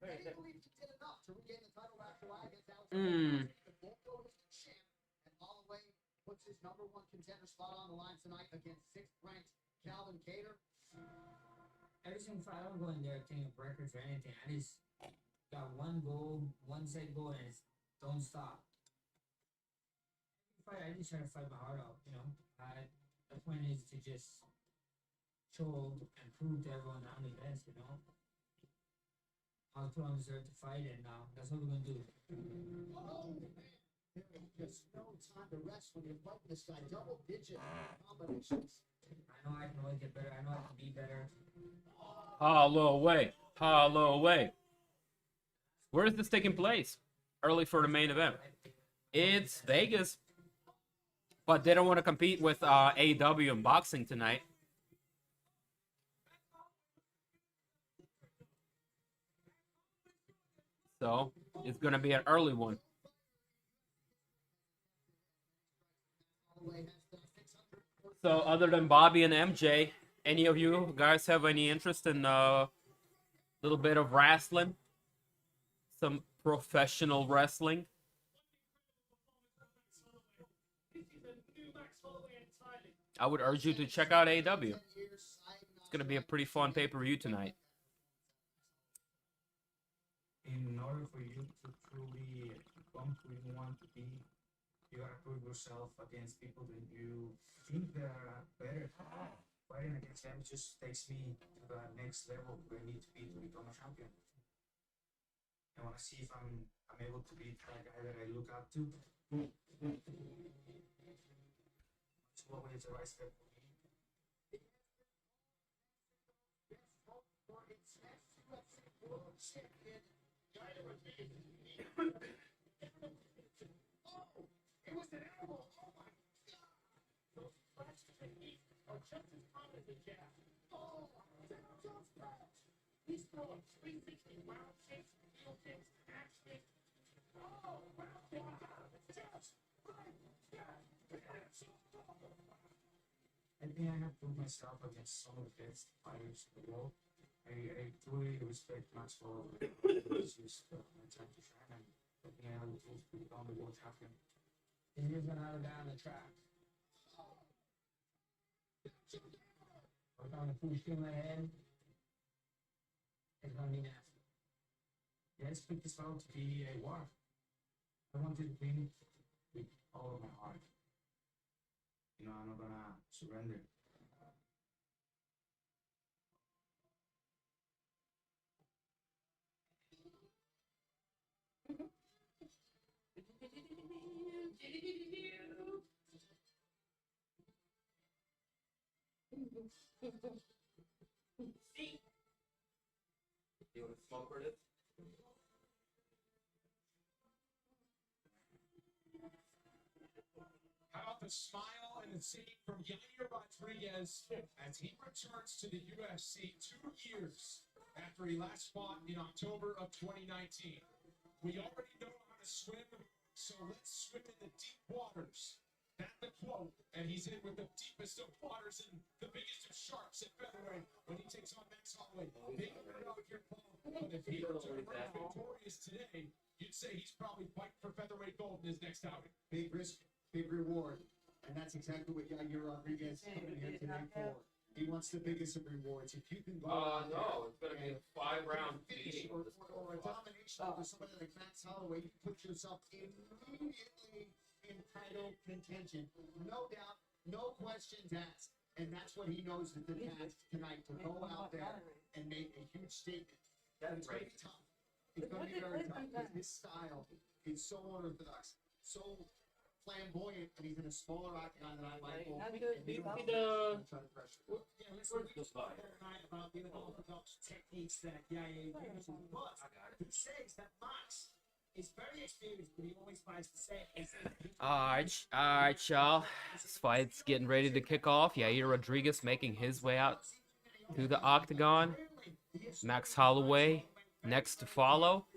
I didn't believe he did enough to regain the title after against Alex. The Volko is the champ, and Holloway puts his #1 contender spot on the line tonight against 6th-ranked Calvin Kattar.
Every single fight, I don't go in there thinking of records or anything. I just got one goal, one set goal, and it's don't stop. Every fight, I just try to fight my heart out, you know. The point is to just show and prove to everyone that I'm the best, you know. I was put on deserve to fight, and that's what we're gonna do.
Oh, man. There is just no time to rest when you're fighting this guy. Double-digit combinations.
I know I can always get better. I know I can be better.
Holloway. Holloway. Where is this taking place? Early for the main event. It's Vegas. But they don't want to compete with AEW in boxing tonight. So, it's going to be an early one. So, other than Bobby and MJ, any of you guys have any interest in a little bit of wrestling? Some professional wrestling? I would urge you to check out AEW. It's going to be a pretty fun pay-per-view tonight.
In order for you to truly become who you want to be, you gotta prove yourself against people that you think that are better. Fighting against them just takes me to the next level where I need to be to become a champion. I want to see if I'm able to beat that guy that I look up to. So what way is the right step for me?
It was an elbow. Oh my God. Those flash techniques are just as common as a jab. Oh, Jones back. He's throwing 360 round kicks, heel kicks, axe kicks. Oh, round kick. Just like that.
I think I have proved myself against some of the best fighters in the world. I truly respect Max Holloway. It's just my time to shine, and I think I have the tools to become the world champion.
And you're gonna have a guy on the track. Work on the push in my head. It's gonna be nasty.
Yeah, I expect this battle to be a war. I want to win with all of my heart. You know, I'm not gonna surrender.
You want to smoke for this?
How about the smile and the scene from Yair Rodriguez as he returns to the UFC 2 years after he last fought in October of 2019. We already know how to swim, so let's swim in the deep waters. That's the quote, and he's in with the deepest of waters and the biggest of sharks at featherweight when he takes on Max Holloway. Big underdog here, Paul. But if he were to emerge victorious today, you'd say he's probably fighting for featherweight gold in his next outing.
Big risk, big reward. And that's exactly what Yair Rodriguez is coming here today for. He wants the biggest of rewards. If you can go out
No, it's going to be a 5-round
finish
beating.
or a domination over somebody like Max Holloway, you put yourself immediately in title contention. No doubt, no questions asked. And that's what he knows is the task tonight, to go out there and make a huge statement. It's going to be tough. It's going to be very tough because his style is so unorthodox, so flamboyant, and he's in a smaller octagon than I like.
Yeah, listen, we talked tonight about the unorthodox techniques that Yair uses, but he says that Max is very experienced, but he always finds the same.
Alright, y'all. This fight's getting ready to kick off. Yair Rodriguez making his way out to the octagon. Max Holloway next to follow.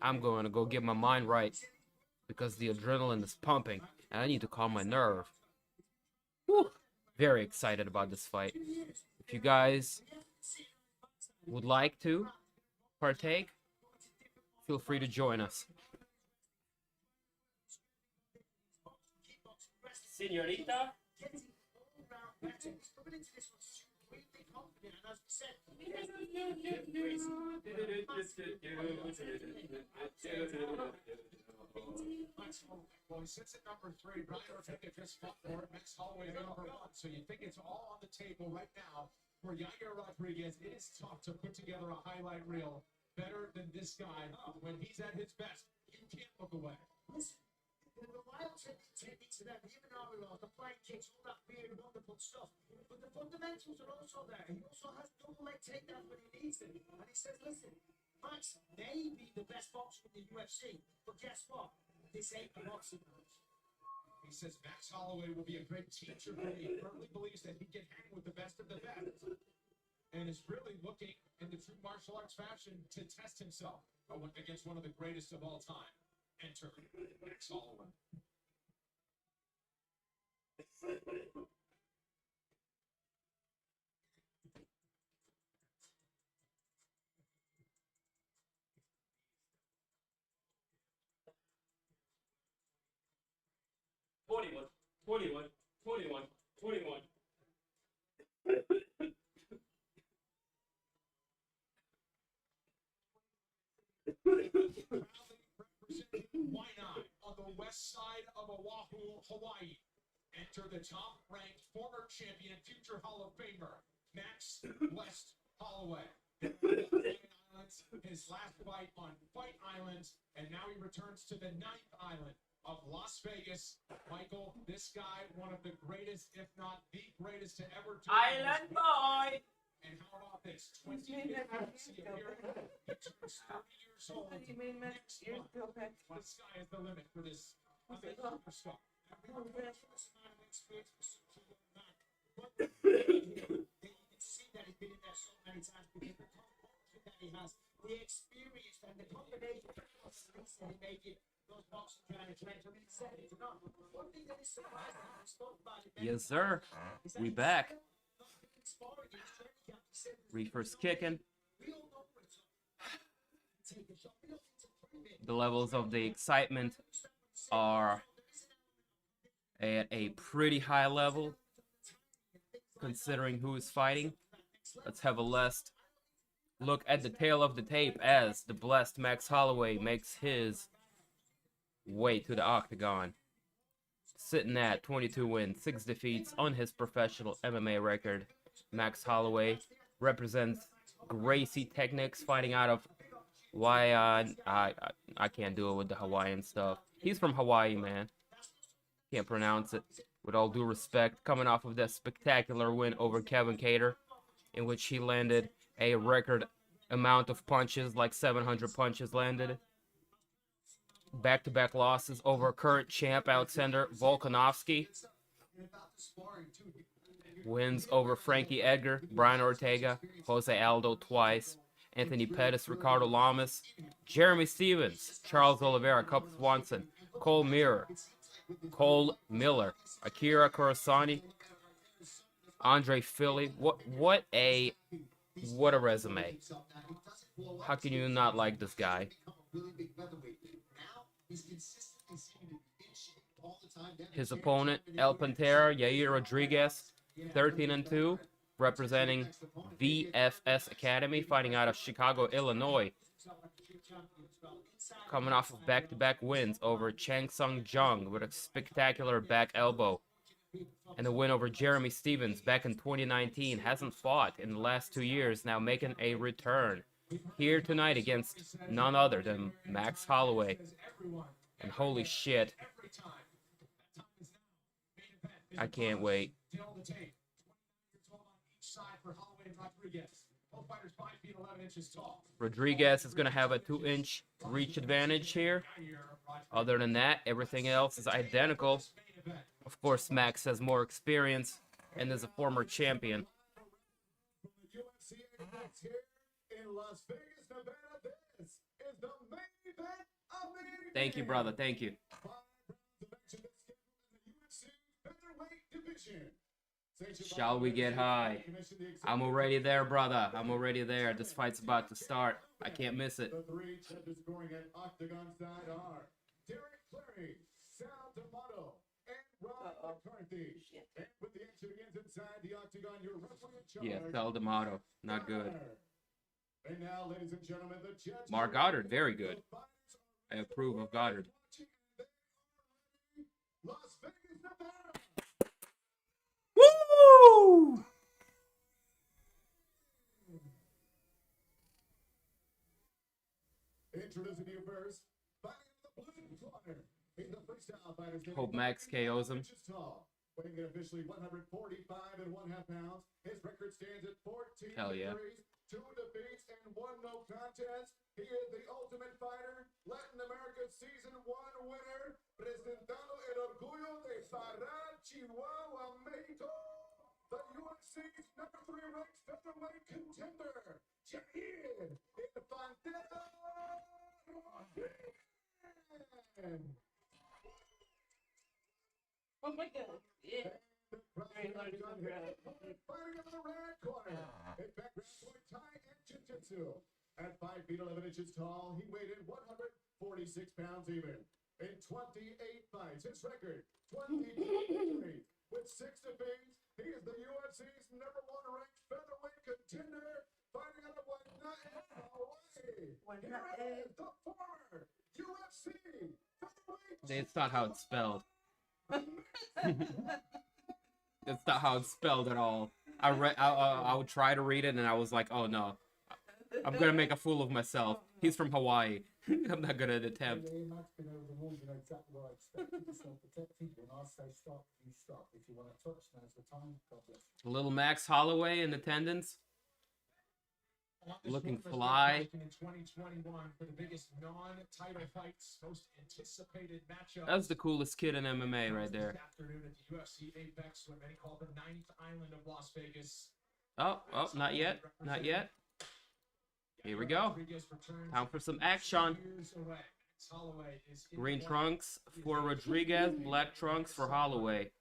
I'm going to go get my mind right because the adrenaline is pumping and I need to calm my nerve. Whew. Very excited about this fight. If you guys would like to partake, feel free to join us. Señorita?
Well, he sits at number 3. Brian Ortega just fought for it. Max Holloway at number 1. So you think it's all on the table right now for Yair Rodriguez. It is tough to put together a highlight reel better than this guy. When he's at his best, you can't look away.
Listen, the wild techniques of that, even though the flying kicks, all that weird, wonderful stuff. But the fundamentals are also there. He also has double leg takedowns when he needs it. And he says, listen, Max may be the best boxer in the UFC, but guess what? This ain't the boxing match.
He says Max Holloway will be a great teacher, but he firmly believes that he can hang with the best of the best. And is really looking in the true martial arts fashion to test himself against one of the greatest of all time. Enter Max Holloway. Why not? On the west side of Oahu, Hawaii. Enter the top-ranked former champion, future Hall of Famer, Max West Holloway.
his last fight on Fight Island, and now he returns to the 9th island of Las Vegas. Michael, this guy, one of the greatest, if not the greatest to ever do
Island boy.
And how about this? 20 UFC appearance. He turns 30 years old.
What do you mean, man? You're still back.
The sky is the limit for this superstar. Everyone wants to smile and experience for some kid or not. But you can see that he's been in there so many times because the composure that he has, the experience and the combination of things that he made it. Those boxing trying to train him in settings. One thing that is surprising, we spoke about it.
Yes, sir. We back. Reefer's kicking. The levels of the excitement are at a pretty high level, considering who is fighting. Let's have a last look at the tail of the tape as the blessed Max Holloway makes his way to the octagon. Sitting at 22 wins, 6 defeats on his professional MMA record. Max Holloway represents Gracie Techniques, fighting out of I can't do it with the Hawaiian stuff. He's from Hawaii, man. Can't pronounce it. With all due respect, coming off of that spectacular win over Kevin Cater, in which he landed a record amount of punches, like 700 punches landed. Back-to-back losses over current champ Alexander Volkanovski. Wins over Frankie Edgar, Brian Ortega, Jose Aldo twice, Anthony Pettis, Ricardo Lamas, Jeremy Stevens, Charles Oliveira, Cup Swanson, Cole Miller, Akira Kurosani, Andre Philly. What a resume. How can you not like this guy? His opponent, El Pantera, Yair Rodriguez, 13-2, representing VFS Academy, fighting out of Chicago, Illinois. Coming off of back-to-back wins over Chang Sung Jung with a spectacular back elbow. And a win over Jeremy Stevens back in 2019. Hasn't fought in the last 2 years, now making a return. Here tonight against none other than Max Holloway. And holy shit, I can't wait. Rodriguez is going to have a 2-inch reach advantage here. Other than that, everything else is identical. Of course, Max has more experience and is a former champion. Thank you, brother. Thank you. Shall we get high? I'm already there, brother. I'm already there. This fight's about to start. I can't miss it.
The three judges scoring at octagon side are Derek Clary, Sal D'Amato, and Rob McCarthy. And with the action begins inside the octagon, your referee in charge.
Yeah, Sal D'Amato. Not good.
And now, ladies and gentlemen, the judge.
Mark Goddard, very good. I approve of Goddard.
Las Vegas, Nevada.
Woo!
Introducing you first, fighting in the blue corner. He's a freestyle fighter.
Hope Max KOs him.
Weighing in officially 145 1/2 pounds. His record stands at 14
Hell yeah.
victories, 2 defeats, and 1 no contest. He is the ultimate fighter, Latin America Season 1 winner, presentando el orgullo de Parral, Chihuahua, Mexico, the UFC's number 3 ranked featherweight contender, Yair Infantino.
Oh my God. Yeah.
Fighting in the red corner, in background for Thai and Jiu-Jitsu. At 5 feet 11 inches tall, he weighed in 146 pounds even. In 28 fights, his record, 22 victories. With 6 defeats, he is the UFC's number 1 ranked featherweight contender, fighting out of Hawaii. Here is the former UFC featherweight.
That's not how it's spelled. That's not how it's spelled at all. I would try to read it and I was like, oh no. I'm gonna make a fool of myself. He's from Hawaii. I'm not gonna attempt.
Yeah, Max been over the wall, you know exactly what I expected. Self-protected. When I say stop, you stop. If you want to touch, now's the time. God bless.
Little Max Holloway in attendance. Looking fly.
In 2021 for the biggest non-title fights, most anticipated matchup.
That's the coolest kid in MMA right there.
This afternoon at the UFC Apex, what many call the ninth island of Las Vegas.
Oh, not yet. Not yet. Here we go. Time for some action. Green trunks for Rodriguez, black trunks for Holloway.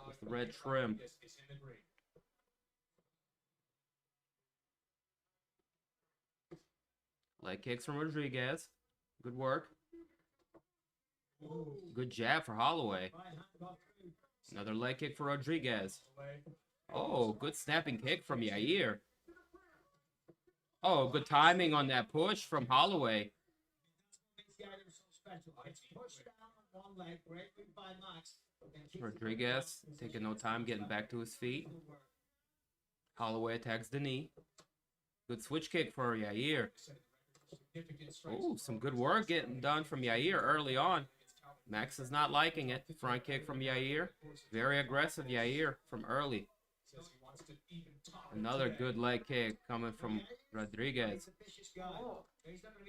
With the red trim. Leg kicks from Rodriguez. Good work. Good jab for Holloway. Another leg kick for Rodriguez. Oh, good snapping kick from Yair. Oh, good timing on that push from Holloway. Rodriguez taking no time getting back to his feet. Holloway attacks the knee. Good switch kick for Yair. Oh, some good work getting done from Yair early on. Max is not liking it. Front kick from Yair. Very aggressive Yair from early. Another good leg kick coming from Rodriguez.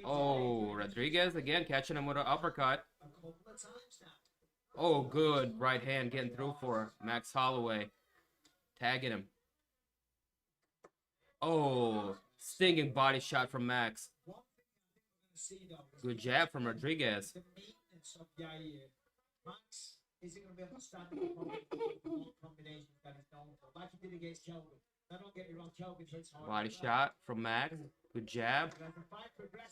Oh, Rodriguez again catching him with an uppercut. Oh, good right hand getting through for Max Holloway. Tagging him. Oh, stinging body shot from Max. Good jab from Rodriguez.
Is he going to be able to stand up the combinations that he's known for? Like he did against Kelvin. Now don't get me wrong, Kelvin hits hard.
Body shot from Max. Good jab.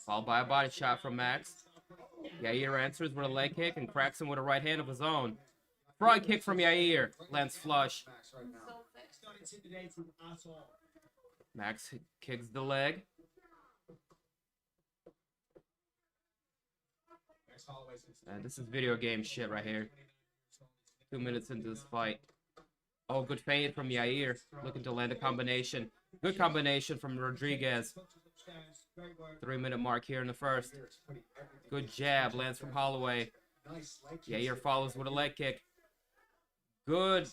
Followed by a body shot from Max. Yair answers with a leg kick and cracks him with a right hand of his own. Front kick from Yair. Lands flush. Max kicks the leg. And this is video game shit right here. 2 minutes into this fight. Oh, good feint from Yair. Looking to land a combination. Good combination from Rodriguez. 3-minute mark here in the first. Good jab. Lands from Holloway. Yair follows with a leg kick. Good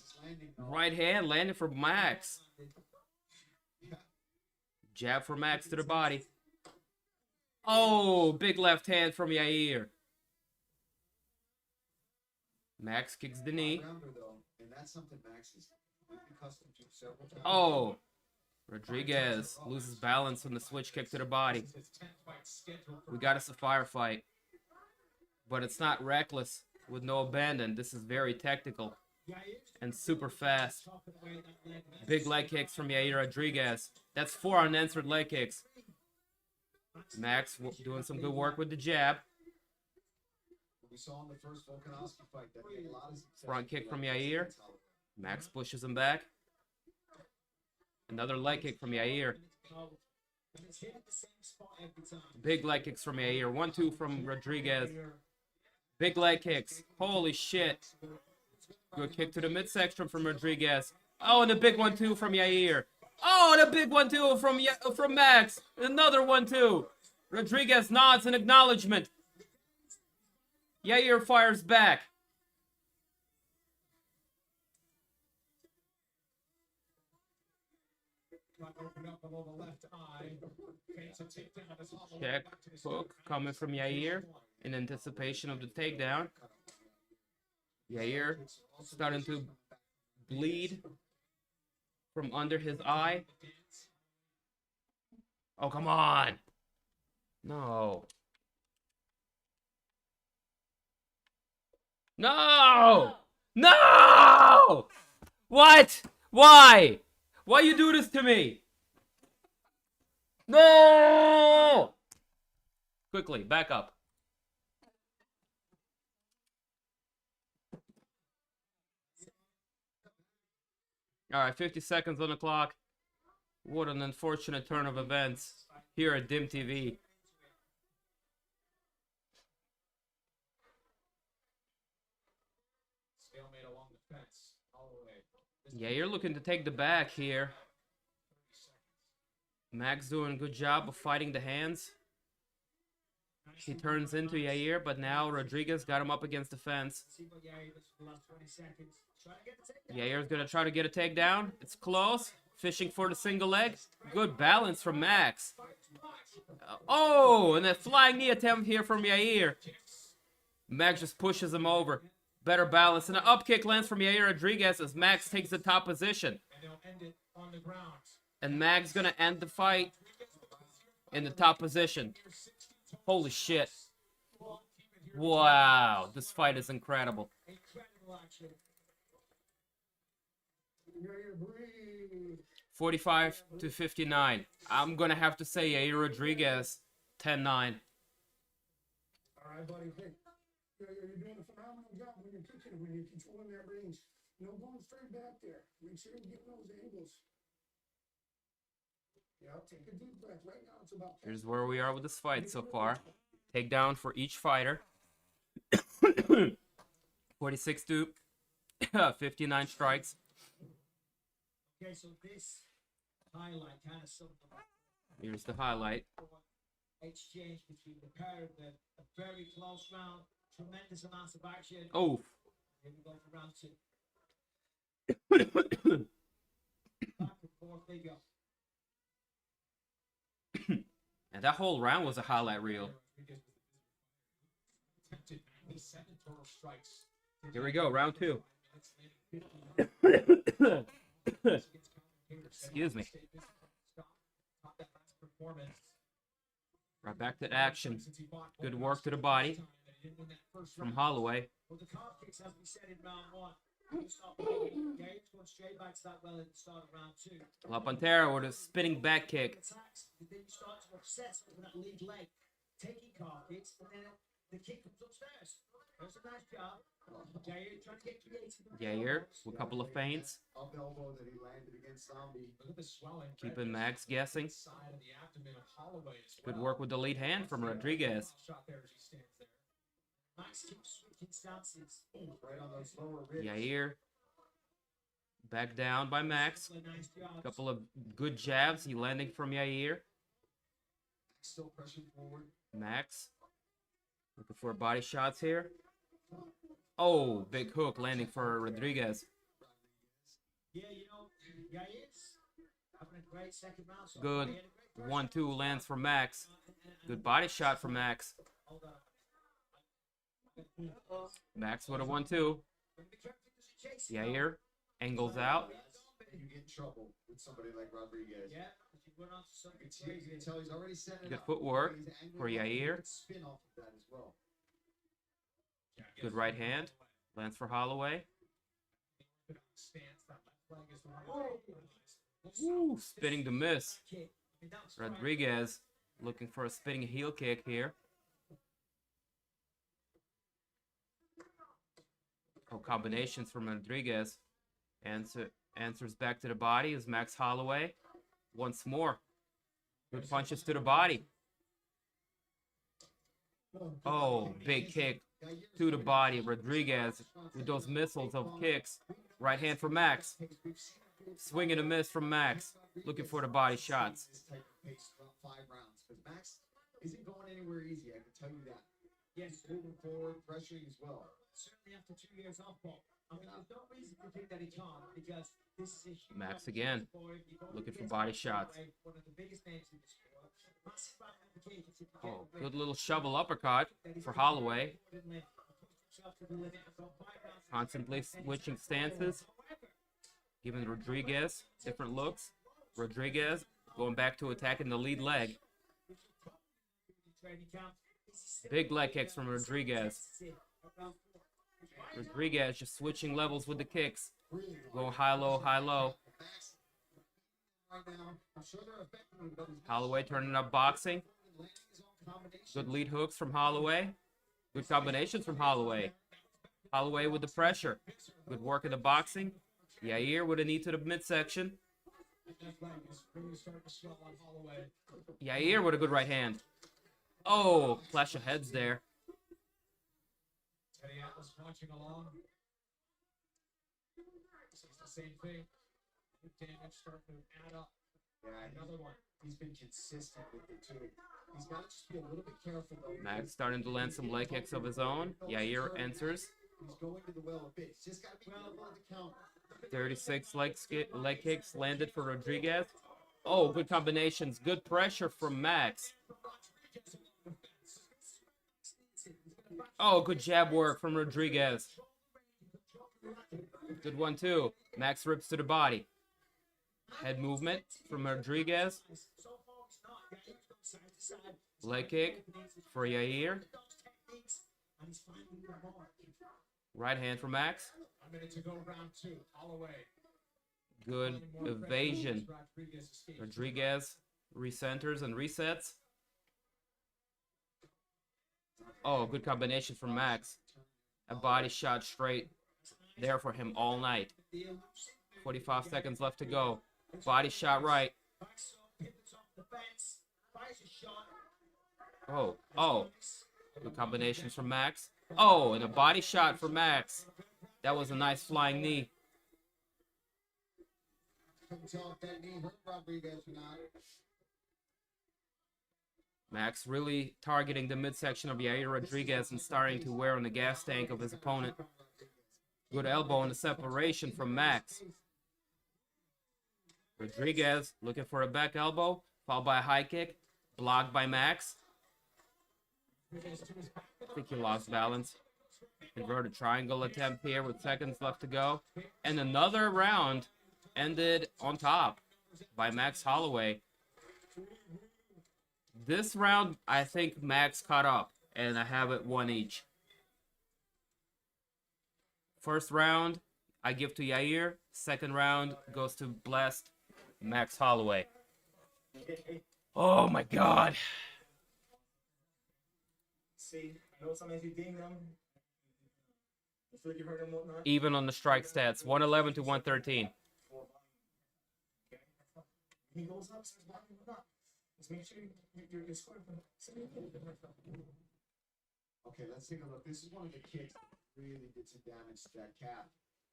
right hand landed for Max. Jab for Max to the body. Oh, big left hand from Yair. Max kicks the knee. Oh, Rodriguez loses balance on the switch kick to the body. We got us a firefight. But it's not reckless with no abandon. This is very technical and super fast. Big leg kicks from Yair Rodriguez. That's 4 unanswered leg kicks. Max doing some good work with the jab.
We saw in the first Volkanovski fight that he had a lot of success.
Front kick from Yair. Max pushes him back. Another leg kick from Yair. Big leg kicks from Yair. 1-2 from Rodriguez. Big leg kicks. Holy shit. Good kick to the midsection from Rodriguez. Oh, and a big 1-2 from Yair. Oh, and a big 1-2 from Max. Another 1-2. Rodriguez nods in acknowledgement. Yair fires back. Check hook coming from Yair in anticipation of the takedown. Yair starting to bleed from under his eye. Oh, come on. No. No! No! What? Why? Why you do this to me? No! Quickly, back up. All right, 50 seconds on the clock. What an unfortunate turn of events here at DIMtv. Yeah, you're looking to take the back here. Max doing a good job of fighting the hands. He turns into Yair, but now Rodriguez got him up against the fence.
See what Yair does for the last 20 seconds. Try to get the takedown.
Yair's gonna try to get a takedown. It's close. Fishing for the single leg. Good balance from Max. Oh, and a flying knee attempt here from Yair. Max just pushes him over. Better balance. And an up kick lands from Yair Rodriguez as Max takes the top position.
And they'll end it on the ground.
And Max gonna end the fight in the top position. Holy shit. Wow, this fight is incredible.
Incredible action.
45 to 59. I'm gonna have to say Yair Rodriguez 10-9.
All right, buddy. Hey, you're doing a phenomenal job when you're kicking, when you're controlling that range. No going straight back there. Make sure you're getting those angles. Yeah, take a deep breath. Right now, it's about.
Here's where we are with this fight so far. Takedown for each fighter. 46 to 59 strikes.
Okay, so this highlight kind of sums up
Here's the highlight.
exchange between the pair. A very close round, tremendous amounts of action.
Oh.
Here we go for round 2. Back and forth they go.
And that whole round was a highlight reel.
Attempted 97 total strikes.
Here we go, round 2. Excuse me. Right back to action. Good work to the body from Holloway.
Well, the calf kicks, as we said in round 1. Yair's going straight back to that well at the start of round 2.
La Pantera with a spinning back kick.
Attacks, then you start to obsess over that lead leg, taking calf kicks, and then the kick comes upstairs. There's a nice job. Yair trying to get creative.
Yair with a couple of feints.
Up elbow that he landed against Zombie.
Look at the swelling.
Keeping Max guessing.
Side of the abdomen of Holloway as
Good
well.
work with the lead hand from Rodriguez.
Shot there as he stands there. Max keeps switching stances.
Right on those lower ribs.
Yair back down by Max.
Nice job.
Couple of good jabs. He landing from Yair.
Still pressing forward.
Max looking for body shots here. Oh, big hook landing for Rodriguez.
Yeah, you know, Yair's having a great second round. So
Good.
he had a great
1-2 lands for Max. Good body shot for Max.
Hold on.
Max with a 1-2. Yair angles out.
And you get in trouble with somebody like Rodriguez.
Yeah, because you went on to something
You
crazy.
can tell he's already set it
Good
up.
footwork
He's angling
for
up,
Yair.
he can spin off of that as well.
Good right hand. Lands for Holloway.
Stance, that left leg is the one.
Woo, spinning the miss.
Kick. I mean, that was
Rodriguez looking for a spinning heel kick here. Oh, combinations from Rodriguez. Answers back to the body is Max Holloway. Once more. Good punches to the body. Oh, big kick to the body. Rodriguez with those missiles of kicks. Right hand for Max. Swing and a miss from Max. Looking for the body shots.
This type of pace throughout 5 rounds. Because Max isn't going anywhere easy, I can tell you that.
Yes,
Moving forward, pressuring as well.
certainly after 2 years off, Bob. I mean, there's no reason to think that he can't, because this is a huge
Max
opportunity
again,
for him. You've got
looking for
against
body
Holloway,
shots.
One of the biggest names in the sport. Massive ramifications if you get
Oh,
the win.
good little shovel uppercut for Holloway. Constantly switching stances. Giving Rodriguez different looks. Rodriguez going back to attacking the lead leg. Big leg kicks from Rodriguez. Rodriguez just switching levels with the kicks. Going high, low, high, low.
Right now, I'm sure they're affecting him, but he's
Holloway turning up boxing.
landing his own combination.
Good lead hooks from Holloway. Good combinations from Holloway. Holloway with the pressure. Good work in the boxing. Yair with a knee to the midsection. Yair with a good right hand. Oh, clash of heads there.
Teddy Atlas watching along. Sees the same thing. Damage starting to add up.
Yeah,
Another one. He's been consistent with it too. He's got to just be a little bit careful though.
Max starting to land some leg kicks of his own. Yair enters.
He's going to the well a bit. He's just got to be careful on the counter.
36 leg kicks landed for Rodriguez. Oh, good combinations. Good pressure from Max. Oh, good jab work from Rodriguez. Good one, too. Max rips to the body. Head movement from Rodriguez. Leg kick for Yair. Right hand for Max.
A minute to go, round 2. Holloway.
Good evasion. Rodriguez recenters and resets. Oh, good combination from Max. A body shot straight there for him all night. 45 seconds left to go. Body shot right. Oh. Good combinations from Max. Oh, and a body shot for Max. That was a nice flying knee.
Couldn't tell if that knee hurt Rodriguez or not.
Max really targeting the midsection of Yair Rodriguez and starting to wear on the gas tank of his opponent. Good elbow on the separation from Max. Rodriguez looking for a back elbow, followed by a high kick, blocked by Max. I think he lost balance. Inverted triangle attempt here with seconds left to go. And another round ended on top by Max Holloway. This round, I think Max caught up, and I have it 1 each. First round, I give to Yair. Second round goes to blessed Max Holloway. Oh my God.
See, I know sometimes you ding them. I feel like you heard them whatnot.
Even on the strike stats, 111 to 113.
He goes up, says, why not? Just make sure you're scoring from
Okay, let's take a look. This is one of the kicks that really did some damage to that calf.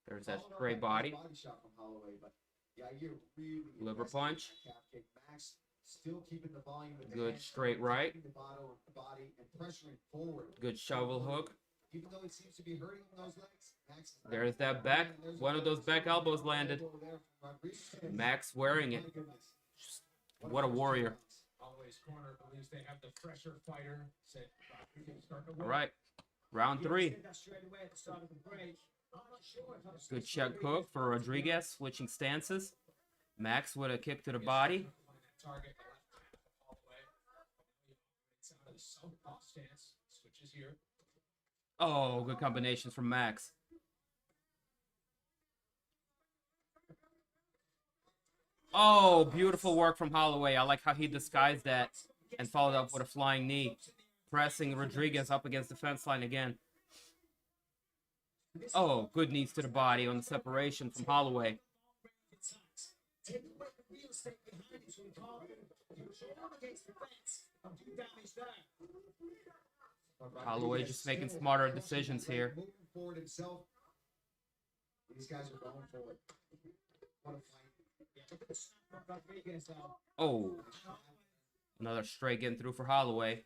There's that straight body.
Body shot from Holloway, but Yair really
Liver
aggressive
punch.
with that calf kick. Max still keeping the volume with the
Good
hands,
straight right.
keeping the body and pressuring forward.
Good shovel hook.
Even though it seems to be hurting those legs, Max.
There's that back. One of those back elbows landed. Max wearing it. What a warrior.
Holloway's corner believes they have the fresher fighter. Said Rodriguez starting to
All right. Round 3.
that straight away at the start of the break. I'm not sure if I'm
Good check hook for Rodriguez, switching stances. Max with a kick to the body.
target the left half of Holloway. It's out of the southpaw stance. Switches here.
Oh, good combinations from Max. Oh, beautiful work from Holloway. I like how he disguised that and followed up with a flying knee, pressing Rodriguez up against the fence line again. Oh, good knees to the body on the separation from Holloway. Holloway just making smarter decisions here.
Moving forward himself. These guys are going forward. What a fight.
Oh, another straight getting through for Holloway.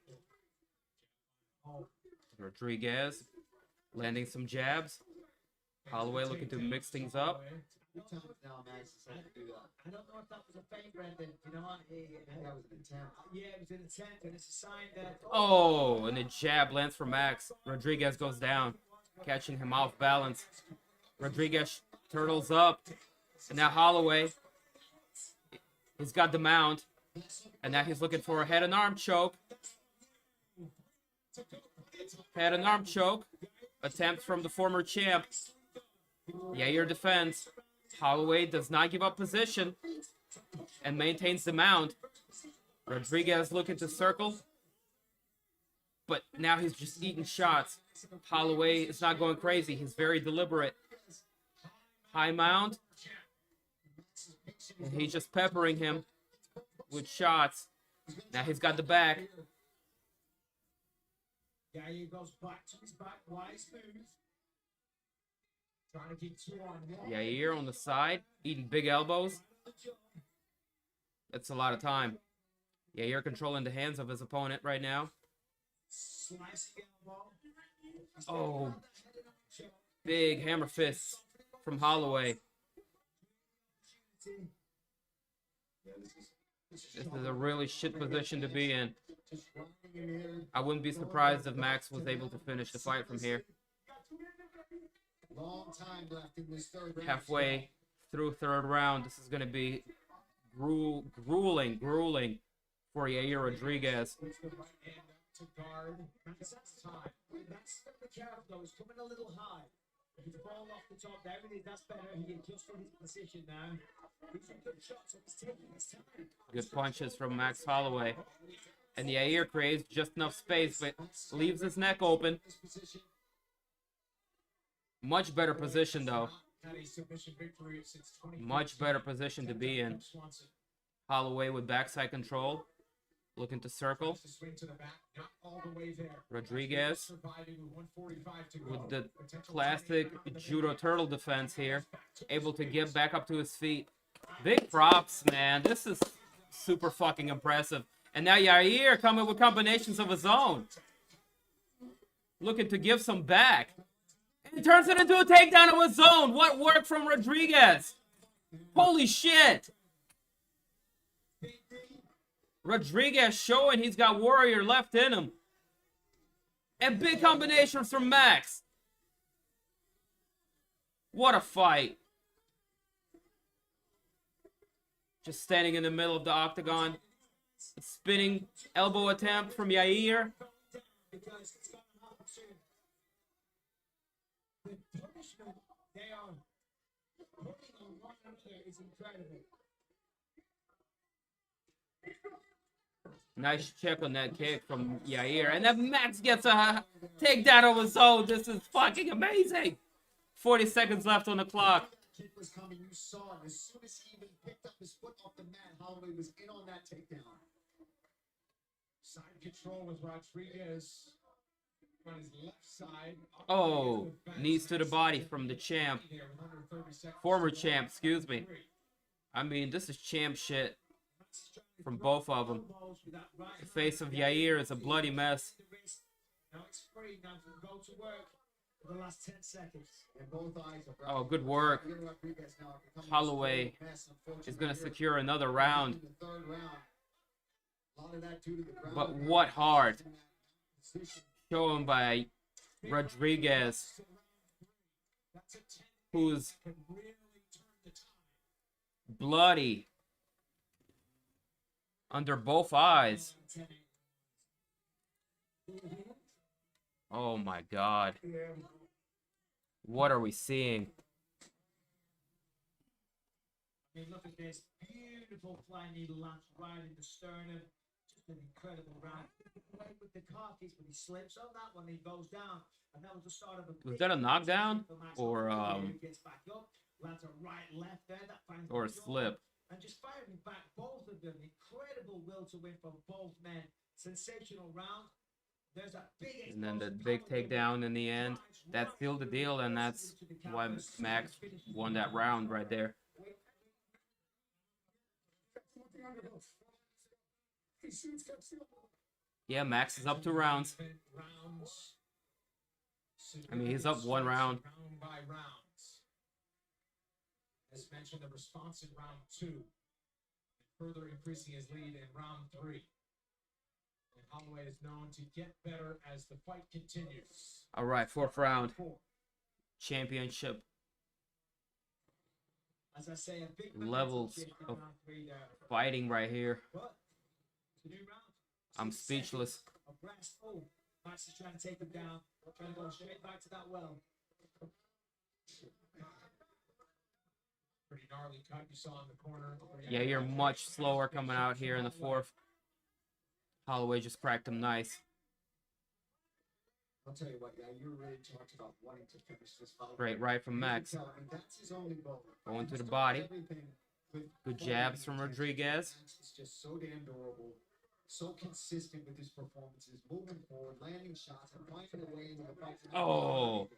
Rodriguez landing some jabs. Holloway looking to mix things up.
Now Max decided to do that.
I don't know if that was a feint, Brendan. You know what?
I think that was an attempt.
Yeah, it was an attempt, and it's a sign that.
Oh, and a jab lands for Max. Rodriguez goes down, catching him off balance. Rodriguez turtles up. And now Holloway, he's got the mount. And now he's looking for a head and arm choke. Head and arm choke. Attempt from the former champ. Yair defends. Holloway does not give up position and maintains the mount. Rodriguez looking to circle. But now he's just eating shots. Holloway is not going crazy. He's very deliberate. High mount. And he's just peppering him with shots. Now he's got the back.
Yair goes back to his back, wise move. Trying to keep 2 on 1.
Yair on the side, eating big elbows. It's a lot of time. Yeah, you're controlling the hands of his opponent right now. Oh, big hammer fists from Holloway. This is a really shit position to be in. I wouldn't be surprised if Max was able to finish the fight from here. Halfway through third round, this is going to be grueling for Yair Rodriguez.
To guard. That's time. That's the calf though. It's coming a little high. If he's ball off the top there, that's better. He adjusted his position now. These are good shots, so he's taking his time.
Good punches from Max Holloway. And Yair creates just enough space, but leaves his neck open. Much better position though. Much better position to be in. Holloway with backside control. Looking to circle. Rodriguez with the classic judo turtle defense here. Able to get back up to his feet. Big props, man. This is super fucking impressive. And now Yair coming with combinations of his own. Looking to give some back. And he turns it into a takedown of his own. What work from Rodriguez? Holy shit. Rodriguez showing he's got warrior left in him. And big combinations from Max. What a fight. Just standing in the middle of the octagon. A spinning elbow attempt from Yair.
The punishment they are putting on one another is incredible.
Nice check on that kick from Yair. And then Max gets a takedown of his own. This is fucking amazing. 40 seconds left on the clock.
Kick was coming, you saw it. As soon as he even picked up his foot off the mat, Holloway was in on that takedown.
Side control with Rodriguez on his left side.
Oh, knees to the body from the champ. Former champ, excuse me. I mean, this is champ shit from both of them. The face of Yair is a bloody mess.
Now it's free. Now go to work for the last 10 seconds.
Oh, good work. Holloway is going to secure another round. But what heart shown by Rodriguez, who's bloody under both eyes. Oh my God. What are we seeing?
I mean, look at this beautiful flying needle launch right in the sternum. Just an incredible round. Right with the car keys, but he slips on that one. He goes down, and that was the start of a.
Was that a knockdown or
gets back up, lands a right left there. That finds
or a slip?
And just firing back both of them. Incredible will to win from both men. Sensational round. There's a big.
And then the big takedown in the end. That sealed the deal, and that's why Max won that round right there. Yeah, Max is up 2 rounds. I mean, he's up 1 round.
Round by round. As mentioned, the response in round 2, further increasing his lead in round 3. And Holloway is known to get better as the fight continues.
All right, 4th round. Championship.
As I say, a big
levels of fighting right here. I'm speechless.
Max is trying to take him down. Trying to go straight back to that well. Pretty gnarly cut you saw in the corner.
Yeah, you're much slower coming out here in the 4th. Holloway just cracked him nice.
I'll tell you what, yeah, you really talked about wanting to finish this fight.
Great right from Max.
That's his only goal.
Going to the body. Good jabs from Rodriguez.
He's just so damn durable, so consistent with his performances, moving forward, landing shots, and finding a way into the fight.
Oh,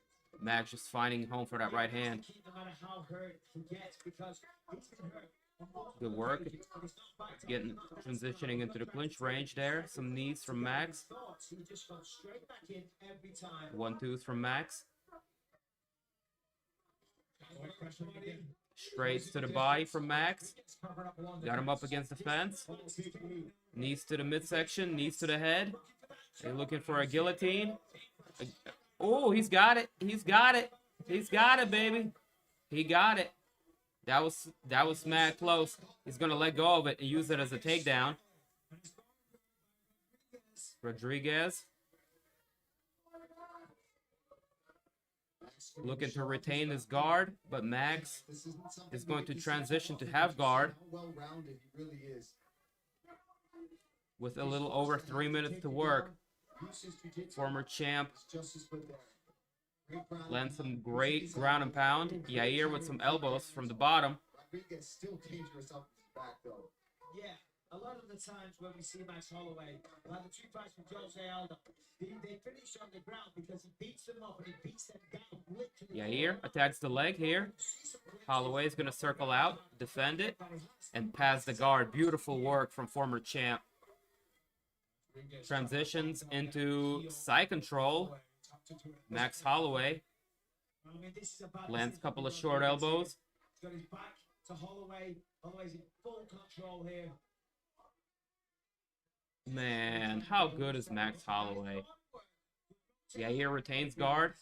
Max just finding home for that right hand.
No matter how hurt he gets, because he's been hurt
Good work. Getting transitioning into the clinch range there. Some knees from Max. 1-2s from Max. Straight to the body from Max. Got him up against the fence. Knees to the midsection. Knees to the head. They're looking for a guillotine. Oh, he's got it. He's got it. He's got it, baby. He got it. That was mad close. He's gonna let go of it and use it as a takedown. Rodriguez looking to retain his guard, but Max is going to transition to have guard with a little over 3 minutes to work. Former champ lands some great ground and pound. Yair with some elbows from the bottom.
Yeah, a lot of the times when we see Max Holloway, like the two fights with Rogerio, they finish on the ground because he beats them up and he beats them down literally.
Yair attacks the leg here. Holloway is going to circle out, defend it, and pass the guard. Beautiful work from former champ. Transitions into side control. Max Holloway lands a couple of short elbows.
He's got his back to Holloway. Holloway's in full control here.
Man, how good is Max Holloway? Yair retains guard.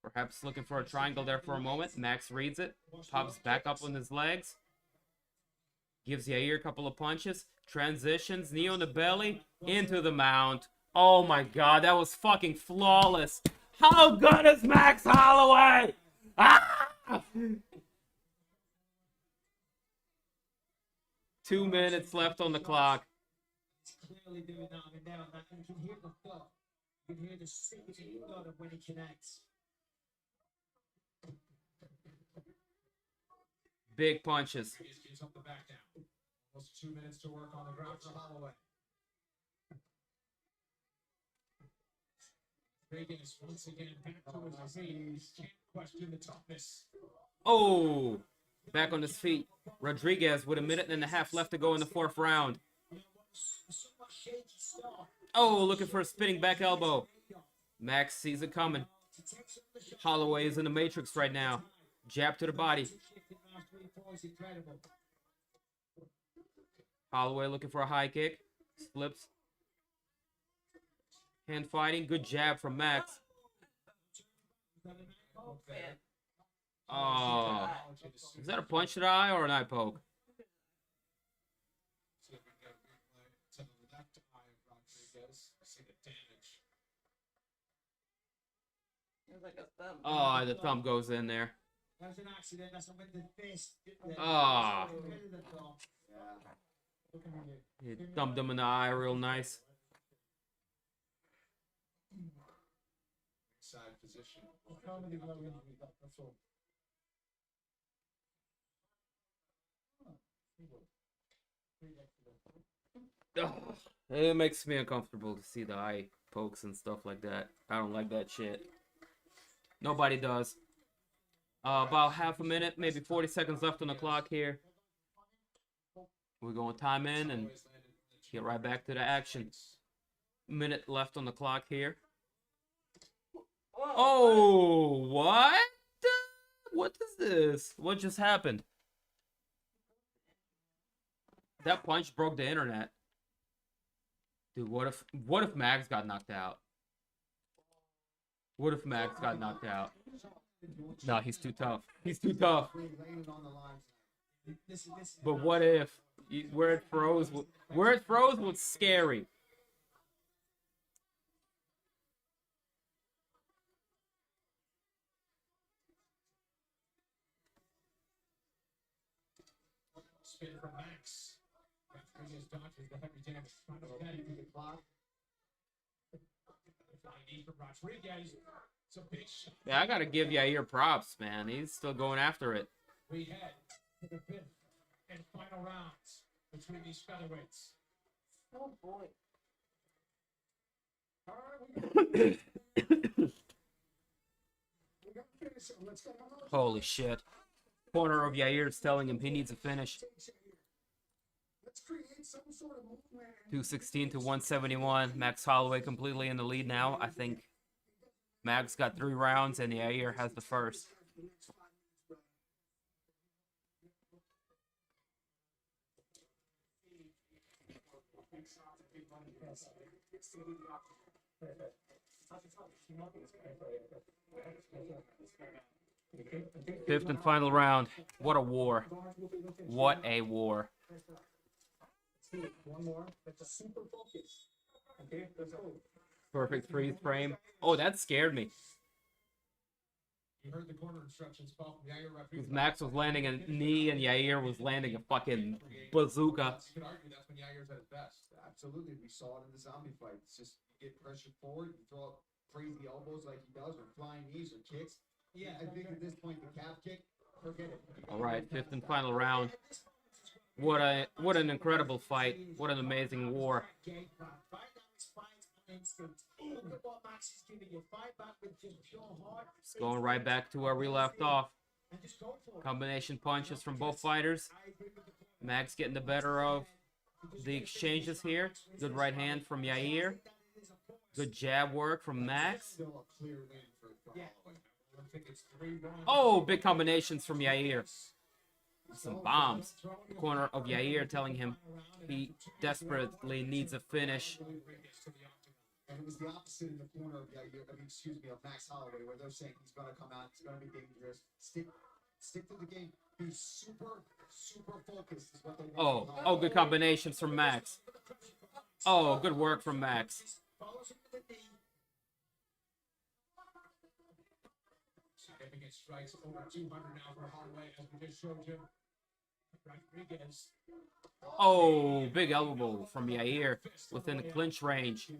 Perhaps looking for a triangle there for a moment. Max reads it. Pops back up on his legs. Gives Yair a couple of punches. Transitions, knee on the belly, into the mount. Oh my god, that was fucking flawless. How good is Max Holloway? Ah! 2 minutes left on the clock.
He's clearly doing that. I mean, now you can hear the thud. You can hear the sickening thud of when he connects.
Big punches.
He's up the back now. Almost 2 minutes to work on the ground for Holloway. Vegas once again back to his feet. Can't question the toughness.
Oh, back on his feet. Rodriguez with a minute and a half left to go in the fourth round. Oh, looking for a spinning back elbow. Max sees it coming. Holloway is in the matrix right now. Jab to the body. Holloway looking for a high kick. Flips. Hand fighting. Good jab from Max. Oh. Is that a punch to the eye or an eye poke?
To the left eye of Rodriguez. See the damage.
It was like a thumb.
Oh, the thumb goes in there.
That was an accident. That's when the fist.
Ah. He thumbed him in the eye real nice.
Side position.
Ugh. It makes me uncomfortable to see the eye pokes and stuff like that. I don't like that shit. Nobody does. About half a minute, maybe 40 seconds left on the clock here. We're going time in and get right back to the action. Minute left on the clock here. Oh, what? What is this? What just happened? That punch broke the internet. Dude, what if Max got knocked out? What if Max got knocked out? No, he's too tough. He's too tough. But what if where it froze was scary.
Spin from Max. Rodriguez dodges the heavy damage. Trying to get into the clock. Knee from Rodriguez. It's a big shot.
Yeah, I gotta give Yair props, man. He's still going after it.
We head to the fifth and final rounds between these featherweights.
Oh boy.
All right, we got to finish it. Let's go.
Holy shit. corner of Yair is telling him he needs a finish.
Let's create some sort of movement.
216 to 171. Max Holloway completely in the lead now. I think Max got 3 rounds and Yair has the first. Fifth and final round. What a war. What a war.
One more. That's a super focus. Okay, let's go.
Perfect freeze frame. Oh, that scared me.
You heard the corner instructions, Paul. Yair referee.
Max was landing a knee and Yair was landing a fucking bazooka.
You could argue that's when Yair's at his best.
Absolutely, we saw it in the zombie fight. It's just you get pressured forward, you throw up crazy elbows like he does, or flying knees or kicks. Yeah, I think at this point the calf kick, forget it.
All right, fifth and final round. What an incredible fight. What an amazing war. It's going right back to where we left off. Combination punches from both fighters. Max getting the better of the exchanges here. Good right hand from Yair. Good jab work from Max. Oh, big combinations from Yair. Some bombs. The corner of Yair telling him he desperately needs a finish.
And it was the opposite in the corner of Yair, of Max Holloway, where they're saying he's going to come out, he's going to be dangerous. Stick to the game. Be super focused is what they want.
Oh, good combinations from Max. Oh, good work from Max.
Significant strikes over 200 now for Holloway, as we just showed you. Rodriguez.
Oh, big elbow from Yair within the clinch range.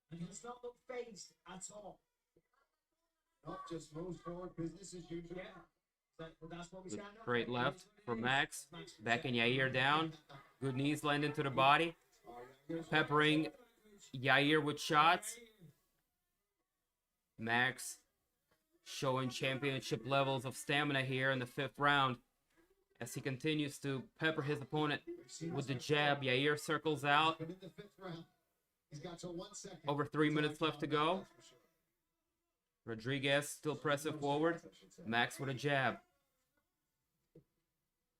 And he's not look phased at all.
Nope, just moves forward, business as usual.
Yeah. That's what we stand on.
Great left from Max. Backing Yair down. Good knees landing to the body. Peppering Yair with shots. Max showing championship levels of stamina here in the 5th round. As he continues to pepper his opponent with the jab, Yair circles out.
But in the 5th round, he's got till 1 second.
Over 3 minutes left to go. Rodriguez still pressing forward. Max with a jab.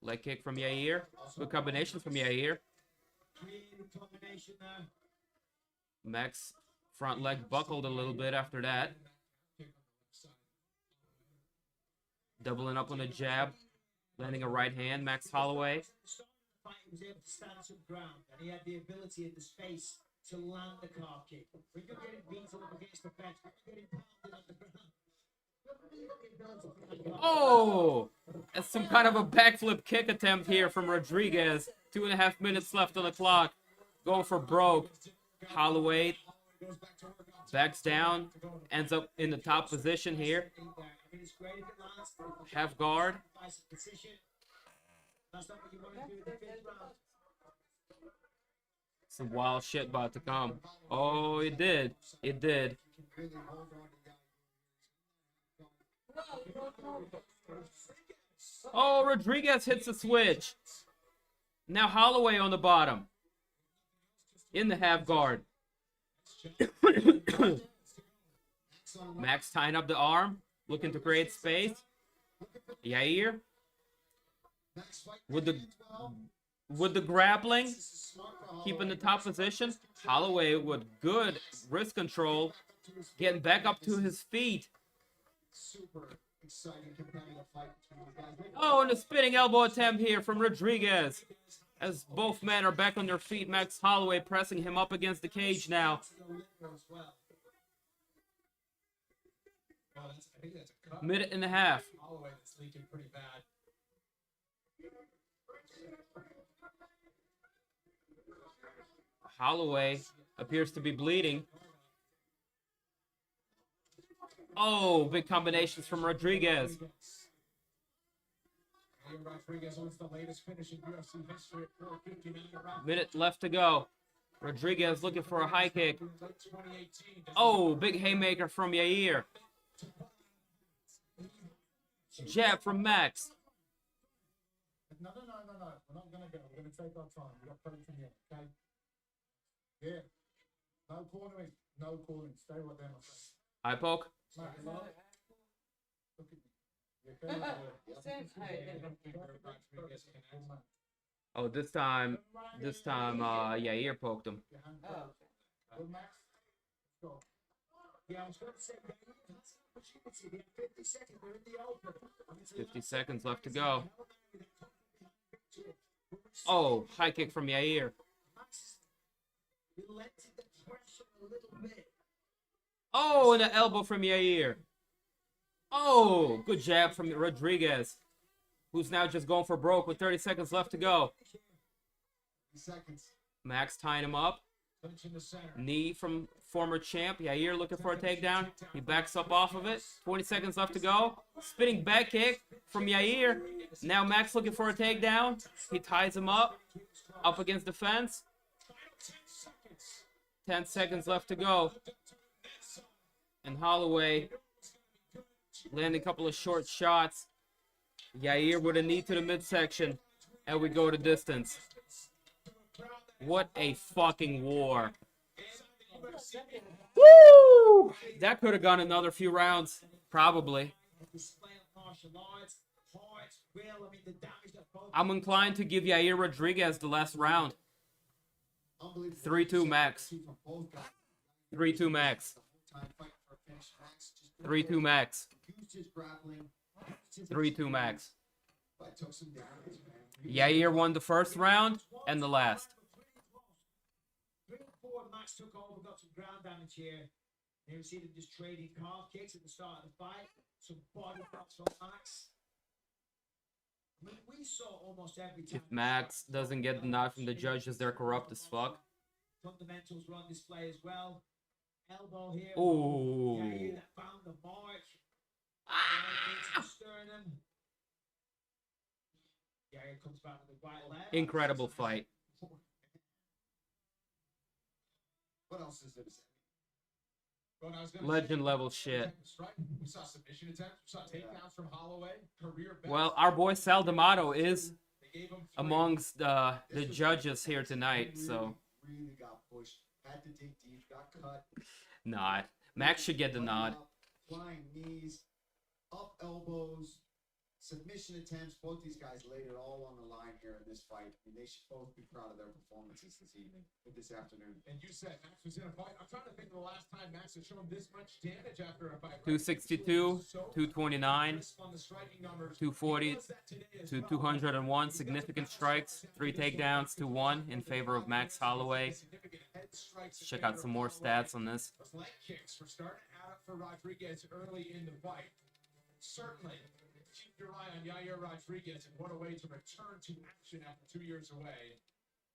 Leg kick from Yair. Good combinations from Yair. Max front leg buckled a little bit after that. Doubling up on a jab. Landing a right hand. Max Holloway.
He was able to stand some ground, and he had the ability in the space to land the car kick. When you're getting beaten up against the fence, when you're getting pounded on the ground.
Oh! That's some kind of a backflip kick attempt here from Rodriguez. 2.5 minutes left on the clock. Going for broke. Holloway backs down. Ends up in the top position here. Half guard. Some wild shit about to come. Oh, it did. It did. Oh, Rodriguez hits a switch. Now Holloway on the bottom. In the half guard. Max tying up the arm. Looking to create space. Yair. With the grappling. Keeping the top position. Holloway with good wrist control. Getting back up to his feet.
Super exciting competitive fight between these guys.
Oh, and a spinning elbow attempt here from Rodriguez. As both men are back on their feet, Max Holloway pressing him up against the cage now.
I think that's a cut.
Minute and a half.
Holloway that's leaking pretty bad.
Holloway appears to be bleeding. Oh, big combinations from Rodriguez.
Rodriguez owns the latest finish in UFC history at 4:59 round.
Minute left to go. Rodriguez looking for a high kick. Oh, big haymaker from Yair. Jab from Max.
No. We're not gonna go. We're gonna take our time. We got plenty from here, okay? Yeah. No cornering. No calling. Stay right there, my friend.
Eye poke.
Matt, look at me. You okay?
Oh, this time, Yair poked him.
Your hand up. Good, Max. Let's go. Yeah, I was going to say, opportunity. We have 50 seconds. We're in the open.
50 seconds left to go. Oh, high kick from Yair.
Relented the pressure a little bit.
Oh, and an elbow from Yair. Oh, good jab from Rodriguez, who's now just going for broke with 30 seconds left to go.
Seconds.
Max tying him up. Knee from former champ. Yair looking for a takedown. He backs up off of it. 20 seconds left to go. Spinning back kick from Yair. Now Max looking for a takedown. He ties him up against the fence. 10 seconds left to go. And Holloway landing a couple of short shots. Yair with a knee to the midsection. And we go to distance. What a fucking war. Woo! That could have gone another few rounds. Probably. I'm inclined to give Yair Rodriguez the last round. 3-2 max. 3-2 max. 3-2 max. 3-2 max. Yair won the first round and the last.
3 and 4, Max took over, got some ground damage here. You see them just trading calf kicks at the start of the fight. Some body shots from Max. I mean, we saw almost every time.
If Max doesn't get the nod from the judges, they're corrupt as fuck.
Fundamentals were on display as well. Elbow here.
Oh.
Yair that found the mark. Sternum. Yair comes back with a right leg.
Incredible fight.
What else is there to say?
Legend level shit.
We saw submission attempts. We saw takedowns from Holloway. Career best.
Well, our boy Sal D'Amato is amongst the judges here tonight, so.
Really got pushed. Had to dig deep. Got cut.
Nod. Max should get the nod.
Flying knees, up elbows, submission attempts. Both these guys laid it all on the line here in this fight. I mean, they should both be proud of their performances this evening, this afternoon.
And you said Max was in a fight. I'm trying to think of the last time Max has shown this much damage after a fight.
262, 229, 240 to 201. Significant strikes. 3 takedowns to 1 in favor of Max Holloway. Check out some more stats on this.
Those leg kicks were starting to add up for Rodriguez early in the fight. Certainly, keep your eye on Yair Rodriguez, and what a way to return to action after 2 years away.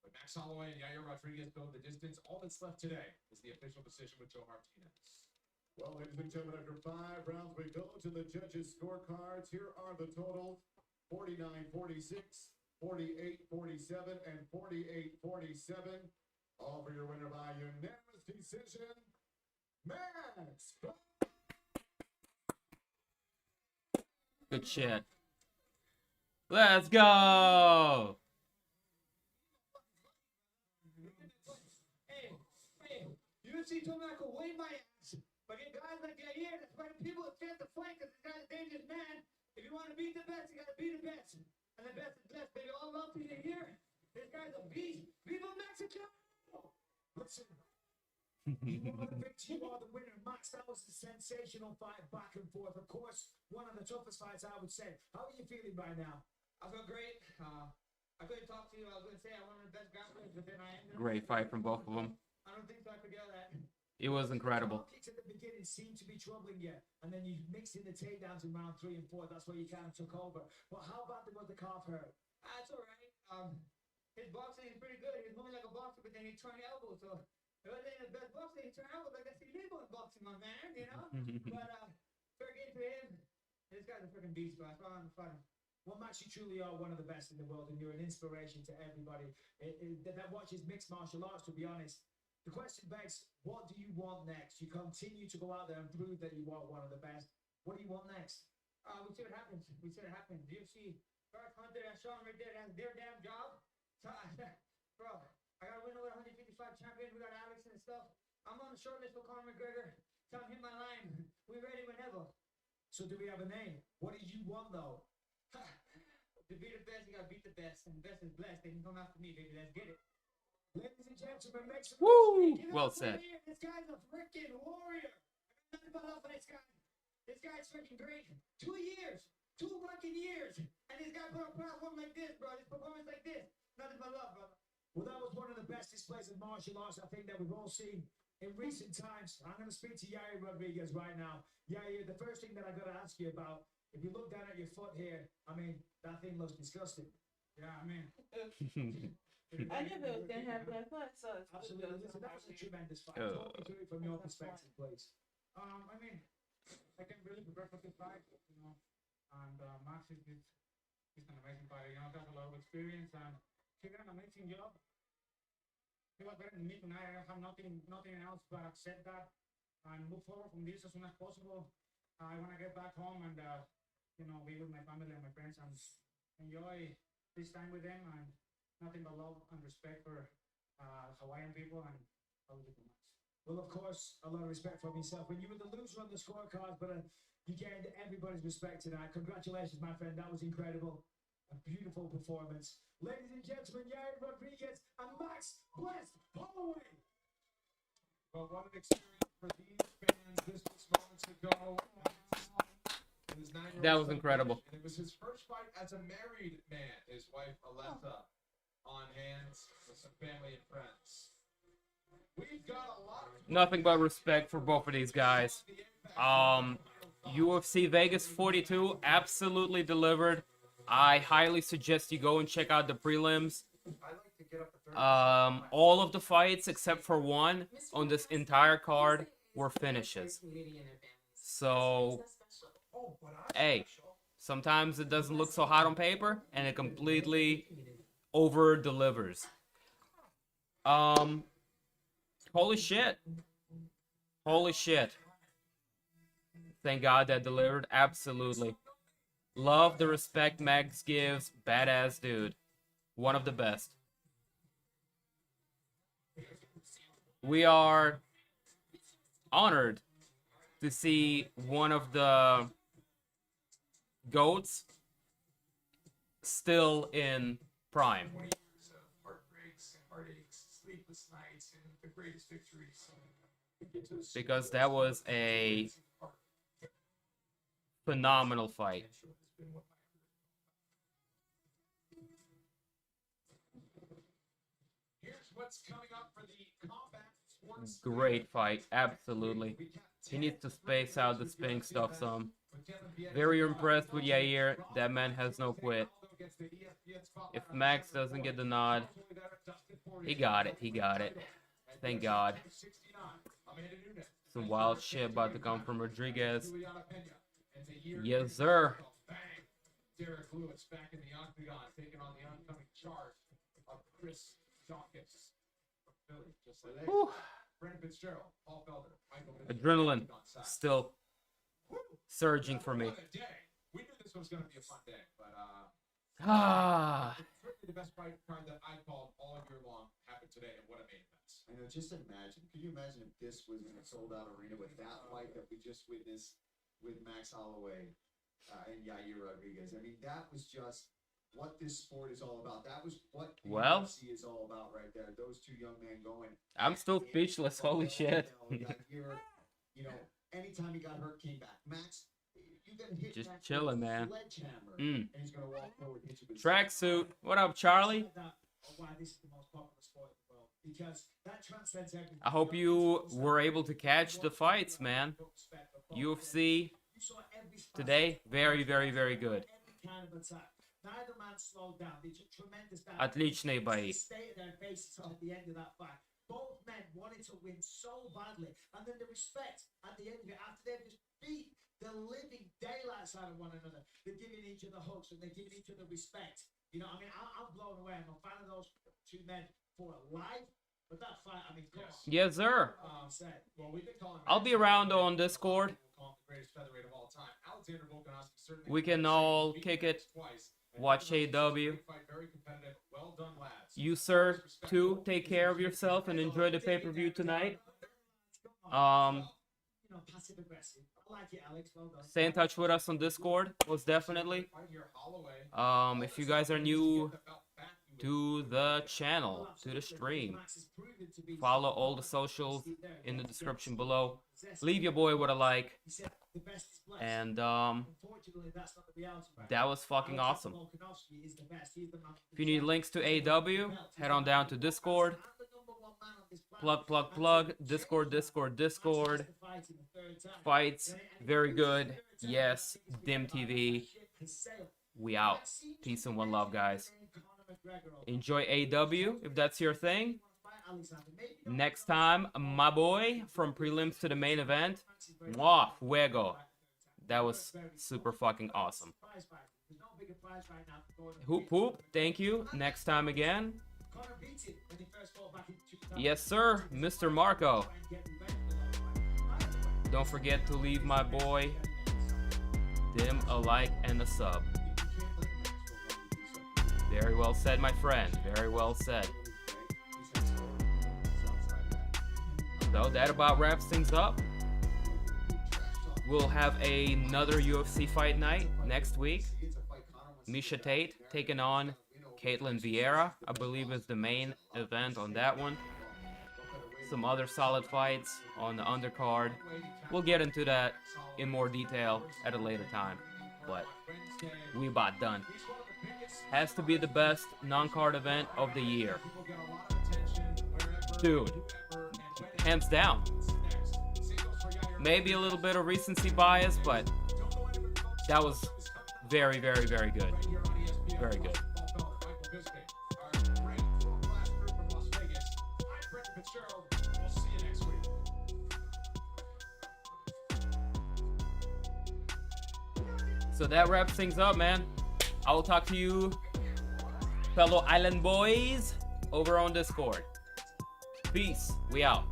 But Max Holloway and Yair Rodriguez go the distance. All that's left today is the official decision with Joe Martinez. Well, ladies and gentlemen, after 5 rounds, we go to the judges' scorecards. Here are the totals: 49-46, 48-47, and 48-47. All for your winner by unanimous decision, Max.
Good shit. Let's go!
Hey, UFC told me I could wave my ass. But get guys like Yair, that's why people are scared to fight, because this guy's a dangerous man. If you want to beat the best, you got to be the best. And the best is best, baby. All love to Yair. This guy's a beast. Viva Mexico! Listen. You are the victor, you are the winner. Max, that was a sensational fight, back and forth. Of course, one of the toughest fights, I would say. How are you feeling right now?
I feel great. I couldn't talk to you. I was going to say I'm one of the best grapplers, but then I ended up.
Great fight from both of them.
I don't think so. I forget that.
It was incredible.
The kicks at the beginning seemed to be troubling you, and then you mixed in the takedowns in round 3 and 4. That's where you kind of took over. But how about was the calf hurt?
That's all right. His boxing is pretty good. He's moving like a boxer, but then he's trying elbows. So if it ain't his best boxing, he's trying elbows. I guess he's illegal in boxing, my man. You know. But fair game to him. This guy's a freaking beast, bro. That's why I'm fighting.
Well, Max, you truly are one of the best in the world, and you're an inspiration to everybody that watches mixed martial arts, to be honest. The question begs, what do you want next? You continue to go out there and prove that you are one of the best. What do you want next?
We see what happens. We see what happens. UFC, Garth Hunter and Sean right there, that's their damn job. Bro, I gotta win over 155 champions. We got Alex and stuff. I'm on the short list for Conor McGregor. Tell him my line. We ready whenever.
So do we have a name? What do you want, though?
To be the best, you gotta beat the best, and the best is blessed. They can come after me, baby. Let's get it.
Ladies and gentlemen, make some
Woo!
noise.
Well said.
This guy's a freaking warrior. I got nothing but love for this guy. This guy's freaking great. 2 years, 2 fucking years, and this guy put a platform like this, bro. This performance like this. Nothing but love, brother. Well, that was one of the best displays of martial arts I think that we've all seen in recent times. I'm going to speak to Yair Rodriguez right now. Yair, the first thing that I got to ask you about, if you look down at your foot here, I mean, that thing looks disgusting.
Yeah, I mean.
I knew it was gonna happen. I thought I saw it.
Absolutely. Listen, that was a tremendous fight. Talk me through it from your perspective, please.
I mean, I can really prepare for this fight, you know. And Max is he's an amazing fighter. You know, got a lot of experience, and he did an amazing job. He was better than me tonight. I have nothing else but accept that and move forward from this as soon as possible. I want to get back home and you know, be with my family and my friends and enjoy this time with them, and nothing but love and respect for Hawaiian people and other people.
Well, of course, a lot of respect for myself. When you were the loser on the scorecard, but you gained everybody's respect tonight. Congratulations, my friend. That was incredible. A beautiful performance. Ladies and gentlemen, Yair Rodriguez and Max Bless Holloway.
Well, what an experience for these fans just moments ago.
That was incredible.
And it was his first fight as a married man. His wife, Aletta, on hand with some family and friends. We've got a lot of...
Nothing but respect for both of these guys. UFC Vegas 42 absolutely delivered. I highly suggest you go and check out the prelims. All of the fights except for one on this entire card were finishes. So, hey, sometimes it doesn't look so hot on paper, and it completely over delivers. Holy shit. Holy shit. Thank God that delivered. Absolutely. Love the respect Max gives. Badass dude. One of the best. We are honored to see one of the GOATs still in prime.
Heartbreaks, heartaches, sleepless nights, and the greatest victories.
Because that was a phenomenal fight.
Here's what's coming up for the Combat Sports.
Great fight, absolutely. He needs to space out the spinning stuff some. Very impressed with Yair. That man has no quit. If Max doesn't get the nod, he got it. He got it. Thank God. Some wild shit about to come from Rodriguez. Yes, sir.
Derek Lewis back in the octagon, taking on the oncoming charge of Chris Dawkins from Philly. Just like that. Brandon Fitzgerald, Paul Felder, Michael
Adrenaline still surging for me.
What a day. We knew this was going to be a fun day, but it's certainly the best fight card that I called all year long happened today, and what a main event.
I know, just imagine. Could you imagine if this was in a sold-out arena with that fight that we just witnessed with Max Holloway and Yair Rodriguez? I mean, that was just what this sport is all about. That was what the UFC is all about right there. Those two young men going.
I'm still speechless. Holy shit.
Yair, you know, anytime he got hurt, came back. Max, you got hit.
Just chilling, man.
And he's gonna walk forward, hit you with his
Tracksuit. What up, Charlie?
Why this is the most popular sport in the world. Because that transcends everything.
I hope you were able to catch the fights, man. UFC today, very, very, very good.
Neither man slowed down. They took tremendous damage.
Отличные бои.
Stayed their faces at the end of that fight. Both men wanted to win so badly, and then the respect at the end of it after they just beat They're living daylights out of one another. They're giving each other hugs and they're giving each other respect. You know, I mean, I'm blown away. I'm a fan of those two men for life. But that fight, I mean, God.
Yes, sir.
Well, we've been calling
I'll be around on Discord.
Call him the greatest featherweight of all time. Alexander Volkanovski certainly.
We can all kick it, watch AW.
Very competitive. Well done, lads.
You, sir, too. Take care of yourself and enjoy the pay-per-view tonight.
You know, passive aggressive. I like it, Alex. Well done.
Stay in touch with us on Discord, most definitely. If you guys are new to the channel, to the stream, follow all the socials in the description below. Leave your boy with a like. And that was fucking awesome. If you need links to AW, head on down to Discord. Plug. Discord. Fights, very good. Yes, DIMtv. We out. Peace and one love, guys. Enjoy AW if that's your thing. Next time, my boy, from prelims to the main event. Mwah, fuego. That was super fucking awesome. Hoop hoop, thank you. Next time again. Yes, sir, Mr. Marco. Don't forget to leave my boy Dim a like and a sub. Very well said, my friend. Very well said. So that about wraps things up. We'll have another UFC fight night next week. Misha Tate taking on Caitlin Vieira, I believe, is the main event on that one. Some other solid fights on the undercard. We'll get into that in more detail at a later time. But we about done. Has to be the best non-card event of the year. Dude, hands down. Maybe a little bit of recency bias, but that was very, very, very good. Very good. So that wraps things up, man. I will talk to you, fellow island boys, over on Discord. Peace. We out.